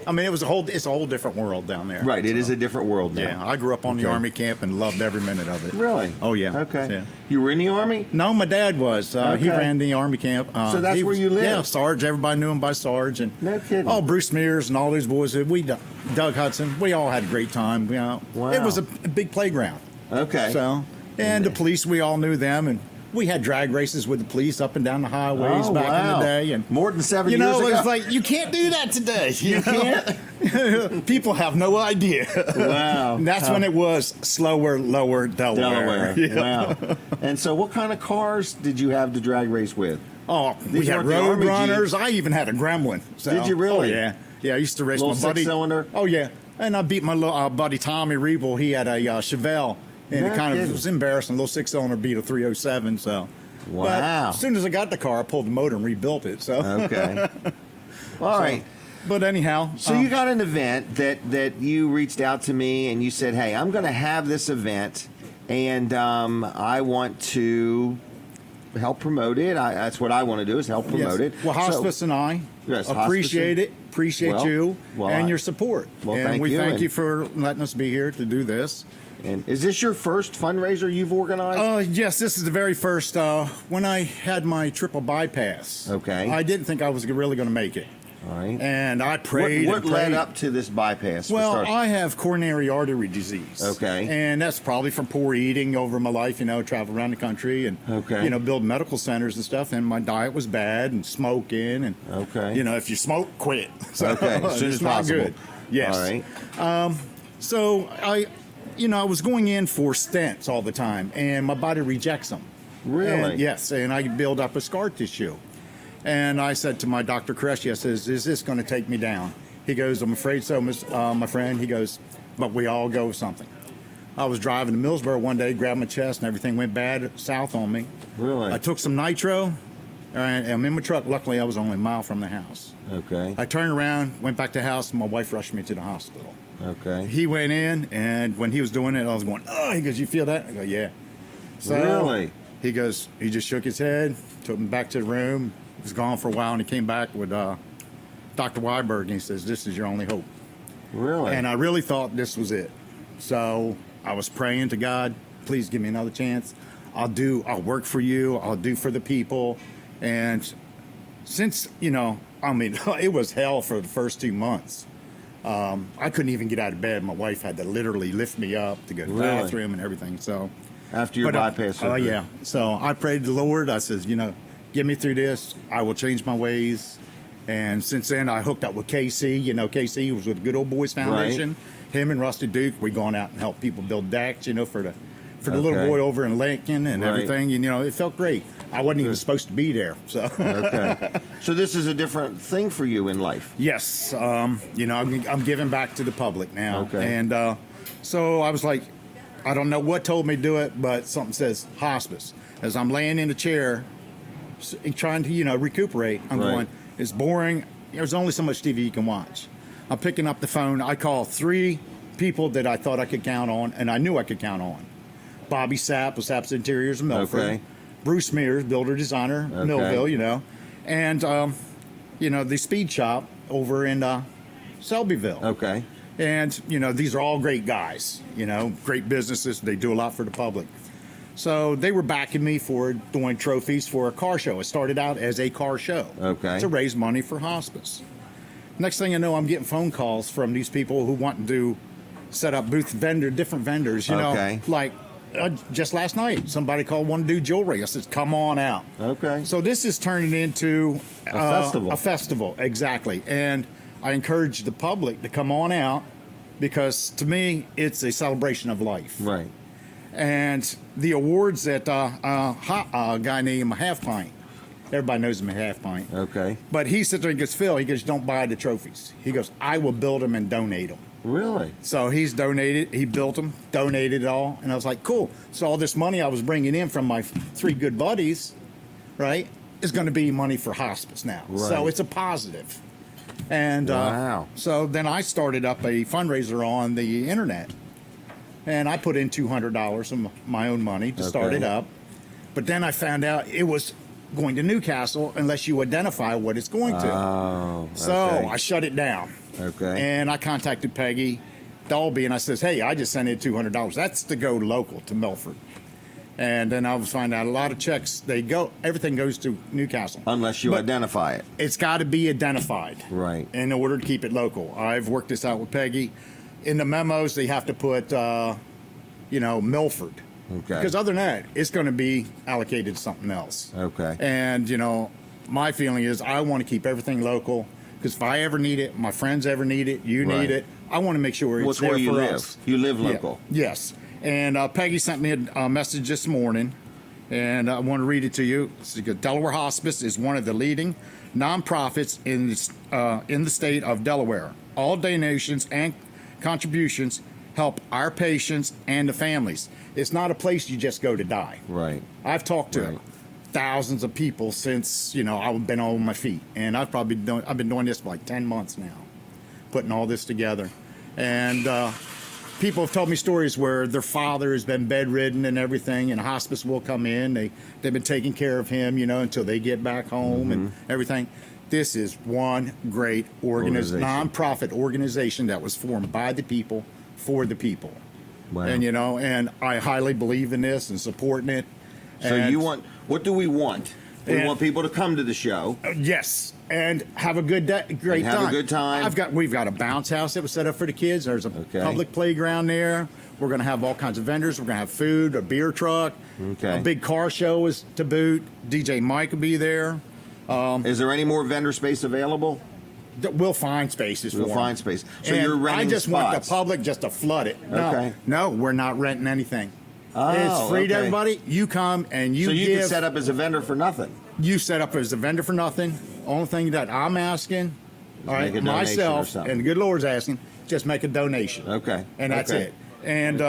S11: It's a whole different world down there.
S2: Right, it is a different world now.
S11: Yeah, I grew up on the Army camp and loved every minute of it.
S2: Really?
S11: Oh, yeah.
S2: Okay.
S11: Yeah.
S2: You were in the Army?
S11: No, my dad was. He ran the Army camp.
S2: So that's where you lived?
S11: Yeah, Sarge. Everybody knew him by Sarge. And
S2: no kidding.
S11: Oh, Bruce Mears and all these boys. Doug Hudson. We all had a great time.
S2: Wow.
S11: It was a big playground.
S2: Okay.
S11: So, and the police, we all knew them. And we had drag races with the police up and down the highways back in the day. And
S2: more than 7 years ago?
S11: It was like, you can't do that today.
S2: You can't?
S11: People have no idea.
S2: Wow.
S11: And that's when it was slower, lower Delaware.
S2: Yeah. Wow. And so what kind of cars did you have to drag race with?
S11: Oh, we
S2: These
S11: had
S2: weren't the
S11: road
S2: Army
S11: runners.
S2: Jeeps.
S11: I even had a Gremlin. So.
S2: Did you really?
S11: Oh, yeah. Yeah, I used to race
S2: Little
S11: my buddy.
S2: six-cylinder?
S11: Oh, yeah. And I beat my buddy Tommy Reeble. He had a Chevelle. And it kind of was embarrassing. A little 6-cylinder beat a 307. So.
S2: Wow.
S11: But as soon as I got the car, I pulled the motor and rebuilt it. So.
S2: Okay. All right.
S11: But anyhow.
S2: So you got an event that you reached out to me and you said, hey, I'm going to have this event and I want to help promote it. That's what I want to do is help promote it.
S11: Well, Hospice and I appreciate it. Appreciate you and your support.
S2: Well,
S11: and we thank
S2: and
S11: you for letting us be here to do this.
S2: And is this your first fundraiser you've organized?
S11: Yes, this is the very first. When I had my triple bypass, I didn't think I was really going to make it.
S2: All right.
S11: And I prayed.
S2: What led up to this bypass?
S11: Well, I have coronary artery disease.
S2: Okay.
S11: And that's probably from poor eating over my life, travel around the country and, build medical centers and stuff. And my diet was bad and smoking. And, if you smoke, quit. So,
S2: as soon as possible.
S11: Good. Yes.
S2: All right.
S11: So I was going in for stents all the time and my body rejects them.
S2: Really?
S11: And, yes. And I build up a scar tissue. And I said to my Dr. Koreshi, I says, is this going to take me down? He goes, I'm afraid so, my friend. He goes, but we all go with something. I was driving to Millsboro one day, grabbed my chest, and everything went bad south on me.
S2: Really?
S11: I took some nitro, and I'm in my truck. Luckily, I was only a mile from the house.
S2: Okay.
S11: I turned around, went back to the house, and my wife rushed me to the hospital.
S2: Okay.
S11: He went in, and when he was doing it, I was going, oh, he goes, you feel that? I go, yeah. So
S2: really?
S11: He goes, he just shook his head, took me back to the room. He was gone for a while, and he came back with Dr. Weiberg, and he says, this is your only hope.
S2: Really?
S11: And I really thought this was it. So I was praying to God, please give me another chance. I'll work for you. I'll do for the people. And since, it was hell for the first 2 months. I couldn't even get out of bed. My wife had to literally lift me up to go to the bathroom and everything. So
S2: after your bypass surgery?
S11: Oh, yeah. So I prayed to the Lord. I says, get me through this. I will change my ways. And since then, I hooked up with KC. KC was with Good Old Boys Foundation. Right. Him and Rusty Duke, we gone out and helped people build decks, for the little boy over in Lincoln and everything. It felt great. I wasn't even supposed to be there. So
S2: okay. So this is a different thing for you in life.
S11: Yes. I'm giving back to the public now.
S2: Okay.
S11: And so I was like, I don't know what told me to do it, but something says hospice. As I'm laying in the chair, trying to recuperate, I'm going, it's boring. There's only so much TV you can watch. I'm picking up the phone. I call 3 people that I thought I could count on, and I knew I could count on. Bobby Sapp with Sapp's Interiors in Milford. Okay. Bruce Mears, builder designer, Millville, and the Speed Shop over in Selbyville.
S2: Okay.
S11: And these are all great guys. Great businesses. They do a lot for the public. So they were backing me for doing trophies for a car show. It started out as a car show to raise money for hospice. Next thing I know, I'm getting phone calls from these people who want to set up different vendors, like just last night, somebody called, want to do jewelry. I said, come on out.
S2: Okay.
S11: So this is turning into
S2: a festival.
S11: A festival, exactly. And I encourage the public to come on out because to me, it's a celebration of life.
S2: Right.
S11: And the awards that a guy named Half Pint, everybody knows him as Half Pint.
S2: Okay.
S11: But he sits there and goes, Phil, he goes, don't buy the trophies. He goes, I will build them and donate them.
S2: Really?
S11: So he's donated, he built them, donated it all. And I was like, cool. So all this money I was bringing in from my 3 good buddies, right, is going to be money for hospice now.
S2: Right.
S11: So it's a positive. And
S2: wow.
S11: So then I started up a fundraiser on the internet. And I put in $200 of my own money to start it up. But then I found out it was going to Newcastle unless you identify what it's going to.
S2: Oh,
S11: so I shut it down.
S2: Okay.
S11: And I contacted Peggy Dalby and I says, hey, I just sent in $200. That's to go local to Milford. And then I was finding out a lot of checks, everything goes to Newcastle.
S2: Unless you identify it.
S11: It's got to be identified.
S2: Right.
S11: In order to keep it local. I've worked this out with Peggy. In the memos, they have to put, Milford.
S2: Okay.
S11: Because other than that, it's going to be allocated to something else.
S2: Okay.
S11: And, my feeling is I want to keep everything local. Because if I ever need it, my friends ever need it, you need it, I want to make sure it's there
S2: where you
S11: for
S2: live.
S11: us.
S2: You live local.
S11: Yeah. Yes. And Peggy sent me a message this morning, and I want to read it to you. Delaware Hospice is one of the leading nonprofits in the state of Delaware. All donations and contributions help our patients and the families. It's not a place you just go to die.
S2: Right.
S11: I've talked to thousands of people since I've been on my feet, and I've been doing this for like 10 months now, putting all this together, and people have told me stories where their father has been bedridden and everything, and hospice will come in. They've been taking care of him, until they get back home and everything. This is one great nonprofit organization that was formed by the people for the people. Wow. And I highly believe in this and supporting it.
S2: So what do we want? We want people to come to the show.
S11: Yes, and have a good day, great time.
S2: Have a good time.
S11: We've got a bounce house that was set up for the kids. There's a public playground there. We're going to have all kinds of vendors. We're going to have food, a beer truck. A big car show is to boot. DJ Mike will be there.
S2: Is there any more vendor space available?
S11: We'll find spaces for them.
S2: We'll find space. So you're renting
S11: I just
S2: spots.
S11: want the public just to flood it. No, we're not renting anything.
S2: Oh,
S11: it's free to everybody. You come and you
S2: So you
S11: give.
S2: can set up as a vendor for nothing.
S11: You set up as a vendor for nothing. Only thing that I'm asking, myself, and the good Lord's asking, just make a donation.
S2: Okay.
S11: And that's it. And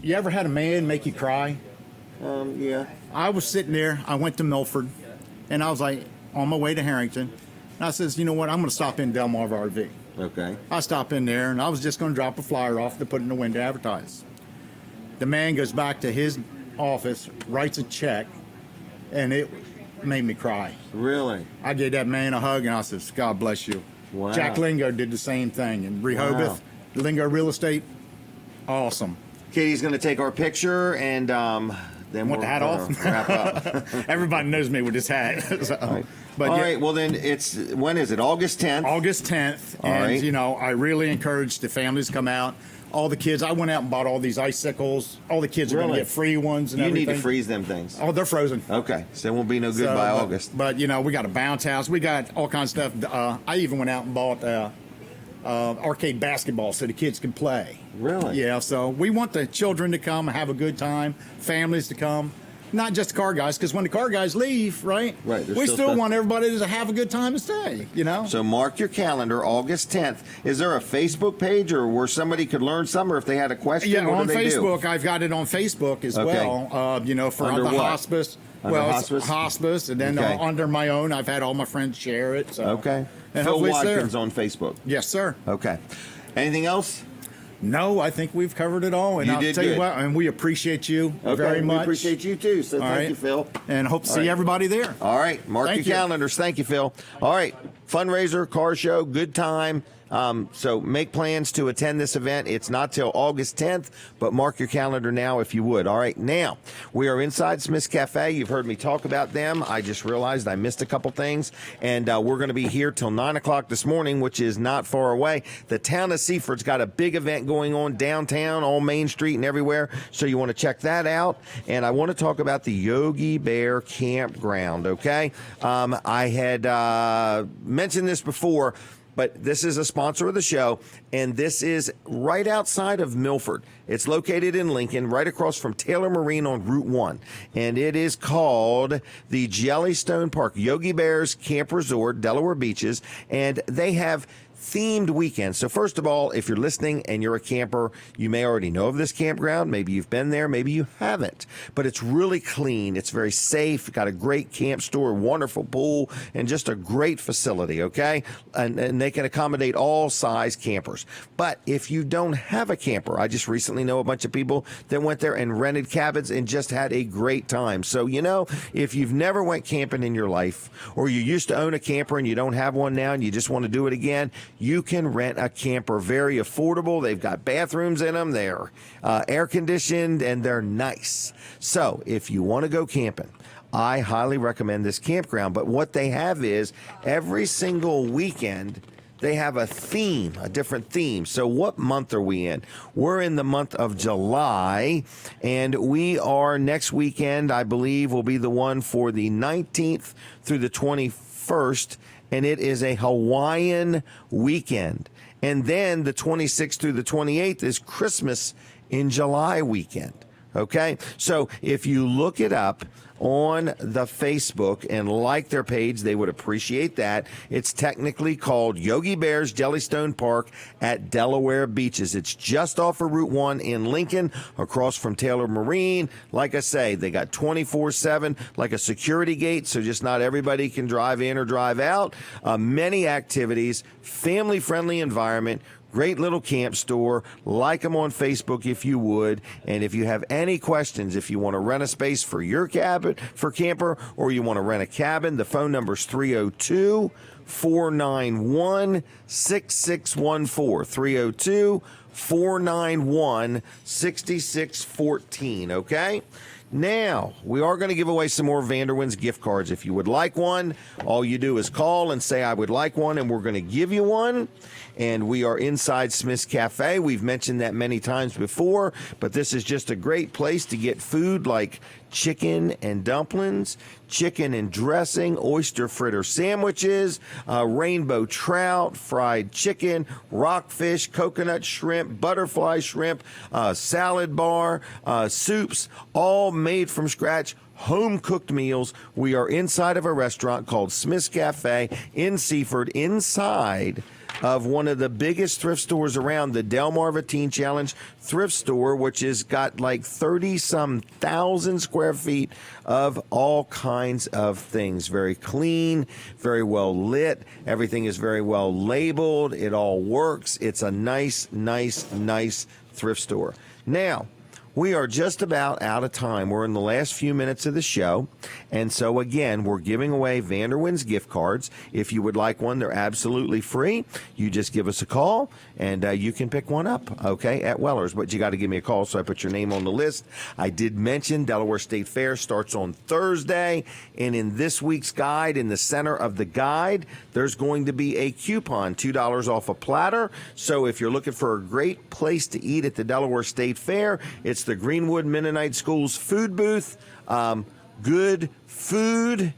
S11: you ever had a man make you cry?
S2: Yeah.
S11: I was sitting there. I went to Milford, and I was like on my way to Harrington. And I says, you know what? I'm going to stop in Delmarva RV.
S2: Okay.
S11: I stopped in there, and I was just going to drop a flyer off to put in the window to advertise. The man goes back to his office, writes a check, and it made me cry.
S2: Really?
S11: I gave that man a hug, and I said, God bless you.
S2: Wow.
S11: Jack Lingo did the same thing in Rehoboth. Wow. Lingo Real Estate, awesome.
S2: Katie's going to take our picture, and then
S11: want the hat off?
S2: Wrap up.
S11: Everybody knows me with this hat. So,
S2: all right.
S11: But
S2: all right. Well, then when is it? August 10th?
S11: August 10th.
S2: All right.
S11: I really encourage the families to come out. All the kids, I went out and bought all these icicles. All the kids are going to get free ones and everything.
S2: You need to freeze them things.
S11: Oh, they're frozen.
S2: Okay. So it won't be no good by August.
S11: But, we got a bounce house. We got all kinds of stuff. I even went out and bought arcade basketball so the kids can play.
S2: Really?
S11: Yeah, so we want the children to come and have a good time, families to come. Not just the car guys, because when the car guys leave, right?
S2: Right.
S11: We still want everybody to have a good time and stay,
S2: So mark your calendar, August 10th. Is there a Facebook page or where somebody could learn something, or if they had a question?
S11: Yeah,
S2: what
S11: on
S2: do they
S11: Facebook.
S2: do?
S11: I've got it on Facebook as well. For
S2: Under
S11: the
S2: what?
S11: hospice.
S2: Under hospice?
S11: It's hospice, and then under my own, I've had all my friends share it. So.
S2: Okay.
S11: And
S2: Phil
S11: hopefully it's there.
S2: Watkins on Facebook.
S11: Yes, sir.
S2: Okay. Anything else?
S11: No, I think we've covered it all. And
S2: You
S11: I'll
S2: did
S11: tell you
S2: good.
S11: what, and we appreciate you very much.
S2: We appreciate you too. So thank you, Phil.
S11: And hope to see everybody there.
S2: All right. Mark your calendars. Thank you, Phil. All right. Fundraiser, car show, good time. So make plans to attend this event. It's not till August 10th, but mark your calendar now if you would. All right, now we are inside Smith's Cafe. You've heard me talk about them. I just realized I missed a couple things, and we're going to be here till 9 o'clock this morning, which is not far away. The town of Seaford's got a big event going on downtown, on Main Street and everywhere, so you want to check that out. And I want to talk about the Yogi Bear Campground, okay? I had mentioned this before, but this is a sponsor of the show, and this is right outside of Milford. It's located in Lincoln, right across from Taylor Marine on Route 1, and it is called the Jellystone Park Yogi Bears Camp Resort, Delaware Beaches, and they have themed weekends. So first of all, if you're listening and you're a camper, you may already know of this campground. Maybe you've been there, maybe you haven't. But it's really clean. It's very safe. Got a great camp store, wonderful pool, and just a great facility, okay? And they can accommodate all size campers. But if you don't have a camper, I just recently know a bunch of people that went there and rented cabins and just had a great time. So, if you've never went camping in your life, or you used to own a camper and you don't have one now and you just want to do it again, you can rent a camper. Very affordable. They've got bathrooms in them. They're air conditioned and they're nice. So if you want to go camping, I highly recommend this campground. But what they have is every single weekend, they have a theme, a different theme. So what month are we in? We're in the month of July, and we are next weekend, I believe, will be the one for the 19th through the 21st. And it is a Hawaiian weekend. And then the 26th through the 28th is Christmas in July weekend. Okay? So if you look it up on the Facebook and like their page, they would appreciate that. It's technically called Yogi Bear's Jellystone Park at Delaware Beaches. It's just off of Route 1 in Lincoln, across from Taylor Marine. Like I say, they got 24/7, like a security gate, so just not everybody can drive in or drive out. Many activities, family-friendly environment, great little camp store. Like them on Facebook if you would. And if you have any questions, if you want to rent a space for your cabin, for camper, or you want to rent a cabin, the phone number is 302-491-6614. 302-491-6614. Okay? Now, we are going to give away some more Vanderwins gift cards. If you would like one, all you do is call and say, I would like one, and we're going to give you one. And we are inside Smith's Cafe. We've mentioned that many times before, but this is just a great place to get food like chicken and dumplings, chicken and dressing, oyster fritter sandwiches, rainbow trout, fried chicken, rockfish, coconut shrimp, butterfly shrimp, salad bar, soups, all made from scratch. Home-cooked meals. We are inside of a restaurant called Smith's Cafe in Seaford, inside of one of the biggest thrift stores around, the Delmarva Teen Challenge thrift store, which has got like 30-some thousand square feet of all kinds of things. Very clean, very well lit. Everything is very well labeled. It all works. It's a nice thrift store. Now, we are just about out of time. We're in the last few minutes of the show. And so, again, we're giving away Vanderwins gift cards. If you would like one, they're absolutely free. You just give us a call, and you can pick one up, okay, at Weller's. But you got to give me a call, so I put your name on the list. I did mention Delaware State Fair starts on Thursday. And in this week's guide, in the center of the guide, there's going to be a coupon, $2 off a platter. So if you're looking for a great place to eat at the Delaware State Fair, it's the Greenwood Mennonite School's food booth. Good food.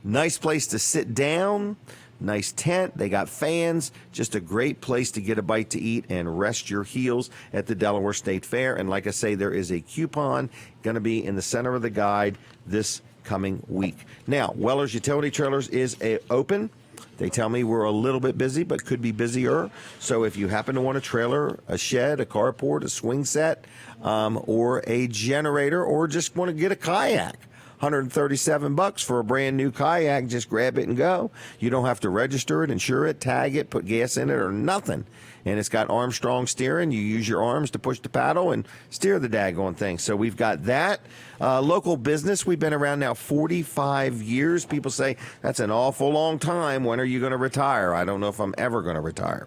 S2: Nice place to sit down. Nice tent. They got fans. Just a great place to get a bite to eat and rest your heels at the Delaware State Fair. And like I say, there is a coupon going to be in the center of the guide this coming week. Now, Weller's Utility Trailers is open. They tell me we're a little bit busy, but could be busier. So if you happen to want a trailer, a shed, a carport, a swing set, or a generator, or just want to get a kayak, $137 for a brand new kayak. Just grab it and go. You don't have to register it, insure it, tag it, put gas in it, or nothing. And it's got Armstrong steering. You use your arms to push the paddle and steer the daggone thing. So we've got that. Local business. We've been around now 45 years. People say, that's an awful long time. When are you going to retire? I don't know if I'm ever going to retire.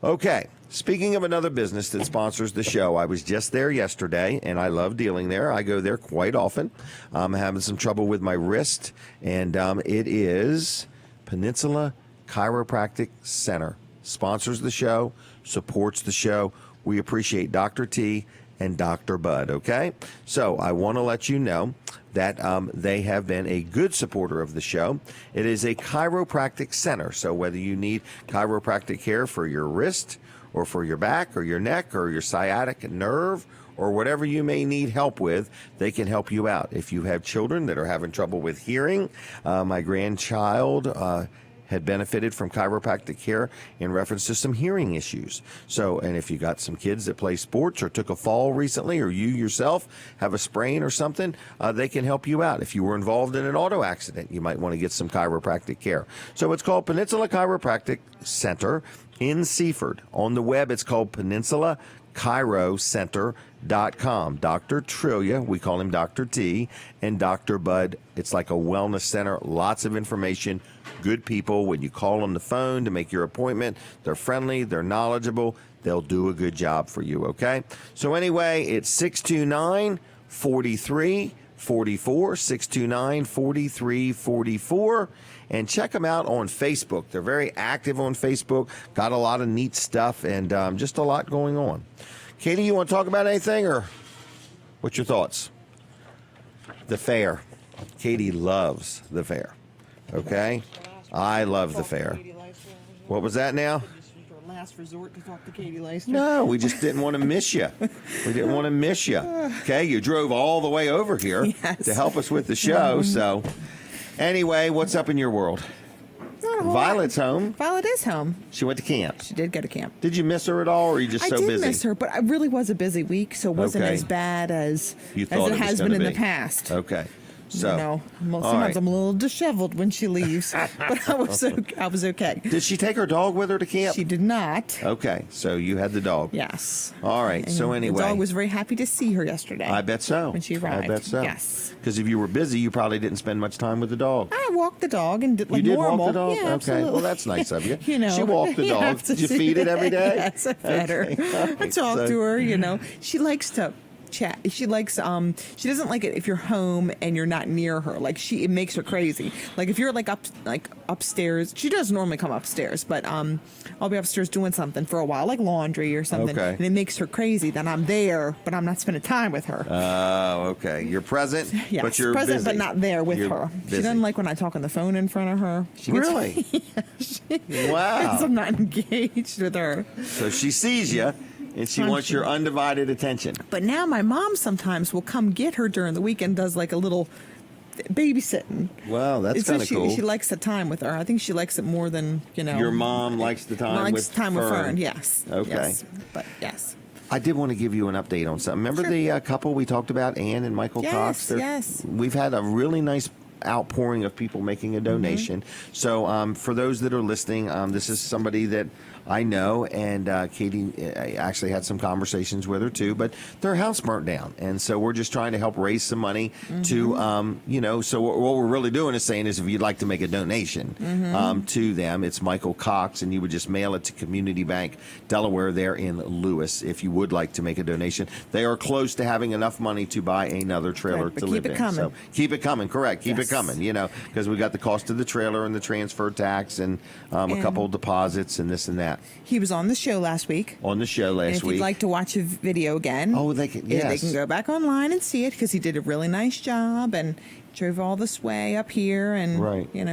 S2: Okay. Speaking of another business that sponsors the show, I was just there yesterday, and I love dealing there. I go there quite often. I'm having some trouble with my wrist, and it is Peninsula Chiropractic Center. Sponsors the show, supports the show. We appreciate Dr. T and Dr. Bud, okay? So I want to let you know that they have been a good supporter of the show. It is a chiropractic center, so whether you need chiropractic care for your wrist or for your back or your neck or your sciatic nerve or whatever you may need help with, they can help you out. If you have children that are having trouble with hearing, my grandchild had benefited from chiropractic care in reference to some hearing issues. So, and if you got some kids that play sports or took a fall recently, or you yourself have a sprain or something, they can help you out. If you were involved in an auto accident, you might want to get some chiropractic care. So it's called Peninsula Chiropractic Center in Seaford. On the web, it's called PeninsulaChiroCenter.com. Dr. Trillia, we call him Dr. T, and Dr. Bud. It's like a wellness center, lots of information, good people. When you call on the phone to make your appointment, they're friendly, they're knowledgeable, they'll do a good job for you, okay? So anyway, it's 629-4344, 629-4344. And check them out on Facebook. They're very active on Facebook, got a lot of neat stuff, and just a lot going on. Katie, you want to talk about anything, or what's your thoughts? The fair. Katie loves the fair. Okay? I love the fair. What was that now?
S12: last resort to talk to Katie Leister.
S2: No, we just didn't want to miss you. We didn't want to miss you. Okay, you drove all the way over here to help us with the show. So, anyway, what's up in your world? Violet's home.
S12: Violet is home.
S2: She went to camp.
S12: She did go to camp.
S2: Did you miss her at all, or are you just so busy?
S12: I did miss her, but it really was a busy week, so it wasn't as bad as it has been in the past.
S2: Okay. So,
S12: sometimes I'm a little disheveled when she leaves, but I was okay.
S2: Did she take her dog with her to camp?
S12: She did not.
S2: Okay, so you had the dog.
S12: Yes.
S2: All right.
S12: And
S2: so anyway,
S12: the dog was very happy to see her yesterday.
S2: I bet so.
S12: When she arrived.
S2: I bet so.
S12: Yes.
S2: Because if you were busy, you probably didn't spend much time with the dog.
S12: I walked the dog and did like
S2: you did
S12: normal.
S2: walk the dog?
S12: Yeah,
S2: okay.
S12: absolutely.
S2: Well, that's nice of you.
S12: You know,
S2: she walked the dog. Did you feed it every day?
S12: Yes, I fed her. I talked to her. You know, she likes to chat. She likes she doesn't like it if you're home and you're not near her. Like it makes her crazy. Like if you're like upstairs, she does normally come upstairs, but I'll be upstairs doing something for a while, like laundry or something, and it makes her crazy. Then I'm there, but I'm not spending time with her.
S2: Oh, okay. You're present,
S12: yes,
S2: but you're
S12: present,
S2: busy.
S12: but not there with her.
S2: Busy.
S12: She doesn't like when I talk on the phone in front of her. She gets,
S2: really? Wow.
S12: Because I'm not engaged with her.
S2: So she sees you. And she wants your undivided attention.
S12: But now my mom sometimes will come get her during the week and does like a little babysitting.
S2: Wow, that's kind of cool.
S12: She likes the time with her. I think she likes it more than,
S2: Your mom likes the time with Fern.
S12: Yes.
S2: Okay.
S12: Yes. But yes.
S2: I did want to give you an update on something. Remember the couple we talked about, Ann and Michael Cox?
S12: Yes.
S2: We've had a really nice outpouring of people making a donation. So for those that are listening, this is somebody that I know, and Katie actually had some conversations with her too, but their house burnt down. And so we're just trying to help raise some money to, so what we're really doing is saying is if you'd like to make a donation to them, it's Michael Cox, and you would just mail it to Community Bank, Delaware, there in Lewis, if you would like to make a donation. They are close to having enough money to buy another trailer to live in. So keep it coming, correct. Keep it coming, because we got the cost of the trailer and the transfer tax and a couple of deposits and this and that.
S12: He was on the show last week.
S2: On the show last
S12: and if
S2: week.
S12: you'd like to watch a video again,
S2: they can
S12: go back online and see it because he did a really nice job and drove all this way up here and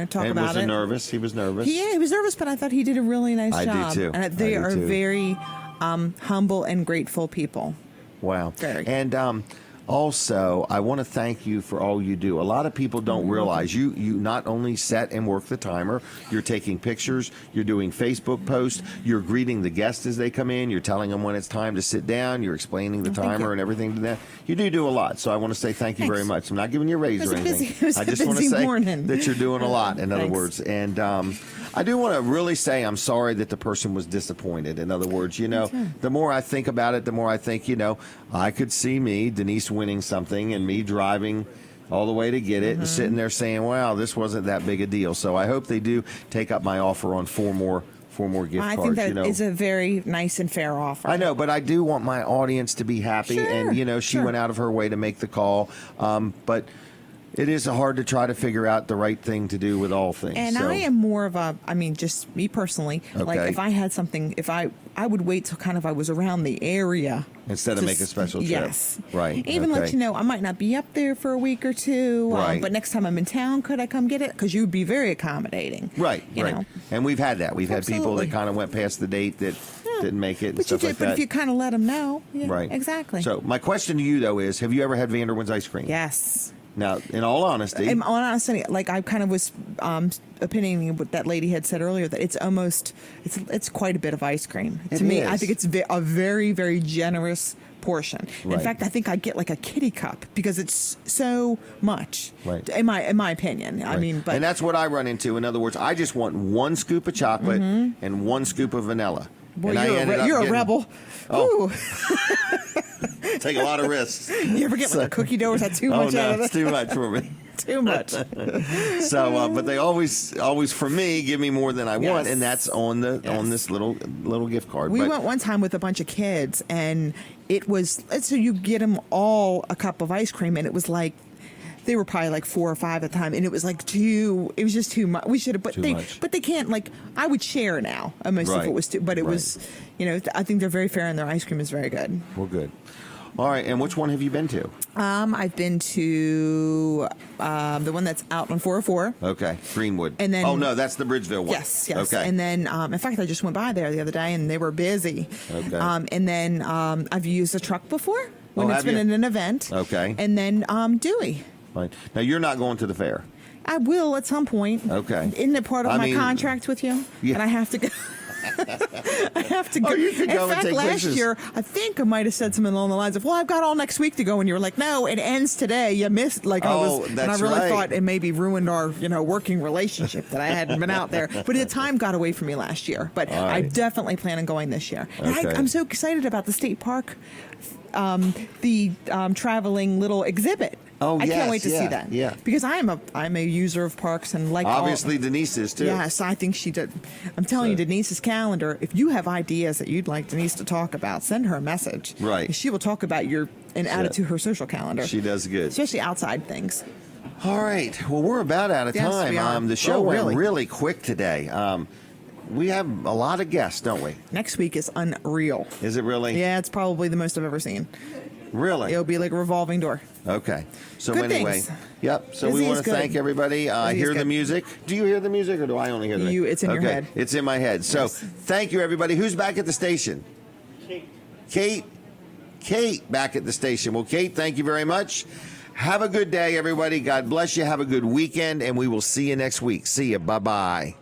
S12: talk about it.
S2: Was he nervous? He was nervous.
S12: Yeah, he was nervous, but I thought he did a really nice job.
S2: I do too.
S12: And they are very humble and grateful people.
S2: Wow.
S12: Very.
S2: And also, I want to thank you for all you do. A lot of people don't realize you not only set and work the timer, you're taking pictures, you're doing Facebook posts, you're greeting the guests as they come in, you're telling them when it's time to sit down, you're explaining the timer and everything to them. You do a lot, so I want to say thank you very much. I'm not giving you a raise or anything. I just want to say that you're doing a lot, in other words. And I do want to really say I'm sorry that the person was disappointed. In other words, the more I think about it, the more I think, I could see me, Denise, winning something and me driving all the way to get it and sitting there saying, wow, this wasn't that big a deal. So I hope they do take up my offer on four more gift cards.
S12: I think that is a very nice and fair offer.
S2: I know, but I do want my audience to be happy.
S12: Sure,
S2: and, she went out of her way to make the call. But it is hard to try to figure out the right thing to do with all things.
S12: And I am more of just me personally, like if I had something, I would wait till kind of I was around the area.
S2: Instead of make a special trip.
S12: Yes.
S2: Right.
S12: Even let you know, I might not be up there for a week or two, but next time I'm in town, could I come get it? Because you would be very accommodating.
S2: Right,
S12: you know?
S2: And we've had that. We've had people that kind of went past the date that didn't make it and
S12: but
S2: stuff like that.
S12: But if you kind of let them know. Yeah,
S2: right.
S12: Exactly.
S2: So my question to you, though, is have you ever had Vanderwin's ice cream?
S12: Yes.
S2: Now, in all honesty,
S12: like I kind of was opinioning what that lady had said earlier, that it's quite a bit of ice cream. To me, I think it's a very, very generous portion.
S2: Right.
S12: In fact, I think I get like a kitty cup because it's so much.
S2: Right.
S12: In my opinion. Right. I mean, but
S2: and that's what I run into. In other words, I just want one scoop of chocolate and one scoop of vanilla.
S12: Boy, you're a rebel.
S2: Oh. Take a lot of risks.
S12: You ever get like a cookie dough? Or is that too much out of it?
S2: It's too much for me.
S12: Too much.
S2: So, but they always for me give me more than I want, and that's on this little gift card.
S12: We went one time with a bunch of kids, and it was so you get them all a cup of ice cream, and it was like. They were probably like 4 or 5 at the time, and it was like it was just too much. We should have, but they can't, like, I would share now, almost if it was too, but it was, I think they're very fair and their ice cream is very good.
S2: Well, good. All right, and which one have you been to?
S12: I've been to the one that's out on 404.
S2: Okay, Greenwood.
S12: And then,
S2: oh no, that's the Bridgeville one.
S12: Yes.
S2: Okay.
S12: And then, in fact, I just went by there the other day, and they were busy.
S2: Okay.
S12: And then I've used a truck before when it's
S2: have
S12: been
S2: you?
S12: in an event.
S2: Okay.
S12: And then Dewey.
S2: Right. Now you're not going to the fair.
S12: I will at some point.
S2: Okay.
S12: Isn't it part of my contract with you?
S2: Yeah.
S12: And I have to go. I have to go.
S2: Oh, you could
S12: in
S2: go and
S12: fact,
S2: take
S12: last
S2: pictures.
S12: year, I think I might have said something along the lines of, "Well, I've got all next week to go," and you were like, "No, it ends today. You missed." Like I was, and I
S2: that's
S12: really
S2: right.
S12: thought it maybe ruined our, working relationship that I hadn't been out there. But the time got away from me last year. But
S2: All
S12: I
S2: right.
S12: definitely plan on going this year. And
S2: Okay.
S12: I'm so excited about the state park, the traveling little exhibit.
S2: Oh,
S12: I
S2: yes,
S12: can't wait to
S2: yeah,
S12: see that.
S2: yeah.
S12: Because I'm a user of parks and like
S2: Obviously, Denise is too.
S12: Yes, I think she did. I'm telling you, Denise's calendar. If you have ideas that you'd like Denise to talk about, send her a message.
S2: Right.
S12: She will talk about and add it to her social calendar.
S2: She does good.
S12: Especially outside things.
S2: All right. Well, we're about out of
S12: Yes,
S2: time.
S12: we are.
S2: The show
S12: Oh,
S2: went
S12: really?
S2: really quick today. We have a lot of guests, don't we?
S12: Next week is unreal.
S2: Is it really?
S12: Yeah, it's probably the most I've ever seen.
S2: Really?
S12: It'll be like a revolving door.
S2: Okay. So
S12: Good
S2: anyway,
S12: things.
S2: yep. So
S12: Busy
S2: we want
S12: is
S2: to
S12: good.
S2: thank everybody.
S12: Busy is
S2: Hear the
S12: good.
S2: music. Do you hear the music, or do I only hear the music?
S12: It's in your head.
S2: It's in my head. So
S12: Yes.
S2: thank you, everybody. Who's back at the station? Kate back at the station. Well, Kate, thank you very much. Have a good day, everybody. God bless you. Have a good weekend, and we will see you next week. See you. Bye-bye.